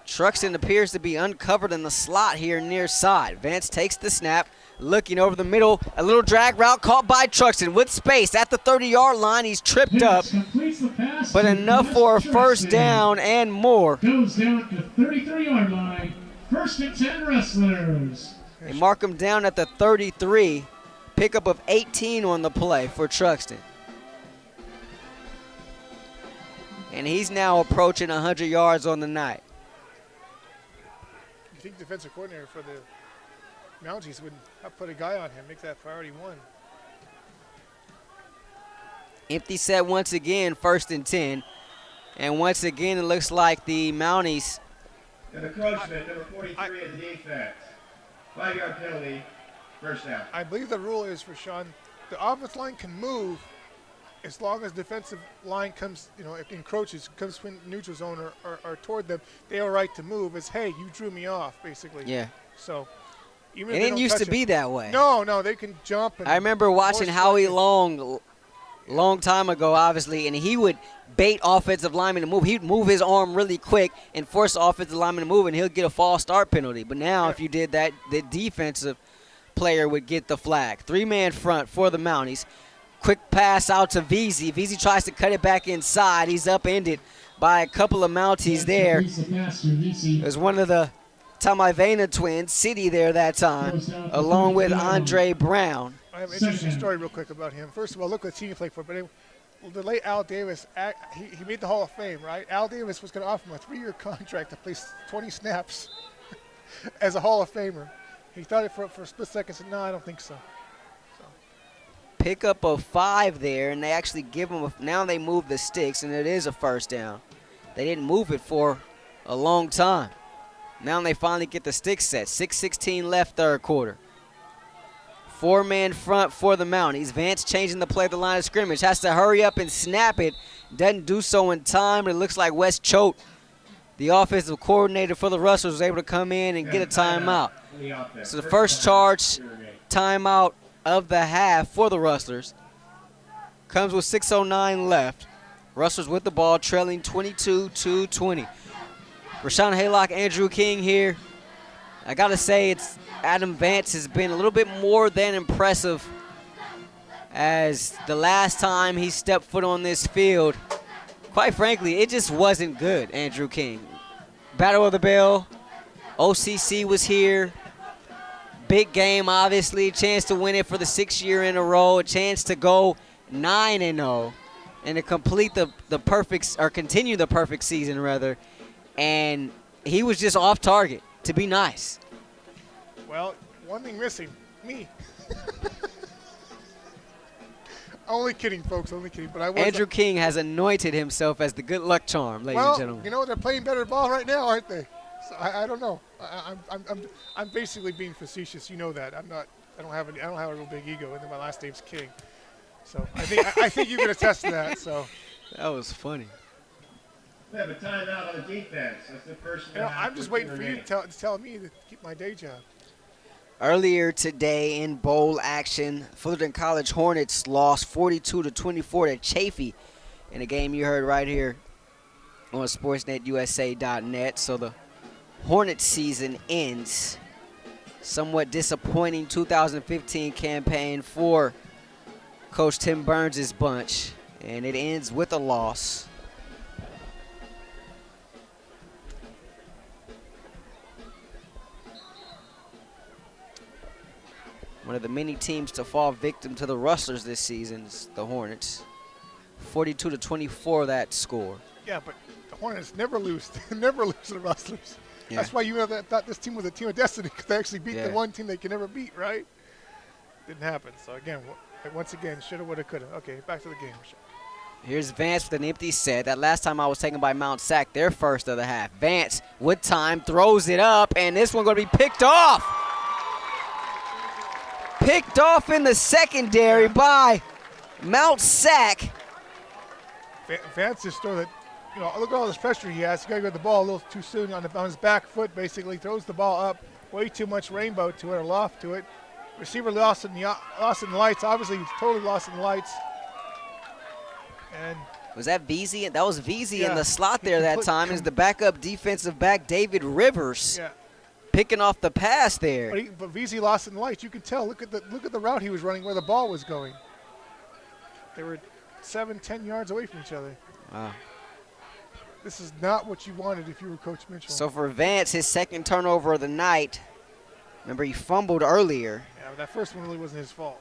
Truxton appears to be uncovered in the slot here near side. Vance takes the snap, looking over the middle. A little drag route caught by Truxton with space at the 30-yard line. He's tripped up, Completes the pass but to enough West for a first Truxton. down and more. Goes down at the 33-yard line. 1st and 10 Rustlers. They mark him down at the 33. Pickup of 18 on the play for Truxton. And he's now approaching 100 yards on the night. You think defensive coordinator for the Mounties would put a guy on him, make that priority 1. Empty set once again, 1st and 10. And once again, it looks like the Mounties. An encroachment, number 43 of the defense. 5-yard penalty, first down. I believe the rule is, Rahshaun, the offensive line can move as long as defensive line comes, if encroaches, comes from neutral zone or toward them, they have a right to move as, hey, you drew me off, basically. Yeah. So even It if they didn't don't used to touch be it- that way. No, they can jump. And I remember watching force Howie flank. long time ago, obviously, and he would bait offensive linemen to move. He'd move his arm really quick and force the offensive lineman to move, and he'll get a false start penalty. But now, if you did that, the defensive player would get the flag. 3-man front for the Mounties. Quick pass out to VZ. VZ tries to cut it back inside. He's upended by a couple of Mounties there. It was one of the Tamaivena twins, City there that time, along with Andre Brown. I have an interesting story real quick about him. First of all, look what team he played for. But the late Al Davis, he made the Hall of Fame, right? Al Davis was going to offer him a 3-year contract to play 20 snaps as a Hall of Famer. He thought it for a split second. Said, no, I don't think so. Pickup of 5 there, and they actually give him now they move the sticks, and it is a first down. They didn't move it for a long time. Now they finally get the stick set. 6:16 left third quarter. 4-man front for the Mounties. Vance changing the play at the line of scrimmage. Has to hurry up and snap it. Doesn't do so in time. It looks like Wes Choate, the offensive coordinator for the Rustlers, was able to come in and get a timeout. So the first charge timeout of the half for the Rustlers comes with 6:09 left. Rustlers with the ball, trailing 22-20. Rahshaun, Haylock, Andrew King here. I got to say, Adam Vance has been a little bit more than impressive, as the last time he stepped foot on this field, quite frankly, it just wasn't good, Andrew King. Battle of the Bell, OCC was here. Big game, obviously, chance to win it for the 6th year in a row, a chance to go 9-0 and to complete the perfect, or continue the perfect season, rather. And he was just off target, to be nice. Well, one thing missing, me. Only kidding, folks, only kidding. But Andrew King has anointed himself as the good luck charm, ladies and gentlemen. You know, they're playing better ball right now, aren't they? So I don't know. I'm basically being facetious. You know that. I don't have a real big ego, and then my last name's King. So I think you can attest to that. So that was funny. We have a timeout on the defense. That's the first. I'm just waiting for you to tell me to keep my day job. Earlier today in bowl action, Fullerton College Hornets lost 42-24 to Chaffee in a game you heard right here on SportsNetUSA.net. So the Hornets season ends. Somewhat disappointing 2015 campaign for Coach Tim Burns' bunch, and it ends with a loss. One of the many teams to fall victim to the Rustlers this season is the Hornets. 42-24 that score. Yeah, but the Hornets never lose. Never lose to the Rustlers. Yeah. That's why you thought this team was a team of destiny, because they actually beat the one team they can never beat, right? Didn't happen. So again, once again, shoulda, woulda, coulda. Okay, back to the game. Here's Vance with an empty set. That last time I was taken by Mount Sac, their first of the half. Vance with time throws it up, and this one going to be picked off. Picked off in the secondary by Mount Sac. Vance just throw that, look at all this pressure he has. He got to get the ball a little too soon on his back foot, basically. Throws the ball up, way too much rainbow to it, or loft to it. Receiver lost in the lights. Obviously, he's totally lost in the lights. And was that VZ? That was VZ in the slot there that time. Is the backup defensive back David Rivers. Yeah. Picking off the pass there. But VZ lost in the lights. You can tell. Look at the route he was running, where the ball was going. They were 7-10 yards away from each other. Wow. This is not what you wanted if you were Coach Mitchell. So for Vance, his second turnover of the night. Remember, he fumbled earlier. Yeah, but that first one really wasn't his fault.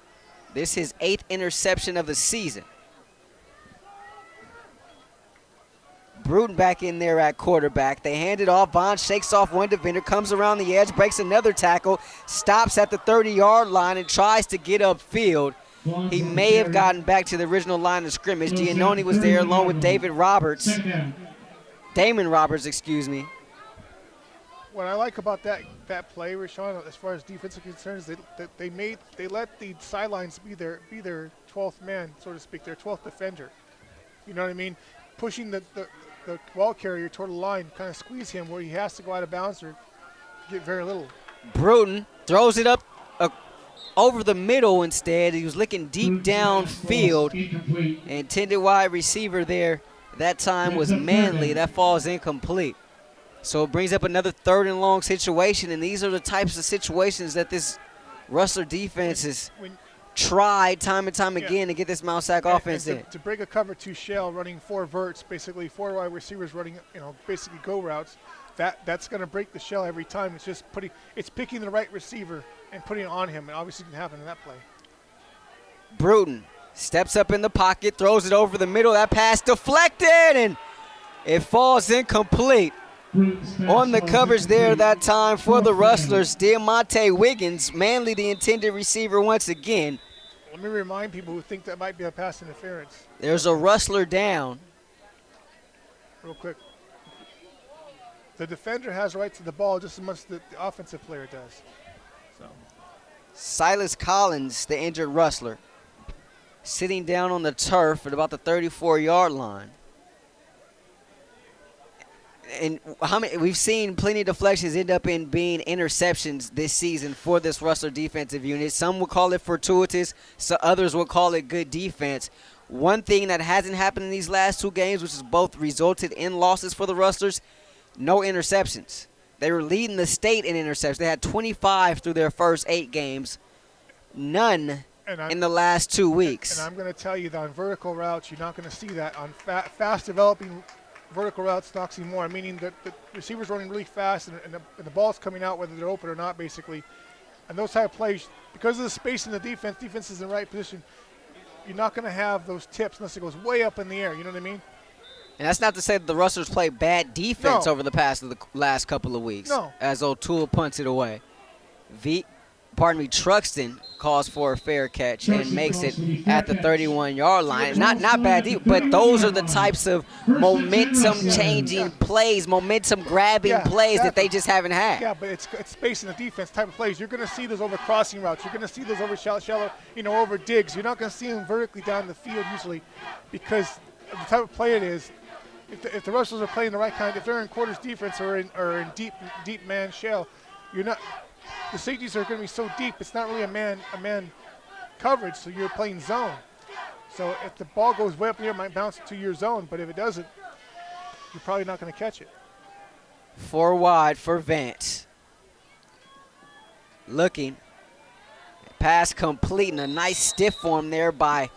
This is his 8th interception of the season. Bruton back in there at quarterback. They hand it off. Vaughn shakes off one defender, comes around the edge, breaks another tackle, stops at the 30-yard line and tries to get upfield. He may have gotten back to the original line of scrimmage. Giannone was there along with Damon Roberts, excuse me. What I like about that play, Rahshaun, as far as defense is concerned, is they let the sidelines be their 12th man, so to speak, their 12th defender. You know what I mean? Pushing the ball carrier toward the line, kind of squeeze him where he has to go out of bounds or get very little. Bruton throws it up over the middle instead. He was looking deep downfield. Intended wide receiver there that time was Manley. That falls incomplete. So it brings up another 3rd and long situation, and these are the types of situations that this Rustler defense has tried time and time again to get this Mount Sac offense in. To break a cover 2 shell, running 4 verts, basically 4 wide receivers running, basically go routes. That's going to break the shell every time. It's just picking the right receiver and putting it on him, and obviously it can happen in that play. Bruton steps up in the pocket, throws it over the middle. That pass deflected, and it falls incomplete. On the coverage there that time for the Rustlers, Diamante Wiggins, Manley the intended receiver once again. Let me remind people who think that might be a pass interference. There's a Rustler down. Real quick. The defender has right to the ball just as much as the offensive player does. So. Silas Collins, the injured Rustler, sitting down on the turf at about the 34-yard line. And we've seen plenty of deflections end up in being interceptions this season for this Rustler defensive unit. Some would call it fortuitous, so others would call it good defense. One thing that hasn't happened in these last 2 games, which has both resulted in losses for the Rustlers, no interceptions. They were leading the state in interceptions. They had 25 through their first 8 games, none in the last 2 weeks. And I'm going to tell you that on vertical routes, you're not going to see that. On fast developing vertical routes, not see more, meaning that the receiver's running really fast and the ball's coming out whether they're open or not, basically. And those type of plays, because of the space in the defense is in the right position, you're not going to have those tips unless it goes way up in the air. You know what I mean? And that's not to say that the Rustlers play bad defense over the last couple of weeks. No. As O'Toole punts it away. Truxton calls for a fair catch and makes it at the 31-yard line. Not bad, but those are the types of momentum-changing plays, momentum-grabbing plays that they just haven't had. Yeah, but it's space in the defense type of plays. You're going to see those over crossing routes. You're going to see those over shallow, over digs. You're not going to see them vertically down the field usually because of the type of play it is. If the Rustlers are playing the right kind, if they're in quarters defense or in deep man shell, you're not. The safeties are going to be so deep. It's not really a man coverage, so you're playing zone. So if the ball goes way up here, it might bounce to your zone, but if it doesn't, you're probably not going to catch it. 4 wide for Vance. Looking. Pass complete and a nice stiff form there by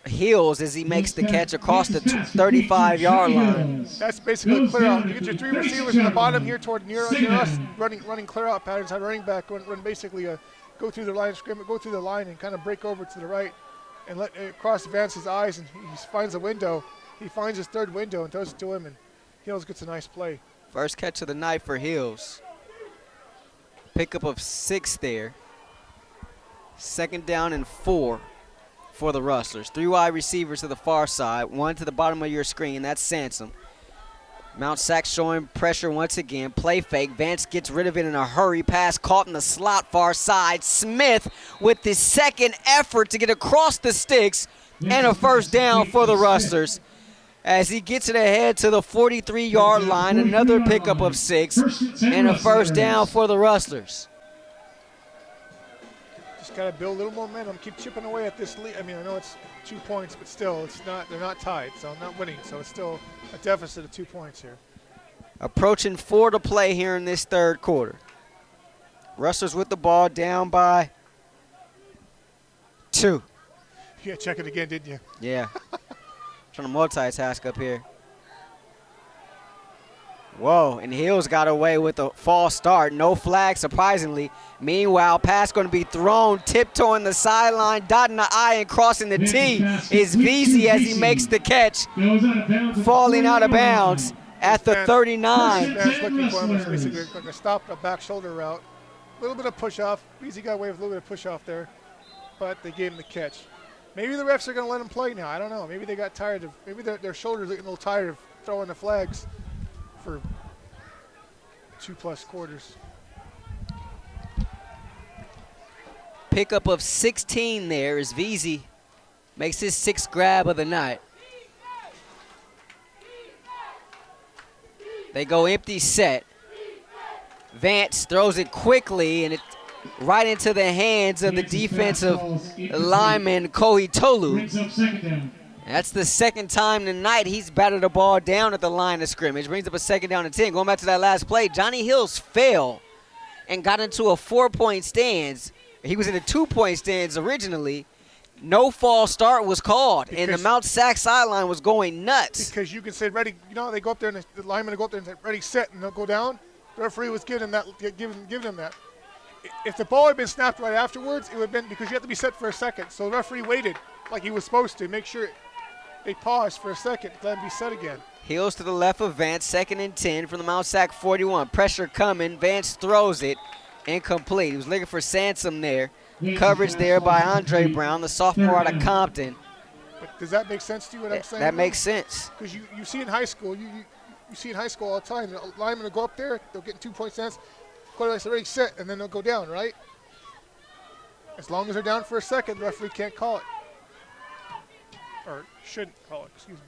Hills as he makes the catch across the 35-yard line. That's basically clear out. You get your 3 receivers in the bottom here toward near us, running clear out patterns. Have running back run basically go through the line of scrimmage, go through the line and kind of break over to the right and let it cross Vance's eyes, and he finds a window. He finds his 3rd window and throws it to him, and Hills gets a nice play. First catch of the night for Hills. Pickup of 6 there. 2nd down and 4. For the Rustlers. 3 wide receivers to the far side, 1 to the bottom of your screen. That's Sansom. Mount Sac showing pressure once again. Play fake. Vance gets rid of it in a hurry. Pass caught in the slot far side. Smith with the 2nd effort to get across the sticks and a first down for the Rustlers. As he gets it ahead to the 43-yard line, another pickup of 6 and a first down for the Rustlers. Got to build a little momentum, keep chipping away at this lead. I mean, I know it's 2 points, but still, they're not tied, so I'm not winning. So it's still a deficit of 2 points here. Approaching 4 to play here in this 3rd quarter. Rustlers with the ball down by 2. Yeah, check it again, didn't you? Yeah. Trying to multitask up here. Whoa, and Hills got away with a false start. No flag, surprisingly. Meanwhile, pass going to be thrown, tiptoeing the sideline, dotting the I and crossing the T is Veazey as he makes the catch, falling out of bounds at the 39. Man's looking for him. It's basically like a stop, a back shoulder route. A little bit of push-off. Veazey got away with a little bit of push-off there, but they gave him the catch. Maybe the refs are going to let him play now. I don't know. Maybe they got tired of – maybe their shoulders are getting a little tired of throwing the flags for 2+ quarters. Pickup of 16 there as Veazey makes his 6th grab of the night. They go empty set. Vance throws it quickly and it right into the hands of the defensive lineman Kohi Tolu. That's the 2nd time tonight he's batted the ball down at the line of scrimmage. Brings up a 2nd down and 10. Going back to that last play, Johnny Hills fell and got into a 4-point stance. He was in a 2-point stance originally. No false start was called, and the Mount Sac sideline was going nuts. Because you can say, ready, they go up there, and the linemen go up there and say, ready, set, and they'll go down. The referee was giving them that. If the ball had been snapped right afterwards, it would have been because you have to be set for a second. So the referee waited like he was supposed to, make sure they paused for a second, let him be set again. Hills to the left of Vance, 2nd and 10 from the Mount Sac 41. Pressure coming, Vance throws it. Incomplete. He was looking for Sansom there. Coverage there by Andre Brown, the sophomore out of Compton. But does that make sense to you, what I'm saying? That makes sense. Because you see in high school, you see in high school all the time. The linemen will go up there, they'll get in 2-point stance, quarterback's already set, and then they'll go down, right? As long as they're down for a second, the referee can't call it. Or shouldn't call it, excuse me.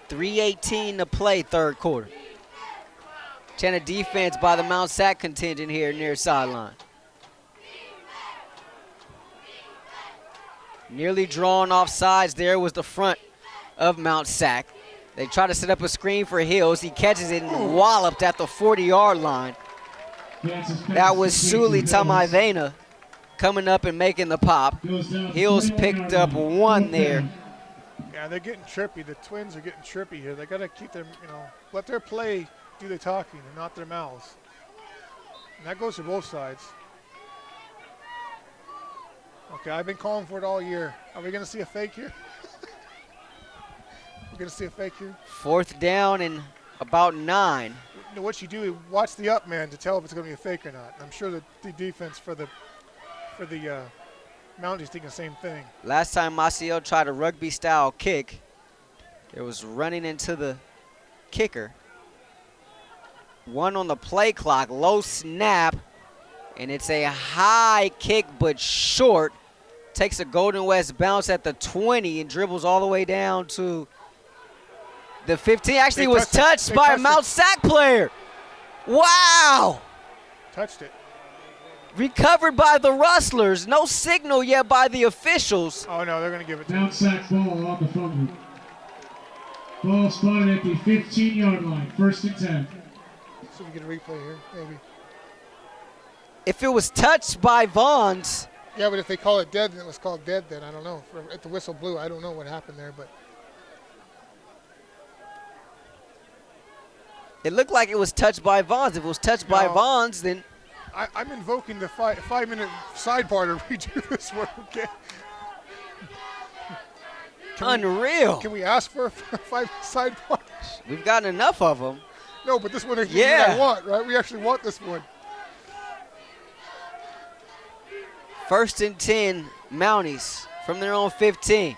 3:18 to play, third quarter. Channel defense by the Mount SAC contingent here near sideline. Nearly drawn off sides there was the front of Mount SAC. They try to set up a screen for Hills. He catches it and walloped at the 40-yard line. That was Suli Tamaivena coming up and making the pop. Hills picked up one there. Yeah, they're getting trippy. The Twins are getting trippy here. They got to keep them, let their play do the talking and not their mouths. And that goes to both sides. Okay, I've been calling for it all year. Are we going to see a fake here? We're going to see a fake here? 4th down and about 9. What you do is watch the up man to tell if it's going to be a fake or not. I'm sure that the defense for the Mounties thinking the same thing. Last time Maciel tried a rugby-style kick, it was running into the kicker. 1 on the play clock, low snap, and it's a high kick but short. Takes a Golden West bounce at the 20 and dribbles all the way down to the 15. Actually, was touched by a Mount SAC player. Wow. Touched it. Recovered by the Rustlers. No signal yet by the officials. Oh, no, they're going to give it to Mount SAC ball on the fumble. Ball spotted at the 15-yard line, 1st and 10. See if we get a replay here, maybe. If it was touched by Vaughns. Yeah, but if they call it dead, then it was called dead then. I don't know. If the whistle blew, I don't know what happened there, but. It looked like it was touched by Vaughns. If it was touched by Vaughns, then. I'm invoking the 5-minute sidebar to redo this one, okay? Unreal. Can we ask for a 5 sidebar? We've gotten enough of them. No, but this one is yeah. what I want, right? We actually want this one. 1st and 10, Mounties from their own 15.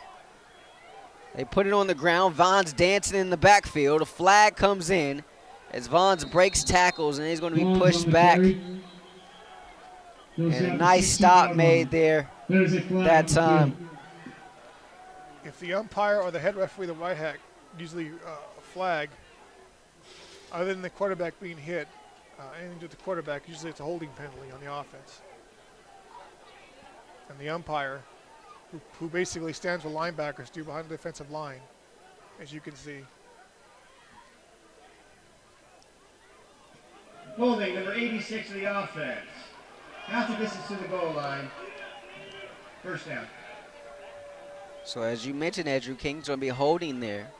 They put it on the ground. Vaughns dancing in the backfield. A flag comes in as Vaughns breaks tackles, and he's going to be pushed back. And a nice stop made there that time. If the umpire or the head referee, the white hat, usually a flag, other than the quarterback being hit, anything to do with the quarterback, usually it's a holding penalty on the offense. And the umpire, who basically stands with linebackers, do behind the defensive line, as you can see. Holding, number 86 of the offense. Half the distance to the goal line. 1st down. So as you mentioned, Andrew, King's going to be holding there.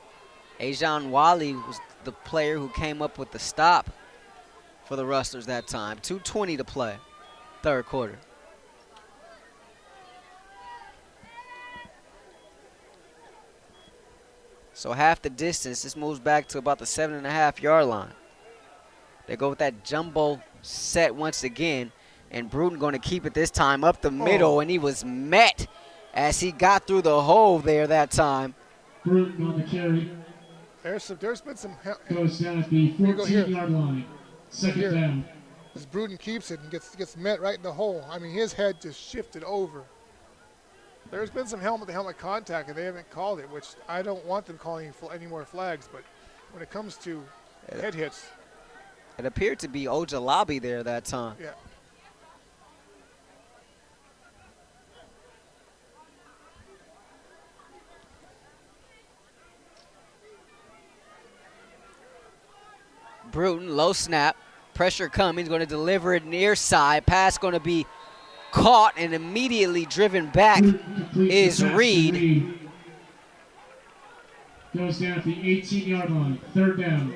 Ajan Wally was the player who came up with the stop for the Rustlers that time. 2:20 to play, 3rd quarter. So half the distance. This moves back to about the 7.5-yard line. They go with that jumbo set once again. And Bruton going to keep it this time up the middle, and he was met as he got through the hole there that time. Bruton on the carry. There's been some help. Goes down at the 14-yard line. 2nd down. As Bruton keeps it and gets met right in the hole. I mean, his head just shifted over. There's been some helmet-to-helmet contact, and they haven't called it, which I don't want them calling any more flags. But when it comes to head hits. It appeared to be Ojalabi there that time. Yeah. Bruton, low snap, pressure coming, he's going to deliver it near side. Pass going to be caught and immediately driven back is Reed. Goes down at the 18-yard line, 3rd down.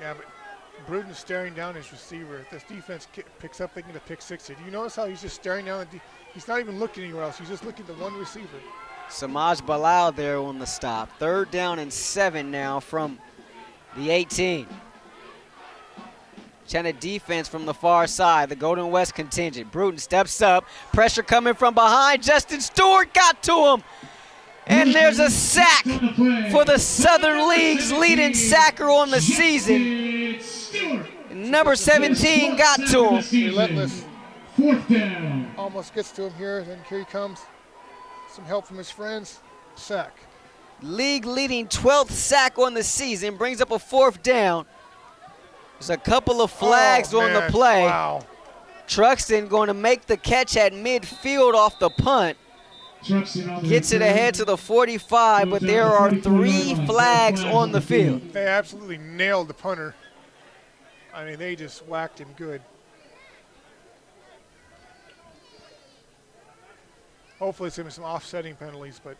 Yeah, but Bruton's staring down his receiver. If this defense picks up, they can get a pick 6. Do you notice how he's just staring down? He's not even looking anywhere else. He's just looking at the one receiver. Samaj Bilal there on the stop. 3rd down and 7 now from the 18. Channel defense from the far side, the Golden West contingent. Bruton steps up, pressure coming from behind. Justin Stewart got to him. And there's a sack for the Southern League's leading sacker on the season. Number 17 got to him. Relentless. 4th down. Almost gets to him here, and here he comes. Some help from his friends. Sack. League leading 12th sack on the season, brings up a 4th down. There's a couple of flags on the play. Wow. Truxton going to make the catch at midfield off the punt. Gets it ahead to the 45, but there are 3 flags on the field. They absolutely nailed the punter. I mean, they just whacked him good. Hopefully it's going to be some offsetting penalties, but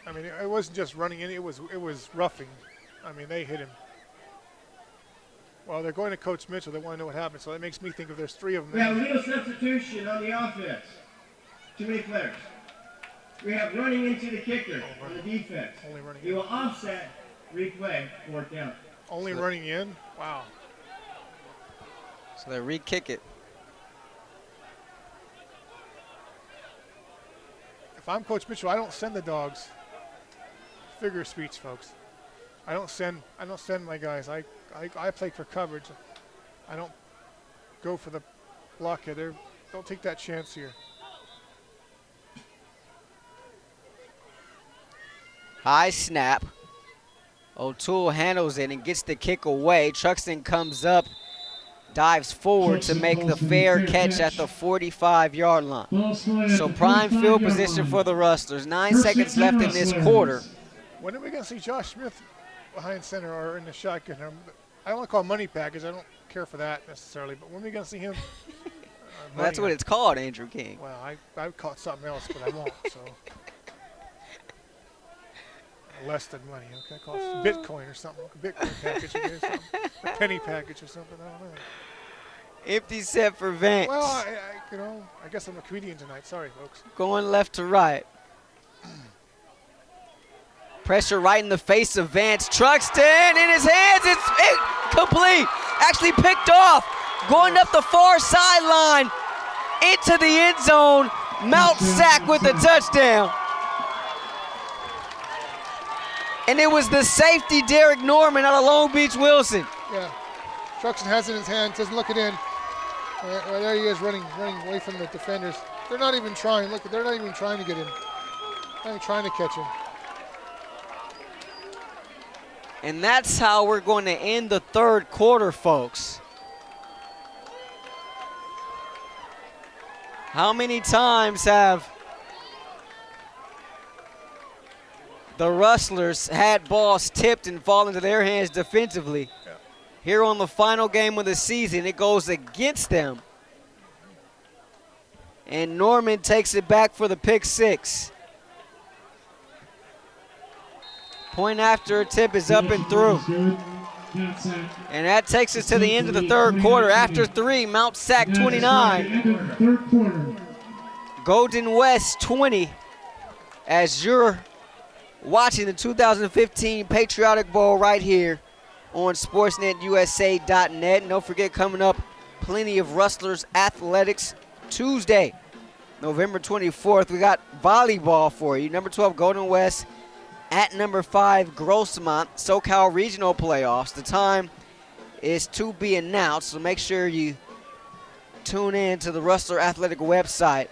I mean, it wasn't just running in, it was roughing. I mean, they hit him. Well, they're going to Coach Mitchell. They want to know what happened, so that makes me think if there's 3 of them. We have a little substitution on the offense. Too many players. We have running into the kicker on the defense. Only running He in. will offset, replay, 4th down. Only running in? Wow. So they re-kick it. If I'm Coach Mitchell, I don't send the dogs. Figure of speech, folks. I don't send my guys. I play for coverage. I don't go for the blockhead. Don't take that chance here. High snap. O'Toole handles it and gets the kick away. Truxton comes up, dives forward to make the fair catch at the 45-yard line. So prime field position for the Rustlers. 9 seconds left in this quarter. When are we going to see Josh Smith behind center or in the shotgun? I don't want to call him money package. I don't care for that necessarily. But when are we going to see him? Well, that's what it's called, Andrew King. Well, I would call it something else, but I won't. So less than money. Okay, I call it Bitcoin or something. Bitcoin package or something. A penny package or something. I don't know. Empty set for Vance. Well, I guess I'm a comedian tonight. Sorry, folks. Going left to right. Pressure right in the face of Vance. Truxton in his hands. It's complete. Actually picked off. Going up the far sideline into the end zone. Mount sack with the touchdown. And it was the safety, Derek Norman, out of Long Beach Wilson. Yeah. Truxton has it in his hand. Doesn't look it in. There he is running away from the defenders. They're not even trying. Look, they're not even trying to get him. Not even trying to catch him. And that's how we're going to end the 3rd quarter, folks. How many times have the Rustlers had balls tipped and fall into their hands defensively? Yeah. Here on the final game of the season, it goes against them. And Norman takes it back for the pick 6. Point after attempt is up and through. And that takes us to the end of the 3rd quarter. After 3, Mount Sac 29. Golden West 20. As you're watching the 2015 Patriotic Bowl right here on SportsNetUSA.net. And don't forget, coming up, plenty of Rustlers athletics Tuesday, November 24th. We got volleyball for you. Number 12, Golden West at number 5, Grossmont, SoCal Regional Playoffs. The time is to be announced, so make sure you tune in to the Rustler Athletic website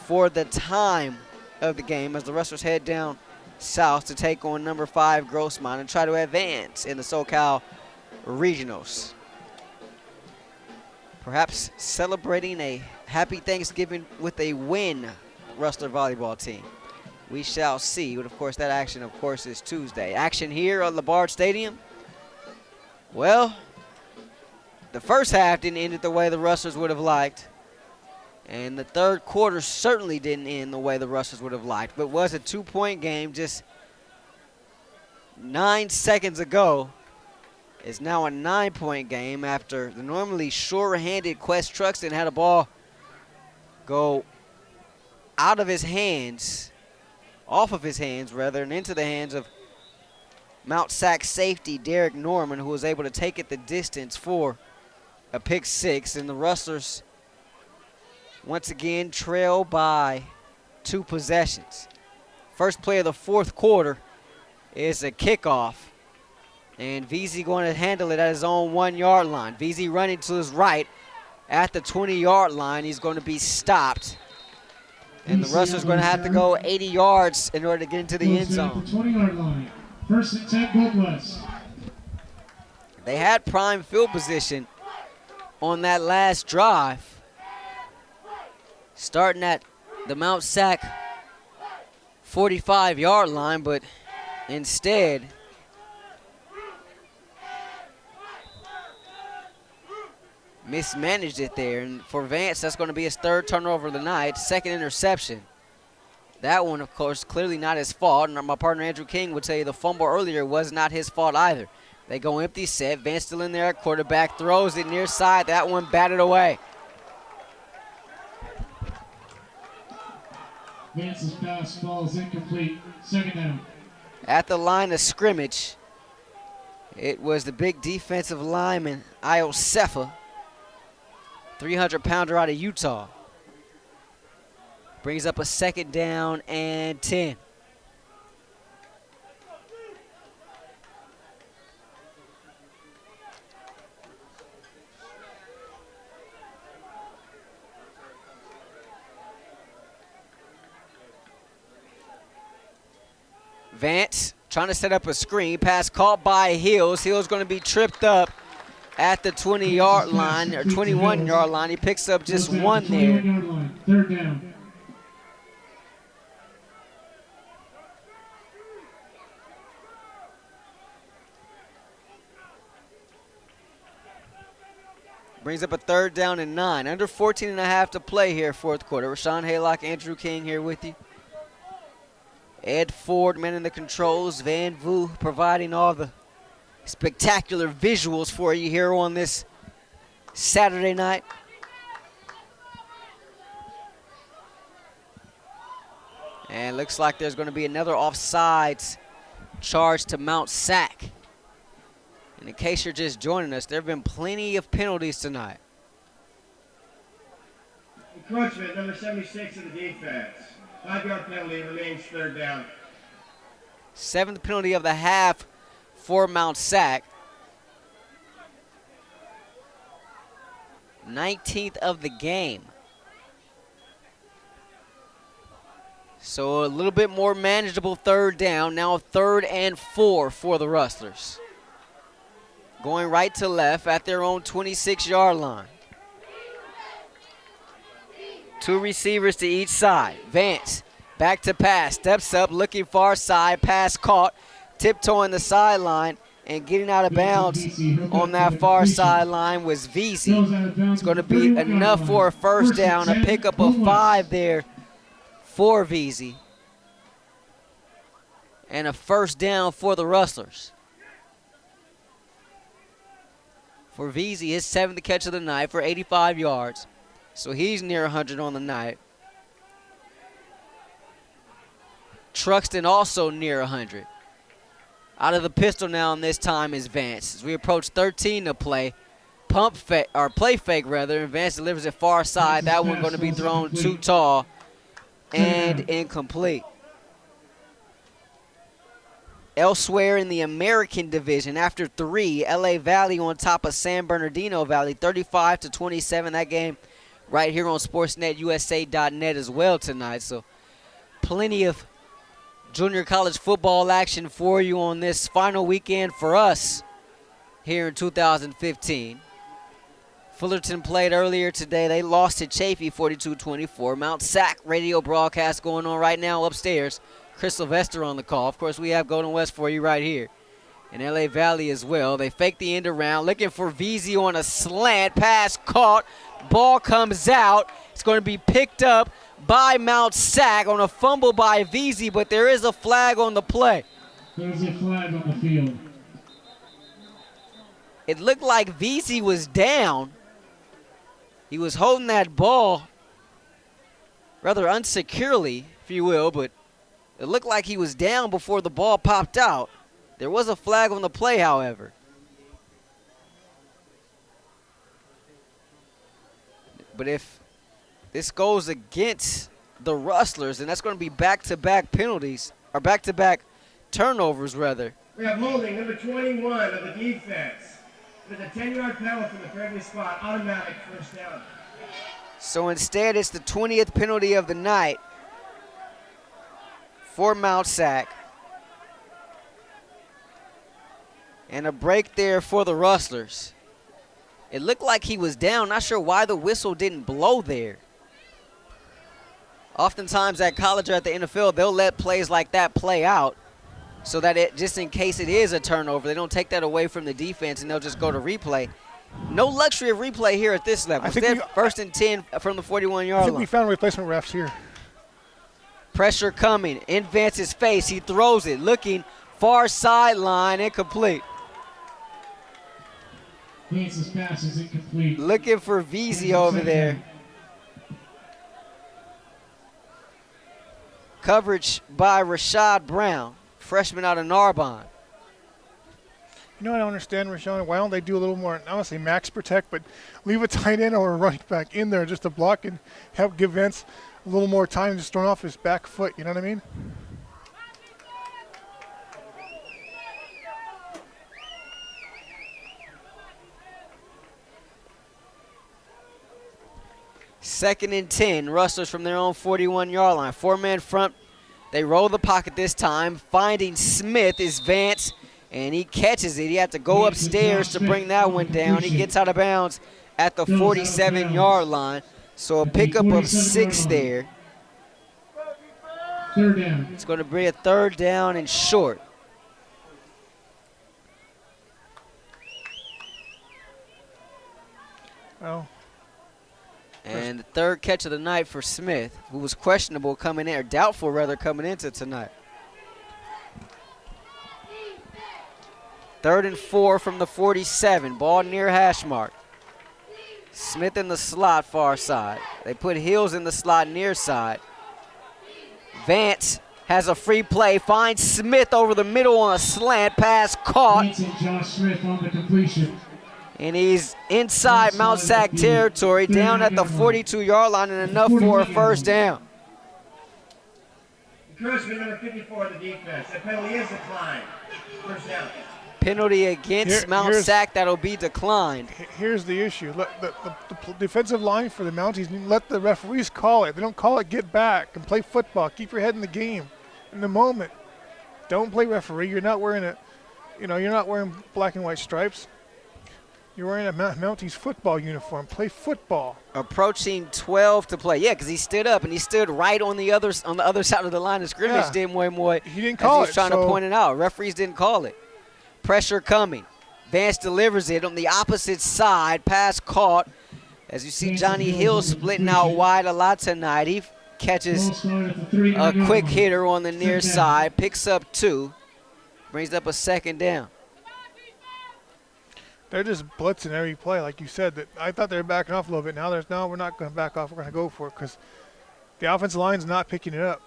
for the time of the game as the Rustlers head down south to take on number 5, Grossmont, and try to advance in the SoCal Regionals. Perhaps celebrating a happy Thanksgiving with a win, Rustler volleyball team. We shall see, but of course that action, of course, is Tuesday. Action here at LeBard Stadium. Well, the first half didn't end it the way the Rustlers would have liked, and the 3rd quarter certainly didn't end the way the Rustlers would have liked, but it was a 2-point game just 9 seconds ago. It's now a 9-point game after the normally sure-handed Quest Truxton had a ball go out of his hands, off of his hands rather, and into the hands of Mount Sac safety Derek Norman, who was able to take it the distance for a pick 6, and the Rustlers once again trail by 2 possessions. First play of the fourth quarter is a kickoff, and VZ going to handle it at his own 1-yard line. VZ running to his right at the 20-yard line. He's going to be stopped, and the Rustlers going to have to go 80 yards in order to get into the end zone. 20-yard line. First and 10, Golden West. They had prime field position on that last drive, starting at the Mount SAC 45-yard line, but instead mismanaged it there. And for Vance, that's going to be his 3rd turnover of the night, 2nd interception. That one, of course, clearly not his fault. And my partner Andrew King would tell you the fumble earlier was not his fault either. They go empty set. Vance still in there at quarterback, throws it near side. That one batted away. Vance's pass falls incomplete. 2nd down. At the line of scrimmage, it was the big defensive lineman, Iosefa, 300-pounder out of Utah. Brings up a 2nd down and 10. Vance trying to set up a screen. Pass caught by Hills. Hills going to be tripped up at the 20-yard line, or 21-yard line. He picks up just 1 there. 3rd down. Brings up a 3rd down and 9. Under 14 and a half to play here, 4th quarter. Rahshaun, Haylock, Andrew King here with you. Ed Ford manning the controls. Van Vu providing all the spectacular visuals for you here on this Saturday night. And looks like there's going to be another offsides charge to Mount SAC. And in case you're just joining us, there have been plenty of penalties tonight. Encroachment, number 76 of the defense. 5-yard penalty, remains 3rd down. 7th penalty of the half for Mount SAC. 19th of the game. So a little bit more manageable 3rd down. Now 3rd and 4 for the Rustlers. Going right to left at their own 26-yard line. 2 receivers to each side. Vance back to pass, steps up, looking far side, pass caught, tiptoeing the sideline, and getting out of bounds on that far sideline was VZ. It's going to be enough for a 1st down, a pickup of 5 there for VZ. And a 1st down for the Rustlers. For VZ, his 7th catch of the night for 85 yards. So he's near 100 on the night. Truxton also near 100. Out of the pistol now in this time is Vance. As we approach 13 to play, play fake rather, and Vance delivers it far side. That one going to be thrown too tall and incomplete. Elsewhere in the American Division, after 3, LA Valley on top of San Bernardino Valley, 35-27. That game right here on SportsNetUSA.net as well tonight. So plenty of junior college football action for you on this final weekend for us here in 2015. Fullerton played earlier today. They lost to Chaffee 42-24. Mount SAC radio broadcast going on right now upstairs. Chris Sylvester on the call. Of course, we have Golden West for you right here. And LA Valley as well. They fake the end around, looking for VZ on a slant. Pass caught. Ball comes out. It's going to be picked up by Mount SAC on a fumble by VZ, but there is a flag on the play. There's a flag on the field. It looked like VZ was down. He was holding that ball rather unsecurely, if you will, but it looked like he was down before the ball popped out. There was a flag on the play, however. But if this goes against the Rustlers, then that's going to be back-to-back penalties, or back-to-back turnovers, rather. We have holding number 21 of the defense. With a 10-yard penalty from the friendly spot, automatic first down. So instead, it's the 20th penalty of the night for Mount SAC. And a break there for the Rustlers. It looked like he was down. Not sure why the whistle didn't blow there. Oftentimes at college or at the NFL, they'll let plays like that play out so that it, just in case it is a turnover, they don't take that away from the defense and they'll just go to replay. No luxury of replay here at this level. Instead, first and 10 from the 41-yard line. I think we found replacement refs here. Pressure coming in Vance's face. He throws it, looking far sideline, incomplete. Vance's pass is incomplete. Looking for VZ over there. Coverage by Rashad Brown, freshman out of Narbonne. You know what I don't understand, Rahshaun? Why don't they do a little more, I don't want to say max protect, but leave a tight end or a running back in there just to block and help give Vance a little more time just throwing off his back foot, you know what I mean? Second and 10, Rustlers from their own 41-yard line. Four-man front. They roll the pocket this time. Finding Smith is Vance, and he catches it. He had to go upstairs to bring that one down. He gets out of bounds at the 47-yard line. So a pickup of 6 there. Third down. It's going to be a third down and short. Well, and the third catch of the night for Smith, who was questionable coming in, or doubtful rather, coming into tonight. 3rd and 4 from the 47, ball near hash mark. Smith in the slot far side. They put Hills in the slot near side. Vance has a free play, finds Smith over the middle on a slant, pass caught. Vance and Josh Smith on the completion. And he's inside Mount SAC territory, down at the 42-yard line, and enough for a first down. Encouragement number 54 of the defense. That penalty is declined. First down. Penalty against Mount SAC, that'll be declined. Here's the issue. The defensive line for the Mounties, let the referees call it. They don't call it, get back and play football. Keep your head in the game, in the moment. Don't play referee. You're not wearing you're not wearing black and white stripes. You're wearing a Mounties football uniform. Play football. Approaching 12 to play. Yeah, because he stood up, and he stood right on the other side of the line of scrimmage. Yeah. He didn't call it. He was trying to point it out. Referees didn't call it. Pressure coming. Vance delivers it on the opposite side. Pass caught. As you see Johnny Hill splitting out wide a lot tonight. He catches a quick hitter on the near side. Picks up 2. Brings up a second down. They're just blitzing every play, like you said. That I thought they were backing off a little bit. Now we're not going to back off. We're going to go for it because the offensive line's not picking it up.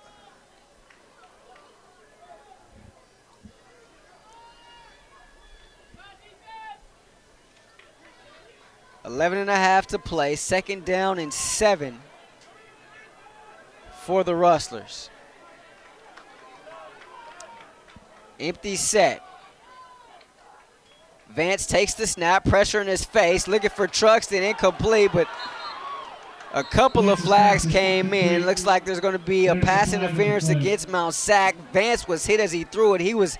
.11.5 to play. Second down and 7 for the Rustlers. Empty set. Vance takes the snap, pressure in his face, looking for Truxton, incomplete, but a couple of flags came in. Looks like there's going to be a pass interference against Mount SAC. Vance was hit as he threw it. He was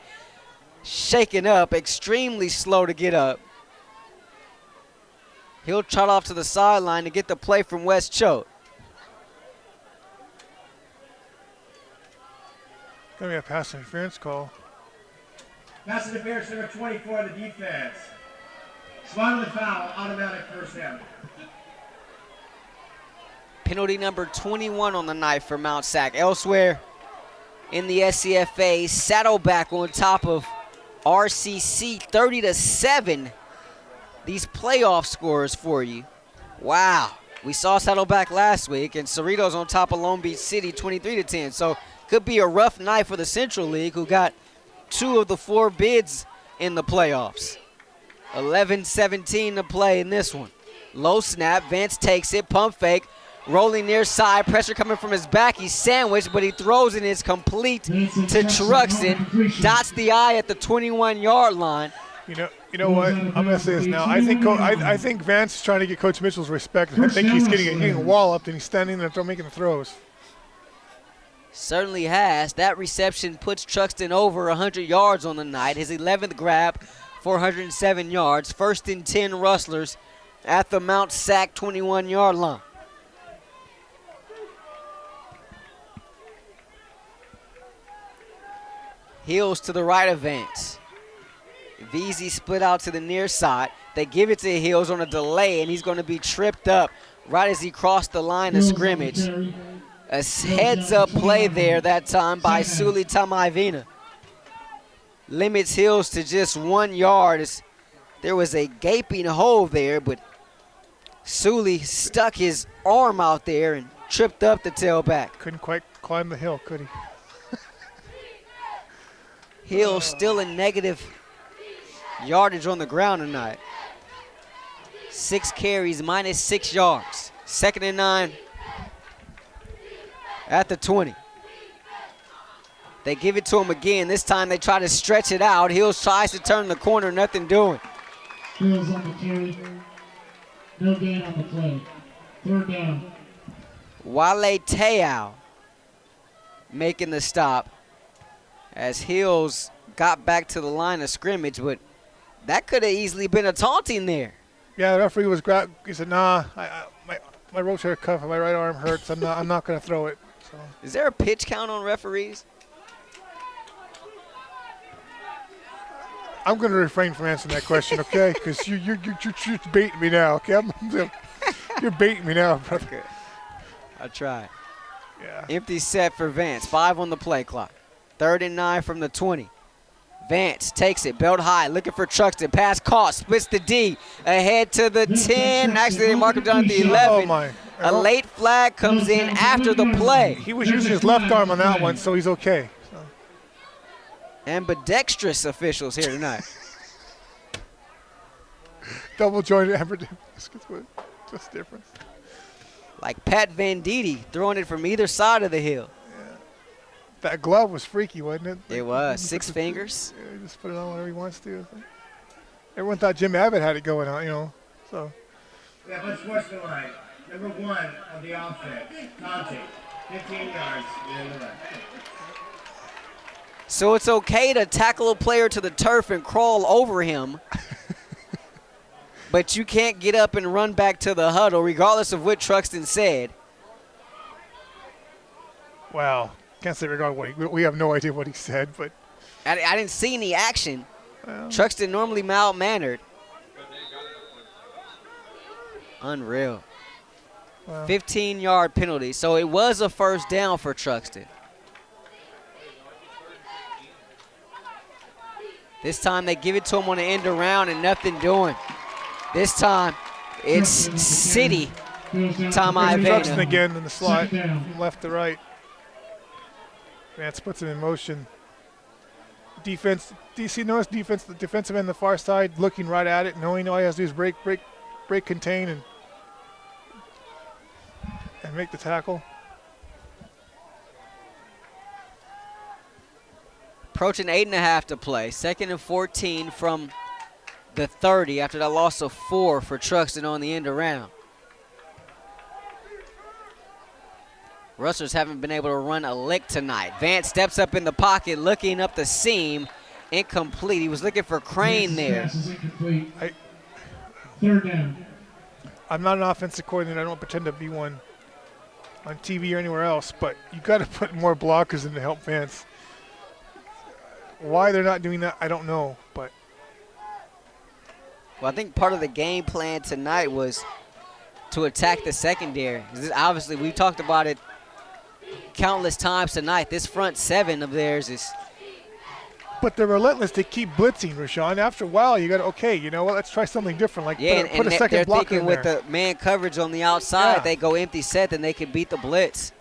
shaken up, extremely slow to get up. He'll trot off to the sideline to get the play from West Choate. Going to be a pass interference call. Pass interference number 24 of the defense. Spot of the foul, automatic first down. Penalty number 21 on the night for Mount SAC. Elsewhere in the SCFA, Saddleback on top of RCC 30-7. These playoff scores for you. Wow. We saw Saddleback last week, and Cerritos on top of Long Beach City 23-10. So could be a rough night for the Central League, who got 2 of the 4 bids in the playoffs. 11-17 to play in this one. Low snap. Vance takes it. Pump fake. Rolling near side. Pressure coming from his back. He's sandwiched, but he throws it. It's complete to Truxton. Dots the I at the 21-yard line. You know what? I'm going to say this now. I think Vance is trying to get Coach Mitchell's respect. I think he's getting a wall up and he's standing there making the throws. Certainly has. That reception puts Truxton over 100 yards on the night. His 11th grab, 407 yards. 1st and 10 Rustlers at the Mount SAC 21-yard line. Hills to the right of Vance. VZ split out to the near side. They give it to Hills on a delay, and he's going to be tripped up right as he crossed the line of scrimmage. A heads-up play there that time by Suli Tamaivina. Limits Hills to just 1 yard. There was a gaping hole there, but Suli stuck his arm out there and tripped up the tailback. Couldn't quite climb the hill, could he? Hills still in negative yardage on the ground tonight. 6 carries, minus 6 yards. 2nd and 9 at the 20. They give it to him again. This time they try to stretch it out. Hills tries to turn the corner, nothing doing. Hills on the carry. No gain on the play. 3rd down. Wale Te'au making the stop as Hills got back to the line of scrimmage, but that could have easily been a taunting there. Yeah, the referee was he said, "Nah, my rotator cuff on my right arm hurts. I'm not going to throw it." So. Is there a pitch count on referees? I'm going to refrain from answering that question, okay? Because you're baiting me now, okay? You're baiting me now, brother. Okay. I'll try. Yeah. Empty set for Vance. 5 on the play clock. 3rd and 9 from the 20. Vance takes it, belt high, looking for Truxton. Pass caught, splits the D, ahead to the 10. Actually, they mark him down at the 11. Oh my. A late flag comes in after the play. He was using his left arm on that one, so he's okay. So. Ambidextrous officials here tonight. Double jointed ambidextrous. What's the difference? Like Pat Venditti throwing it from either side of the hill. That glove was freaky, wasn't it? It was. 6 fingers. Yeah, he just put it on whenever he wants to. Everyone thought Jim Abbott had it going on, So. Yeah, let's watch the line. Number 1 of the offense. Conte, 15 yards in the run. So it's okay to tackle a player to the turf and crawl over him, but you can't get up and run back to the huddle, regardless of what Truxton said. Wow. Can't say regardless what we have no idea what he said, but. I didn't see any action. Well. Truxton normally mild-mannered. Unreal. Wow. 15-yard penalty. So it was a 1st down for Truxton. This time they give it to him on the end around and nothing doing. This time it's City. Truxton again in the slot from left to right. Vance puts him in motion. Defense, DC notice defense, the defensive end on the far side looking right at it, knowing all he has to do is break, contain, and make the tackle. Approaching 8.5 to play. 2nd and 14 from the 30 after that loss of 4 for Truxton on the end around. Rustlers haven't been able to run a lick tonight. Vance steps up in the pocket, looking up the seam. Incomplete. He was looking for Crane there. 3rd down. I'm not an offensive coordinator. I don't pretend to be one on TV or anywhere else, but you got to put more blockers in to help Vance. Why they're not doing that, I don't know, but. Well, I think part of the game plan tonight was to attack the secondary. Obviously, we talked about it countless times tonight. This front 7 of theirs is. But they're relentless. They keep blitzing, Rahshaun. After a while, you got to, okay, you know what, let's try something different. Like put a second blocker in there. They're thinking with the man coverage on the outside, they go empty set, then they can beat the blitz.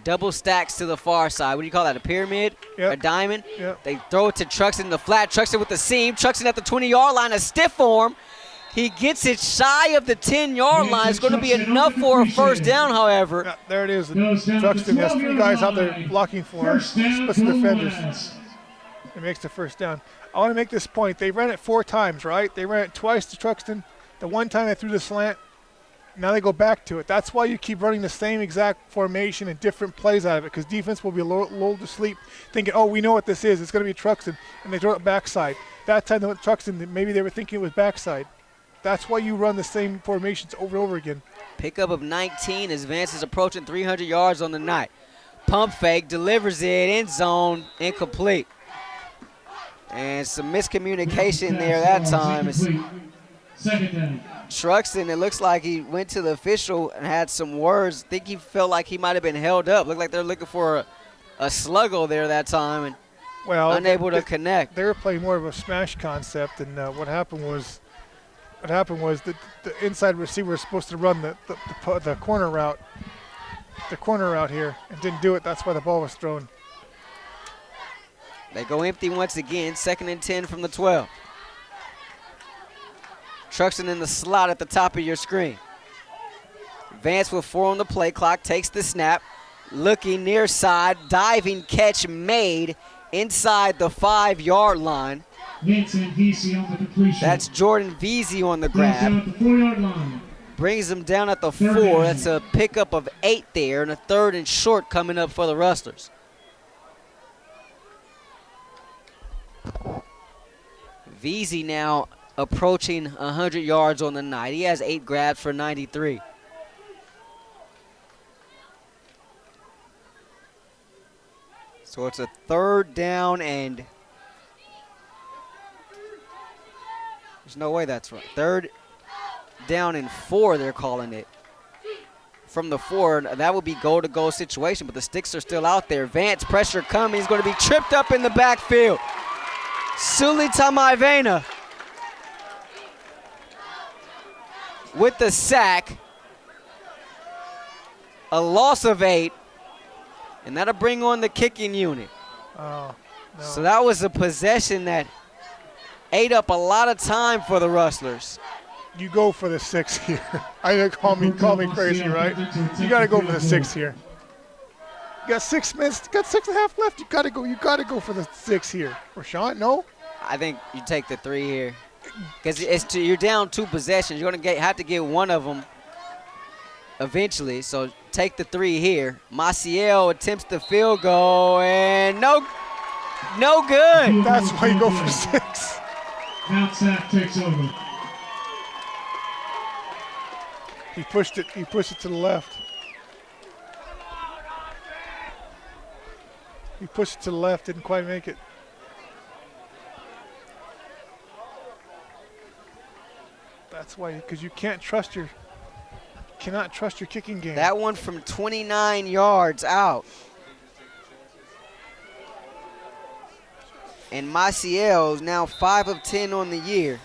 Double stacks to the far side. What do you call that, a pyramid? Yep. A diamond? Yep. They throw it to Truxton in the flat. Truxton with the seam. Truxton at the 20-yard line, a stiff arm. He gets it shy of the 10-yard line. It's going to be enough for a first down, however. Yeah, there it is. Truxton has 3 guys out there blocking for him. Splits the defenders. It makes the first down. I want to make this point. They ran it 4 times, right? They ran it twice to Truxton. The one time they threw the slant. Now they go back to it. That's why you keep running the same exact formation and different plays out of it, because defense will be lulled to sleep thinking, oh, we know what this is. It's going to be Truxton, and they throw it backside. That time they went Truxton, maybe they were thinking it was backside. That's why you run the same formations over and over again. Pickup of 19 as Vance is approaching 300 yards on the night. Pump fake, delivers it, end zone, incomplete. And some miscommunication there that time. Second down. Truxton, it looks like he went to the official and had some words. I think he felt like he might have been held up. Looked like they're looking for a sluggo there that time and unable to connect. They were playing more of a smash concept, and what happened was that the inside receiver was supposed to run the corner route, here, and didn't do it. That's why the ball was thrown. They go empty once again, 2nd and 10 from the 12. Truxton in the slot at the top of your screen. Vance with 4 on the play clock, takes the snap, looking near side, diving catch made inside the 5-yard line. Vincent Vesey on the completion. That's Jordan Vesey on the grab. Down at the 4-yard line. Brings him down at the 4. That's a pickup of 8 there, and a 3rd and short coming up for the Rustlers. Vesey now approaching 100 yards on the night. He has 8 grabs for 93. So it's a 3rd down, and there's no way that's right. 3rd down and 4, they're calling it. From the 4, that would be goal-to-goal situation, but the sticks are still out there. Vance, pressure coming. He's going to be tripped up in the backfield. Suli Tamaivena with the sack. A loss of 8, and that'll bring on the kicking unit. Oh, no. So that was a possession that ate up a lot of time for the Rustlers. You go for the 6 here. I know, call me crazy, right? You got to go for the 6 here. You got 6 minutes. Got 6.5 left. You got to go for the 6 here. Rahshaun, no? I think you take the 3 here, because you're down 2 possessions. You're going to have to get one of them eventually. So take the 3 here. Maciel attempts the field goal, and no good. That's why you go for 6. Now SAC takes over. He pushed it to the left. He pushed it to the left, didn't quite make it. That's why, because you cannot trust your kicking game. That one from 29 yards out. And Maciel is now 5 of 10 on the year.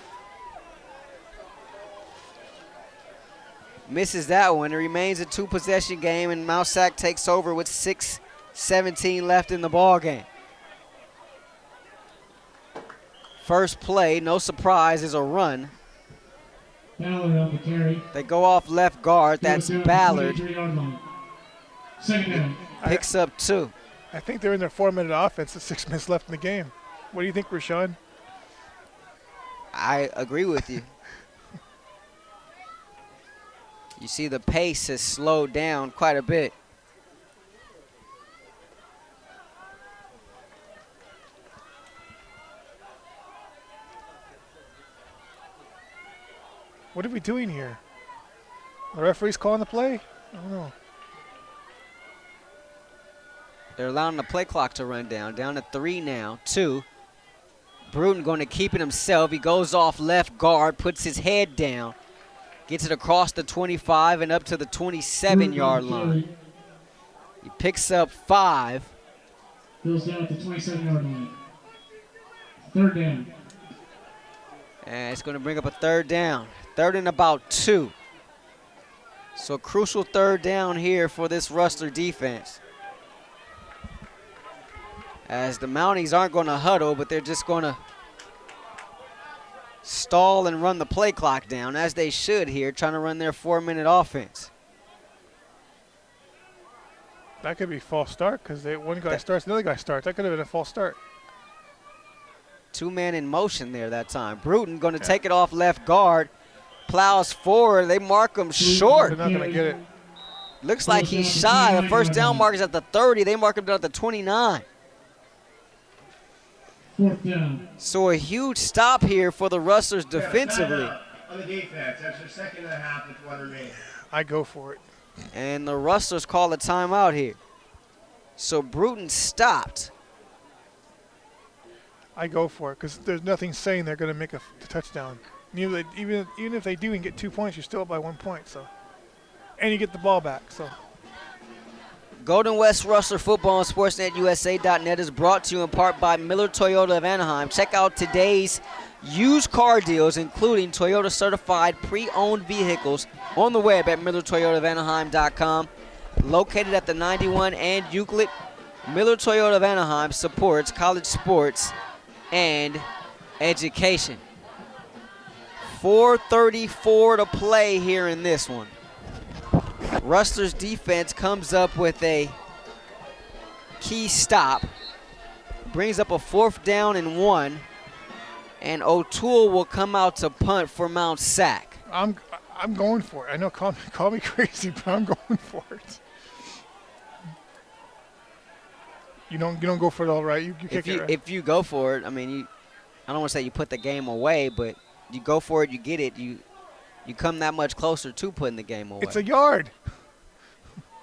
Misses that one. It remains a 2-possession game, and Mount SAC takes over with 6:17 left in the ball game. First play, no surprise, is a run. Ballard on the carry. They go off left guard. That's Ballard. Second down. Picks up 2. I think they're in their 4-minute offense with 6 minutes left in the game. What do you think, Rahshaun? I agree with you. You see the pace has slowed down quite a bit. What are we doing here? The referee's calling the play? I don't know. They're allowing the play clock to run down. Down to 3 now, 2. Bruton going to keep it himself. He goes off left guard, puts his head down, gets it across the 25 and up to the 27-yard line. He picks up 5. Goes down at the 27-yard line. 3rd down. And it's going to bring up a 3rd down. 3rd and about 2. So a crucial 3rd down here for this Rustler defense. As the Mounties aren't going to huddle, but they're just going to stall and run the play clock down, as they should here, trying to run their 4-minute offense. That could be false start because one guy starts, another guy starts. That could have been a false start. 2-man in motion there that time. Bruton going to take it off left guard, plows forward. They mark him short. They're not going to get it. Looks like he's shy. The first down mark is at the 30. They mark him down at the 29. 4th down. So a huge stop here for the Rustlers defensively. On the defense, that's their second and a half with 1 remaining. I go for it. And the Rustlers call a timeout here. So Bruton stopped. I go for it because there's nothing saying they're going to make a touchdown. Even if they do and get 2 points, you're still up by 1 point. So, and you get the ball back. So, Golden West Rustler Football on SportsNetUSA.net is brought to you in part by Miller Toyota of Anaheim. Check out today's used car deals, including Toyota certified pre-owned vehicles, on the web at MillerToyotaOfAnaheim.com. Located at the 91 and Euclid, Miller Toyota of Anaheim supports college sports and education. 4:34 to play here in this one. Rustlers defense comes up with a key stop, brings up a 4th down and 1, and O'Toole will come out to punt for Mount SAC. I'm going for it. I know, call me crazy, but I'm going for it. You don't go for it all right. You kick it right. If you go for it, I mean, I don't want to say you put the game away, but you go for it, you get it, you come that much closer to putting the game away. It's a yard.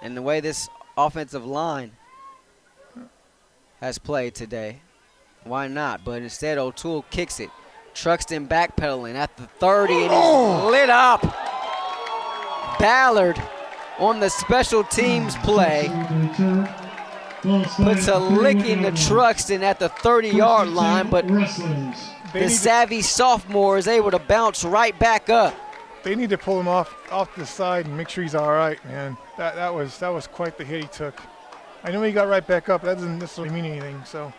And the way this offensive line has played today, why not? But instead, O'Toole kicks it. Truxton backpedaling at the 30, and he's lit up. Ballard on the special teams play puts a licking to Truxton at the 30-yard line, but the savvy sophomore is able to bounce right back up. They need to pull him off the side and make sure he's all right, man. That was quite the hit he took. I know he got right back up. That doesn't necessarily mean anything. So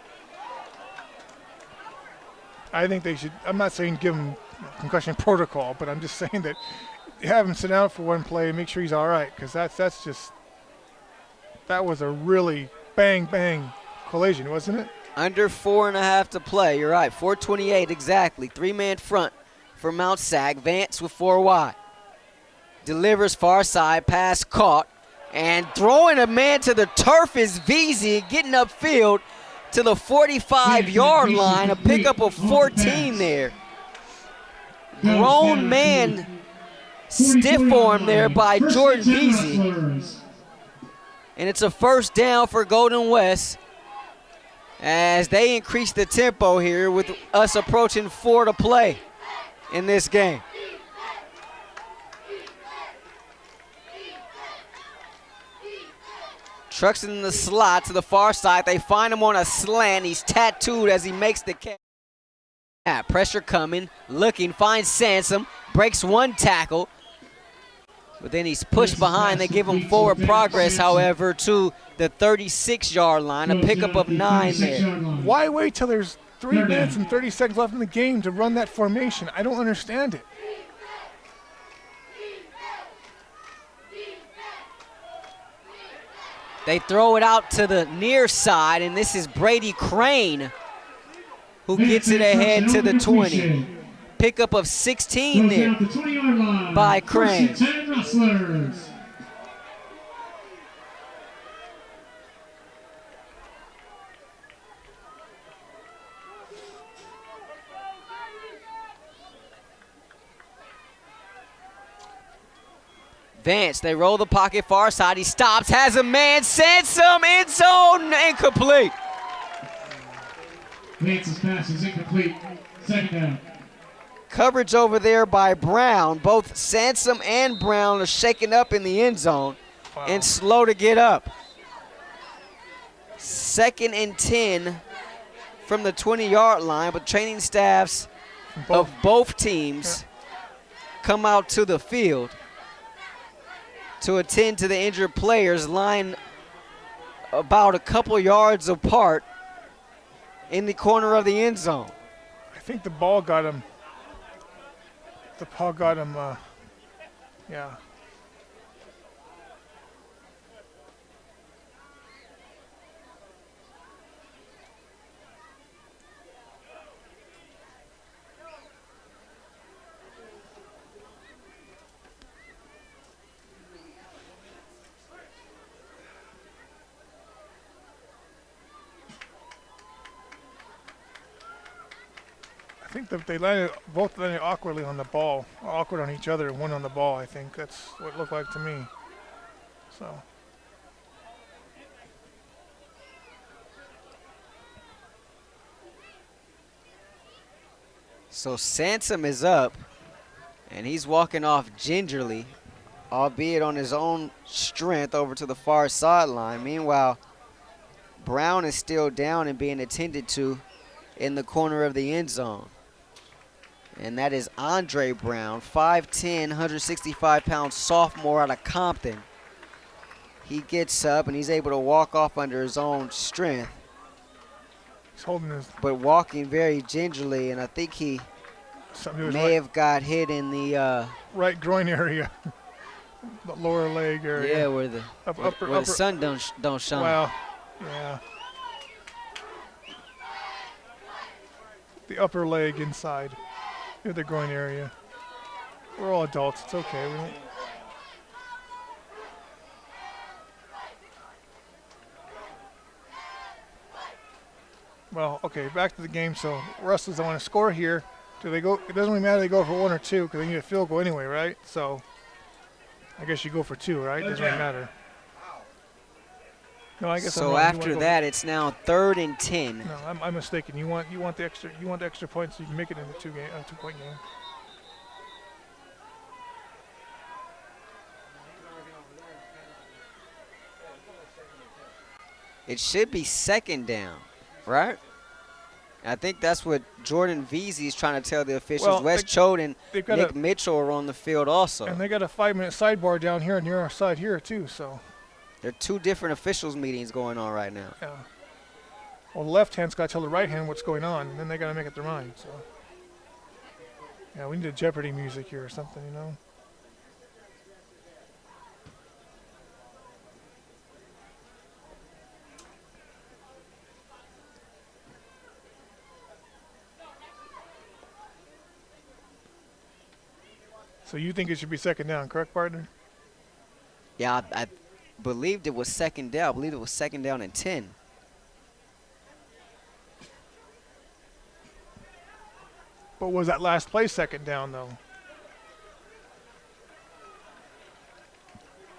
I think they should. I'm not saying give him concussion protocol, but I'm just saying that have him sit down for one play and make sure he's all right, because that was a really bang collision, wasn't it? Under 4.5 to play. You're right. 4:28 exactly. 3-man front for Mount SAC. Vance with 4 wide. Delivers far side, pass caught, and throwing a man to the turf is VZ, getting upfield to the 45-yard line, a pickup of 14 there. Grown man stiff arm there by Jordan VZ. And it's a 1st down for Golden West as they increase the tempo here with us approaching 4 to play in this game. Truxton in the slot to the far side. They find him on a slant. He's tattooed as he makes the catch. Pressure coming, looking, finds Sansom, breaks 1 tackle. But then he's pushed behind. They give him forward progress, however, to the 36-yard line, a pickup of 9 there. Why wait till there's 3 minutes and 30 seconds left in the game to run that formation? I don't understand it. They throw it out to the near side, and this is Brady Crane who gets it ahead to the 20. Pickup of 16 there by Crane. Vance, they roll the pocket far side. He stops, has a man, Sansom, end zone, incomplete. Vance's pass is incomplete. 2nd down. Coverage over there by Brown. Both Sansom and Brown are shaken up in the end zone and slow to get up. 2nd and 10 from the 20-yard line, but training staffs of both teams come out to the field to attend to the injured players, lying about a couple yards apart in the corner of the end zone. I think the ball got him the paw got him. Yeah. I think that they both landed awkwardly on the ball, awkward on each other, and one on the ball. I think that's what it looked like to me. So. So Sansom is up, and he's walking off gingerly, albeit on his own strength, over to the far sideline. Meanwhile, Brown is still down and being attended to in the corner of the end zone. And that is Andre Brown, 5'10", 165-pound sophomore out of Compton. He gets up, and he's able to walk off under his own strength. He's holding his. But walking very gingerly, and I think he may have got hit in the right groin area, the lower leg area. Yeah, where the the sun don't shine. Well, yeah. The upper leg inside, near the groin area. We're all adults. It's okay. We don't. Well, okay, back to the game. So Rustlers, I want to score here. Do they go? It doesn't really matter if they go for one or two because they need a field goal anyway, right? So I guess you go for two, right? Doesn't really matter. No, I guess. So after that, it's now 3rd and 10. No, I'm mistaken. You want the extra points so you can make it in the 2-point game. It should be 2nd down, right? I think that's what Jordan Veazey is trying to tell the officials. Well, Wes Choden, Nick Mitchell are on the field also. And they got a 5-minute sidebar down here near our side here too. So there are 2 different officials meetings going on right now. Yeah. Well, the left hand's got to tell the right hand what's going on, and then they got to make up their mind. So yeah, we need a Jeopardy music here or something, you know. So you think it should be 2nd down, correct, partner? Yeah, I believed it was 2nd down. I believe it was 2nd down and 10. But was that last play 2nd down, though?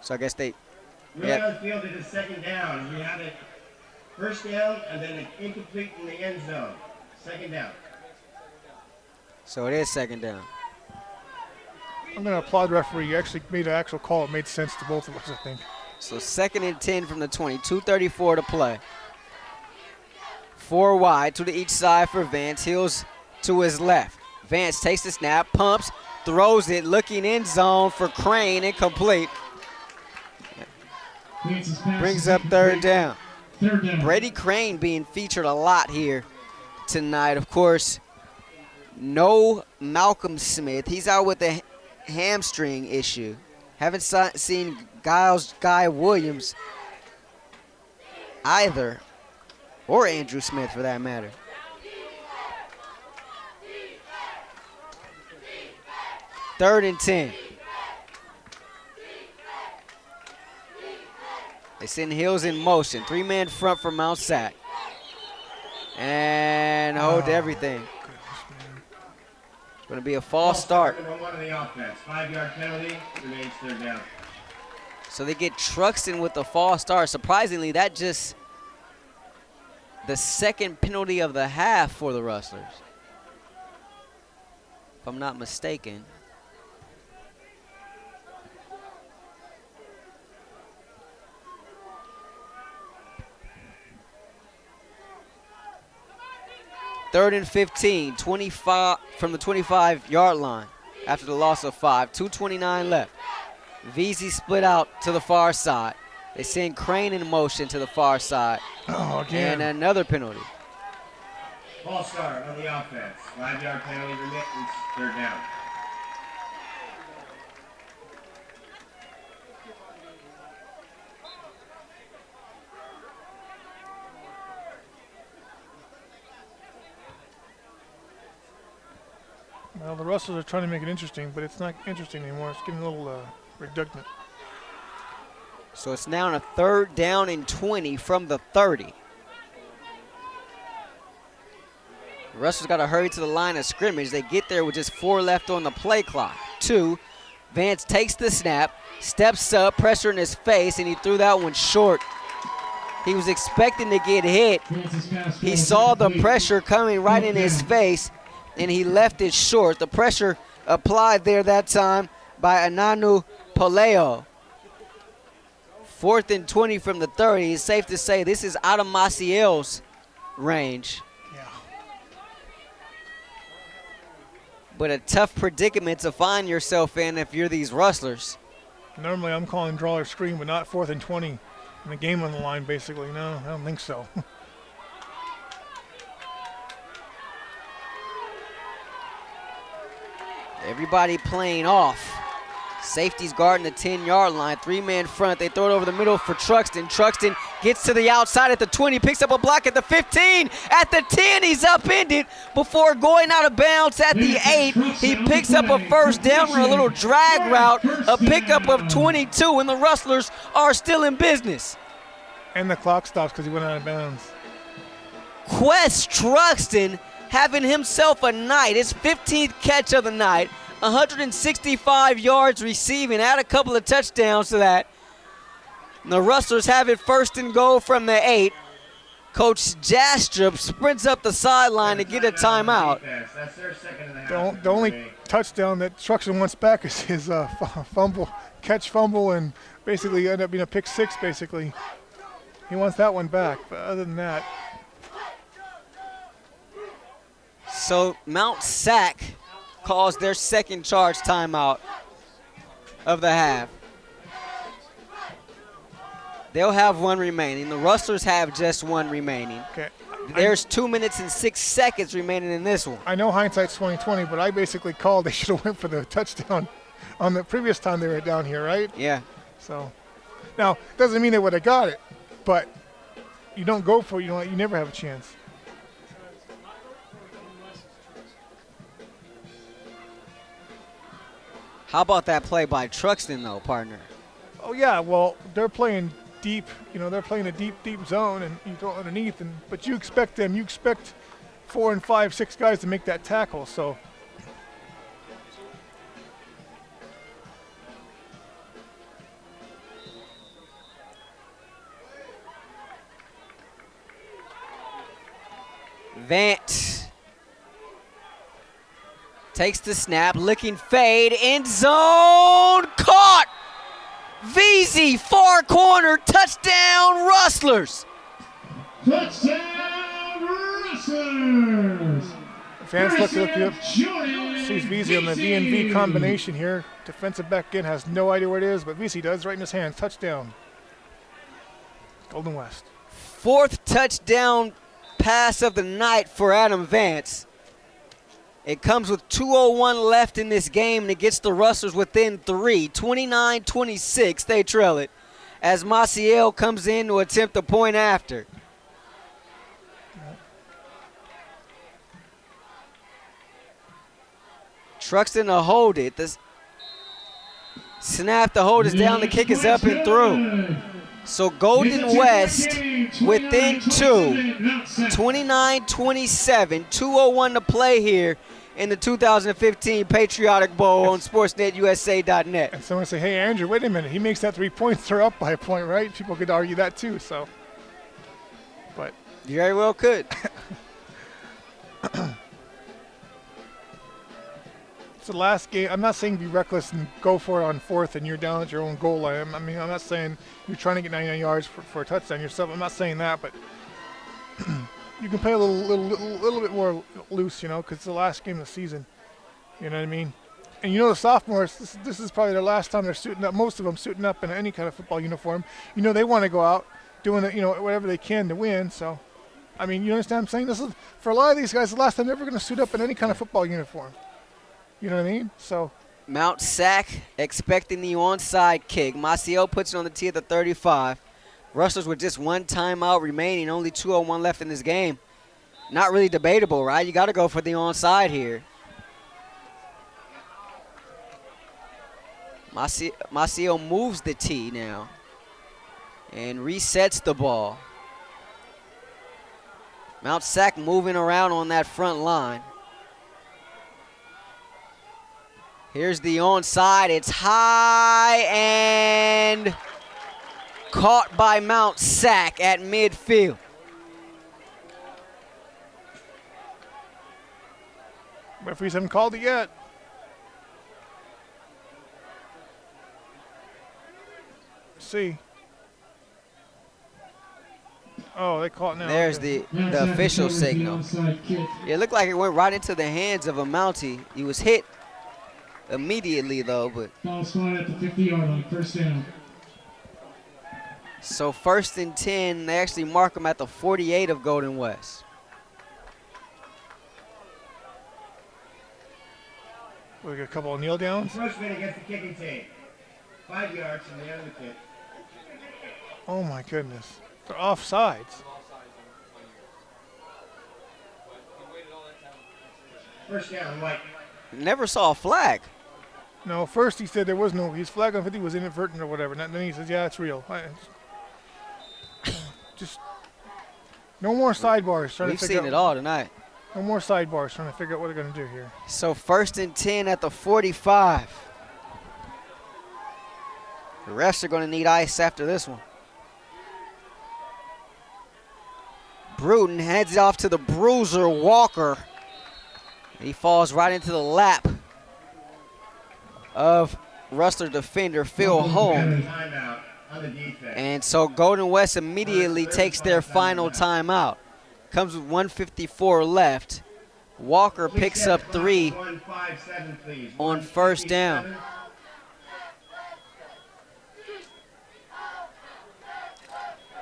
So I guess they. Really on the field, it is 2nd down. We had it 1st down and then an incomplete in the end zone. 2nd down. So it is 2nd down. I'm going to applaud the referee. He actually made an actual call. It made sense to both of us, I think. So 2nd and 10 from the 20. 2:34 to play. 4 wide to the each side for Vance. Hills to his left. Vance takes the snap, pumps, throws it, looking end zone for Crane, incomplete. Brings up 3rd down. 3rd down. Brady Crane being featured a lot here tonight. Of course, no Malcolm Smith. He's out with a hamstring issue. Haven't seen Guy Williams either, or Andrew Smith for that matter. Third and 10. They send Hills in motion. 3-man front for Mount SAC. And hold everything. Going to be a false start. One of the offense. 5-yard penalty, remains 3rd down. So they get Truxton with the false start. Surprisingly, that just the 2nd penalty of the half for the Rustlers, if I'm not mistaken. Third and 15, 25 from the 25-yard line after the loss of 5. 2:29 left. Veazey split out to the far side. They send Crane in motion to the far side. Oh, again. And another penalty. False start on the offense. 5-yard penalty, remittance, 3rd down. Well, the Rustlers are trying to make it interesting, but it's not interesting anymore. It's getting a little redundant. So it's now on a 3rd down and 20 from the 30. The Rustlers got to hurry to the line of scrimmage. They get there with just 4 left on the play clock. 2. Vance takes the snap, steps up, pressure in his face, and he threw that one short. He was expecting to get hit. He saw the pressure coming right in his face, and he left it short. The pressure applied there that time by Ananu Poleo. 4th and 20 from the 30. It's safe to say this is out of Maciel's range. Yeah. But a tough predicament to find yourself in if you're these Rustlers. Normally I'm calling draw or screen, but not 4th and 20 and the game on the line, basically. No, I don't think so. Everybody playing off. Safety's guarding the 10-yard line. 3-man front. They throw it over the middle for Truxton. Truxton gets to the outside at the 20, picks up a block at the 15. At the 10, he's upended before going out of bounds at the 8. He picks up a first down on a little drag route, a pickup of 22, and the Rustlers are still in business. And the clock stops because he went out of bounds. Quest Truxton having himself a night, his 15th catch of the night. 165 yards receiving, add a couple of touchdowns to that. The Rustlers have it 1st and goal from the 8. Coach Jastrup sprints up the sideline to get a timeout. The only touchdown that Truxton wants back is his catch fumble, and basically ended up being a pick 6, basically. He wants that one back, but other than that. So Mount SAC calls their 2nd charge timeout of the half. They'll have 1 remaining. The Rustlers have just 1 remaining. Okay. There's 2 minutes and 6 seconds remaining in this one. I know hindsight's 20/20, but I basically called they should have went for the touchdown on the previous time they were down here, right? Yeah. So now doesn't mean they would have got it, but you don't go for it, you never have a chance. How about that play by Truxton, though, partner? Oh yeah, well they're playing deep. They're playing a deep zone, and you throw underneath, but you expect 4 and 5, 6 guys to make that tackle. So Vance takes the snap, looking fade, end zone, caught! VZ, far corner, touchdown, Rustlers! Touchdown, Rustlers! Vance look up, sees VZ on the V&V combination here. Defensive back in has no idea where it is, but VZ does, right in his hands. Touchdown. Golden West. 4th touchdown pass of the night for Adam Vance. It comes with 2:01 left in this game, and it gets the Rustlers within 3. 29-26, they trail it, as Maciel comes in to attempt a point after. Truxton to hold it. The snap to hold is down, the kick is up and through. So Golden West within 2, 29-27, 2:01 to play here in the 2015 Patriotic Bowl on SportsNetUSA.net. And someone say, hey, Andrew, wait a minute. He makes that 3 points, they're up by a point, right? People could argue that too, so. But you very well could. it's the last game. I'm not saying be reckless and go for it on 4th and you're down at your own goal line. I'm not saying you're trying to get 99 yards for a touchdown yourself. I'm not saying that, but you can play a little bit more loose, because it's the last game of the season. You know what I mean? And the sophomores, this is probably their last time they're suiting up. Most of them suiting up in any kind of football uniform. They want to go out doing it, whatever they can to win. So, I mean, you understand what I'm saying? This is, for a lot of these guys, the last time they're ever going to suit up in any kind of football uniform. You know what I mean? So Mount SAC expecting the onside kick. Maciel puts it on the tee at the 35. Rustlers with just 1 timeout remaining, only 2:01 left in this game. Not really debatable, right? You got to go for the onside here. Maciel moves the tee now and resets the ball. Mount SAC moving around on that front line. Here's the onside. It's high and caught by Mount SAC at midfield. Referees haven't called it yet. Let's see. Oh, they caught now. There's okay. the official signal. It looked like it went right into the hands of a Mountie. He was hit immediately though, but. Ball spotted at the 50-yard line, first down. So 1st and 10, they actually mark him at the 48 of Golden West. We got a couple of kneel downs. Freshman against the kicking team. 5 yards from the end of the kick. Oh my goodness. They're offsides. First down, White. Never saw a flag. No, first he said there was no, his flag on 50 was inadvertent or whatever. And then he says, yeah, it's real. Just no more sidebars. We've seen it all tonight. No more sidebars trying to figure out what they're going to do here. So 1st and 10 at the 45. The refs are going to need ice after this one. Bruton heads it off to the bruiser, Walker. He falls right into the lap of Rustler defender Phil Holm. And so Golden West immediately takes their final timeout. Comes with 1:54 left. Walker picks up 3 on 1st down.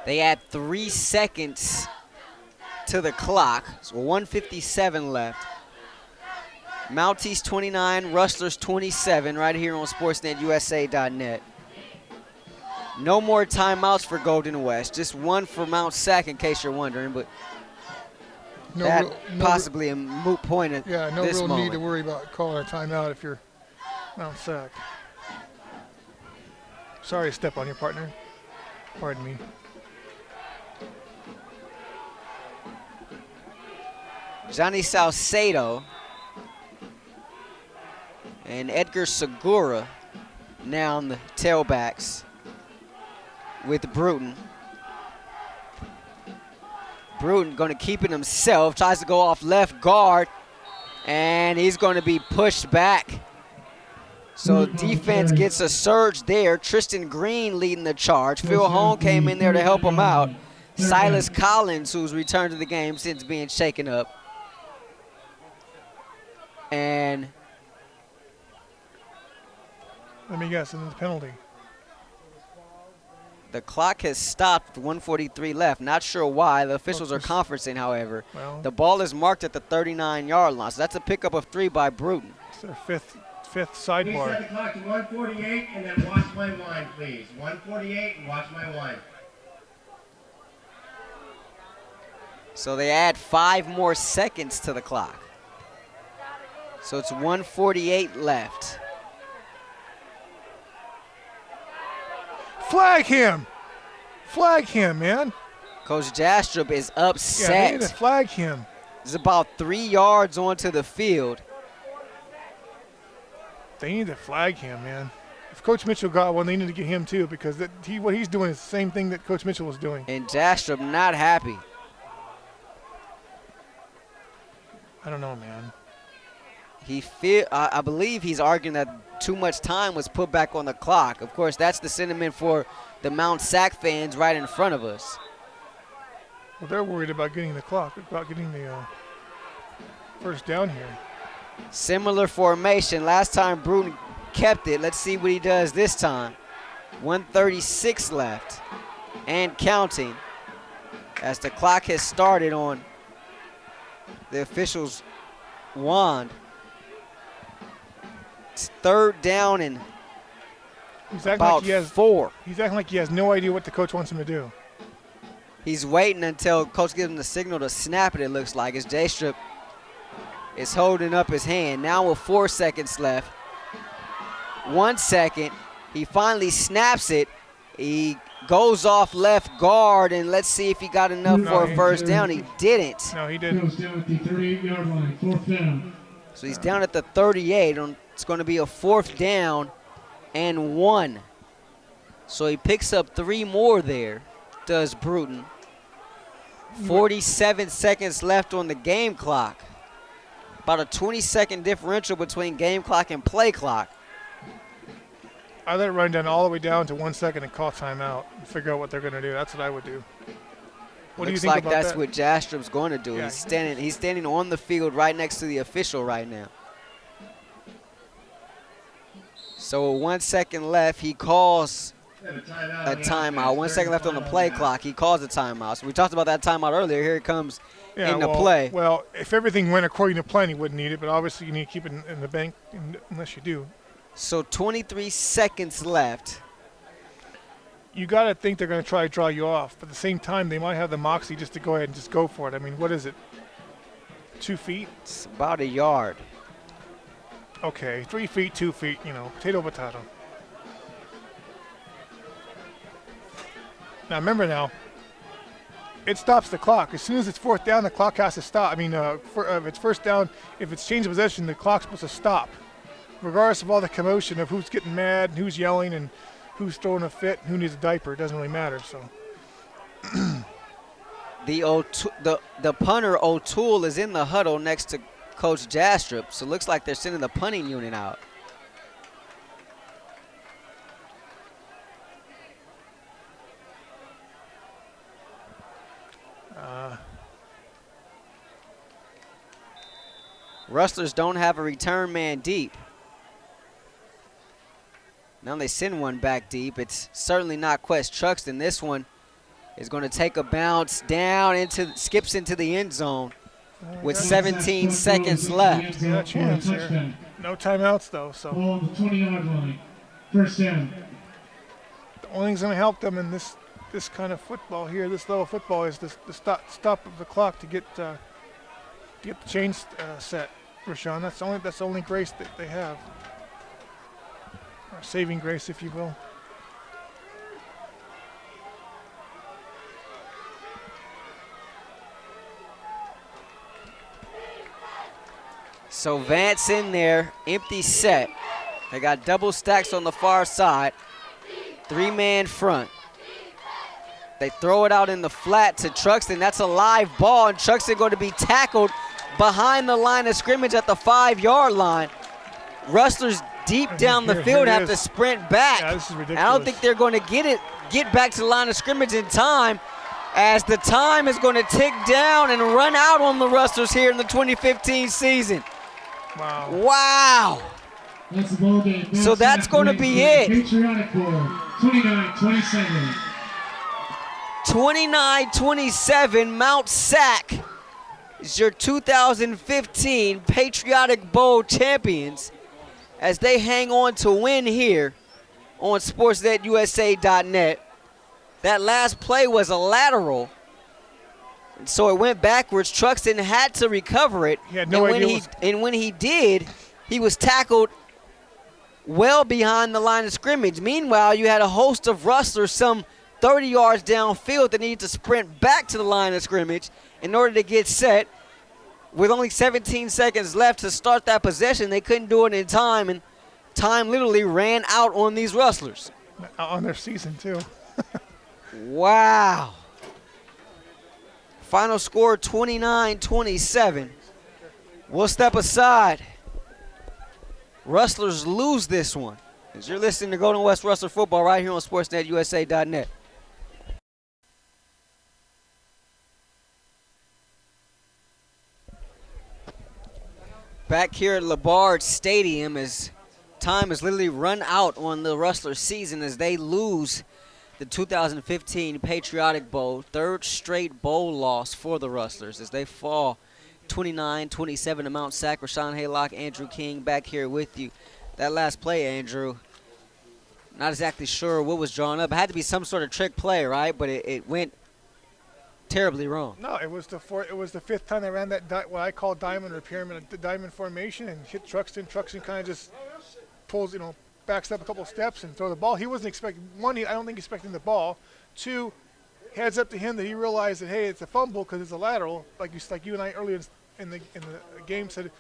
They add 3 seconds to the clock. So 1:57 left. Mounties 29, Rustlers 27, right here on SportsNetUSA.net. No more timeouts for Golden West. Just one for Mount SAC, in case you're wondering, but possibly a moot point at this real moment. need to worry about calling a timeout if you're Mount SAC. Sorry to step on your partner. Pardon me. Johnny Salcedo and Edgar Segura now on the tailbacks with Bruton. Bruton going to keep it himself, tries to go off left guard, and he's going to be pushed back. So defense gets a surge there. Tristan Green leading the charge. Phil Holm came in there to help him out. Silas Collins, who's returned to the game since being shaken up. And let me guess, and then the penalty. The clock has stopped with 1:43 left. Not sure why. The officials are conferencing, however. Well, the ball is marked at the 39-yard line. So that's a pickup of 3 by Bruton. It's their fifth sidebar. Please set the clock to 1:48 and then watch my wine, please. 1:48 and watch my wine. So they add 5 more seconds to the clock. So it's 1:48 left. Flag him! Flag him, man. Coach Jastrup is upset. Yeah, they need to flag him. It's about 3 yards onto the field. They need to flag him, man. If Coach Mitchell got one, they need to get him too, because what he's doing is the same thing that Coach Mitchell was doing. And Jastrup not happy. I don't know, man. I believe he's arguing that too much time was put back on the clock. Of course, that's the sentiment for the Mount SAC fans right in front of us. Well, they're worried about getting the clock, about getting the first down here. Similar formation. Last time Bruton kept it. Let's see what he does this time. 1:36 left and counting as the clock has started on the official's wand. It's 3rd down and about 4. He's acting like he has no idea what the coach wants him to do. He's waiting until coach gives him the signal to snap it, it looks like, as J-Strip is holding up his hand. Now with 4 seconds left, 1 second. He finally snaps it. He goes off left guard, and let's see if he got enough for a first down. He didn't. No, he didn't. Goes down at the 38-yard line, 4th down. So he's down at the 38. It's going to be a 4th down and 1. So he picks up 3 more there, does Bruton. 47 seconds left on the game clock. About a 20-second differential between game clock and play clock. I let it run down all the way down to 1 second and call timeout and figure out what they're going to do. That's what I would do. What do you Looks think like about that's that? what Jastrup's going to do. Yeah. He's standing on the field right next to the official right now. So 1 second left. He calls a timeout. 1 second left on the play clock. He calls a timeout. So we talked about that timeout earlier. Here it comes into play. Well, if everything went according to plan, you wouldn't need it. But obviously, you need to keep it in the bank unless you do. So 23 seconds left. You got to think they're going to try to draw you off. But at the same time, they might have the moxie just to go ahead and just go for it. I mean, what is it? 2 feet? It's about a yard. Okay, 3 feet, 2 feet, potato, potato. Now, remember now, it stops the clock. As soon as it's 4th down, the clock has to stop. I mean, if it's first down, if it's change of possession, the clock's supposed to stop. Regardless of all the commotion of who's getting mad and who's yelling and who's throwing a fit and who needs a diaper, it doesn't really matter. So, the punter O'Toole is in the huddle next to Coach Jastrup, so it looks like they're sending the punting unit out. Rustlers don't have a return man deep. Now they send one back deep. It's certainly not Quest Truxton. This one is going to take a bounce down skips into the end zone with 17 seconds left. yeah, chance here. No timeouts though. So Ball on the 20-yard line, 1st down. the only thing's going to help them in this kind of football here, this level of football, is the stop of the clock to get the chains set. Rahshaun, that's the only grace that they have, or saving grace, if you will. So Vance in there, empty set. They got double stacks on the far side, 3-man front. They throw it out in the flat to Truxton. That's a live ball, and Truxton going to be tackled behind the line of scrimmage at the 5-yard line. Rustlers deep down the field have to sprint back. Yeah, this is ridiculous. I don't think they're going to get back to the line of scrimmage in time, as the time is going to tick down and run out on the Rustlers here in the 2015 season. Wow. That's the ball game. So that's going to be it. Patriotic Bowl, 29-27. 29-27, Mount SAC is your 2015 Patriotic Bowl champions as they hang on to win here on SportsNetUSA.net. That last play was a lateral, and so it went backwards. Truxton had to recover it. He had no idea. And when he did, he was tackled well behind the line of scrimmage. Meanwhile, you had a host of Rustlers some 30 yards downfield that needed to sprint back to the line of scrimmage in order to get set. With only 17 seconds left to start that possession, they couldn't do it in time, and time literally ran out on these Rustlers. On their season, too. Wow. Final score 29-27. We'll step aside. Rustlers lose this one. As you're listening to Golden West Rustler football right here on SportsNetUSA.net. Back here at LeBard Stadium, as time has literally run out on the Rustlers season as they lose the 2015 Patriotic Bowl, 3rd straight bowl loss for the Rustlers as they fall 29-27 to Mount SAC. Rahshaun Haylock, Andrew King back here with you. That last play, Andrew, not exactly sure what was drawn up. It had to be some sort of trick play, right? But it went terribly wrong. No, it was the 5th time they ran that what I call diamond or pyramid, the diamond formation, and hit Truxton. Truxton kind of just pulls, backs up a couple steps and throw the ball. He wasn't expecting, one, I don't think expecting the ball. Two, heads up to him that he realized that, hey, it's a fumble because it's a lateral, like you and I earlier in the game said,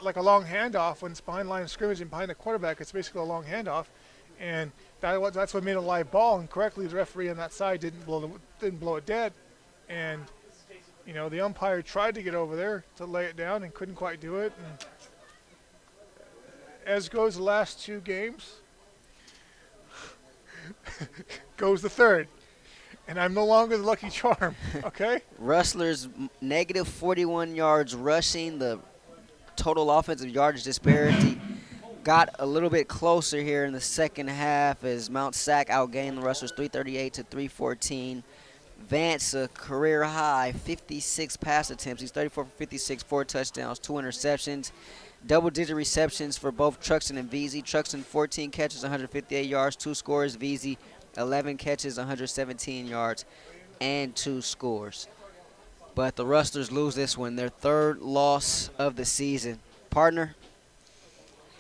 like a long handoff when it's behind line of scrimmage and behind the quarterback. It's basically a long handoff, and that's what made a live ball. And correctly, the referee on that side didn't blow it dead, and the umpire tried to get over there to lay it down and couldn't quite do it. And as goes the last two games, goes the third. And I'm no longer the lucky charm, okay? Rustlers negative 41 yards rushing. The total offensive yardage disparity got a little bit closer here in the second half as Mount SAC outgained the Rustlers 338 to 314. Vance, a career high, 56 pass attempts. He's 34 for 56, 4 touchdowns, 2 interceptions. Double-digit receptions for both Truxton and VZ. Truxton 14 catches, 158 yards, 2 scores. VZ 11 catches, 117 yards, and 2 scores. But the Rustlers lose this one, their third loss of the season. Partner,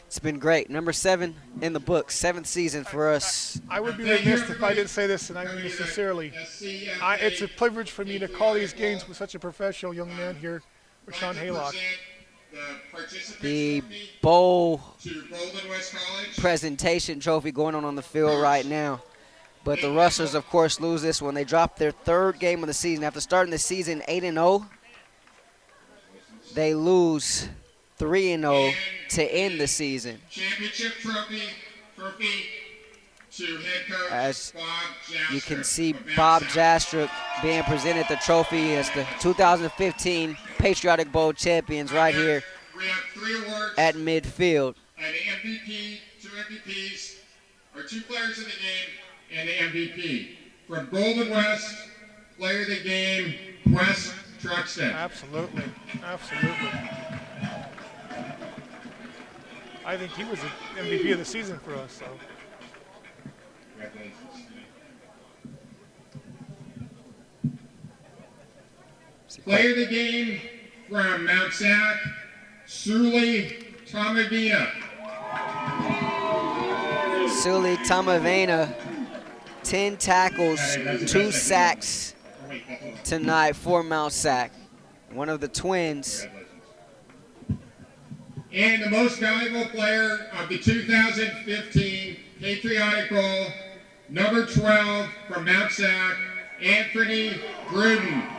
it's been great. Number 7 in the book, 7th season for us. I would be remiss if I didn't say this, and I mean this sincerely. It's a privilege for me to call these games with such a professional young man here, Rahshaun Haylock. The bowl presentation trophy going on the field right now. But the Rustlers, of course, lose this one. They dropped their third game of the season. After starting the season 8-0, they lose 3-0 to end the season. Championship trophy to head coach As Bob Jastrup. you can see Bob Jastrup being presented the trophy as the 2015 Patriotic Bowl champions right here We have 3 awards at midfield. and the MVP, 2 MVPs, or 2 players in the game, and the MVP. From Golden West, player of the game, Wes Truxton. Absolutely. Absolutely. I think he was the MVP of the season for us. So. Congratulations. Player of the game from Mount SAC, Suli Tamavina. Suli Tamavena, 10 tackles, 2 sacks tonight for Mount SAC. One of the twins. And the most valuable player of the 2015 Patriotic Bowl, number 12 from Mount SAC, Anthony Gruden.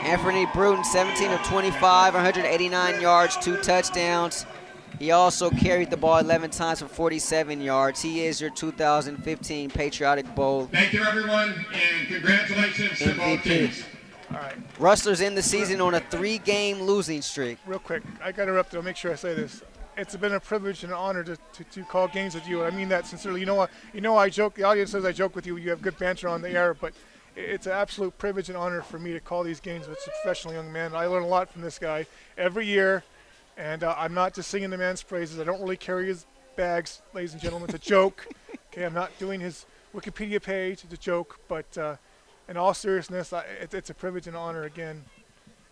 Anthony Bruton, 17 of 25, 189 yards, 2 touchdowns. He also carried the ball 11 times for 47 yards. He is your 2015 Patriotic Bowl Thank you, everyone, and congratulations to both teams. All right. Rustlers in the season on a 3-game losing streak. Real quick, I got to interrupt. I'll make sure I say this. It's been a privilege and an honor to call games with you. I mean that sincerely. You know, I joke. The audience says I joke with you. You have good banter on the air, but it's an absolute privilege and honor for me to call these games with a professional young man. I learn a lot from this guy every year, and I'm not just singing the man's praises. I don't really carry his bags, ladies and gentlemen. It's a joke. Okay, I'm not doing his Wikipedia page. It's a joke, but in all seriousness, it's a privilege and honor again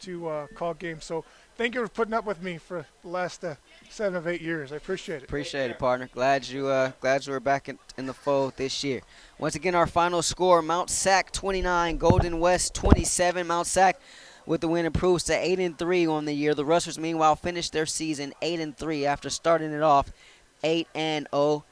to call games. So thank you for putting up with me for the last 7 of 8 years. I appreciate it. Appreciate it, partner. Glad you were back in the fold this year. Once again, our final score: Mount SAC 29, Golden West 27. Mount SAC with the win improves to 8-3 on the year. The Rustlers, meanwhile, finished their season 8-3 after starting it off 8-0.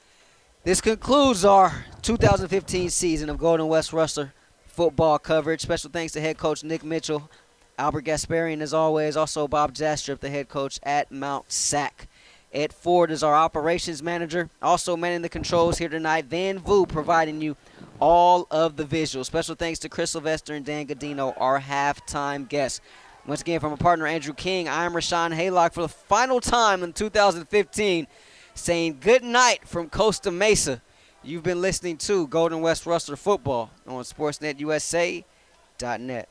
This concludes our 2015 season of Golden West Rustler football coverage. Special thanks to head coach Nick Mitchell, Albert Gasparian, as always, also Bob Jastrup, the head coach at Mount SAC. Ed Ford is our operations manager. Also manning the controls here tonight, Van Vu providing you all of the visuals. Special thanks to Chris Sylvester and Dan Godino, our halftime guests. Once again, from our partner Andrew King, I am Rahshaun Haylock for the final time in 2015, saying good night from Costa Mesa. You've been listening to Golden West Rustler Football on SportsNetUSA.net.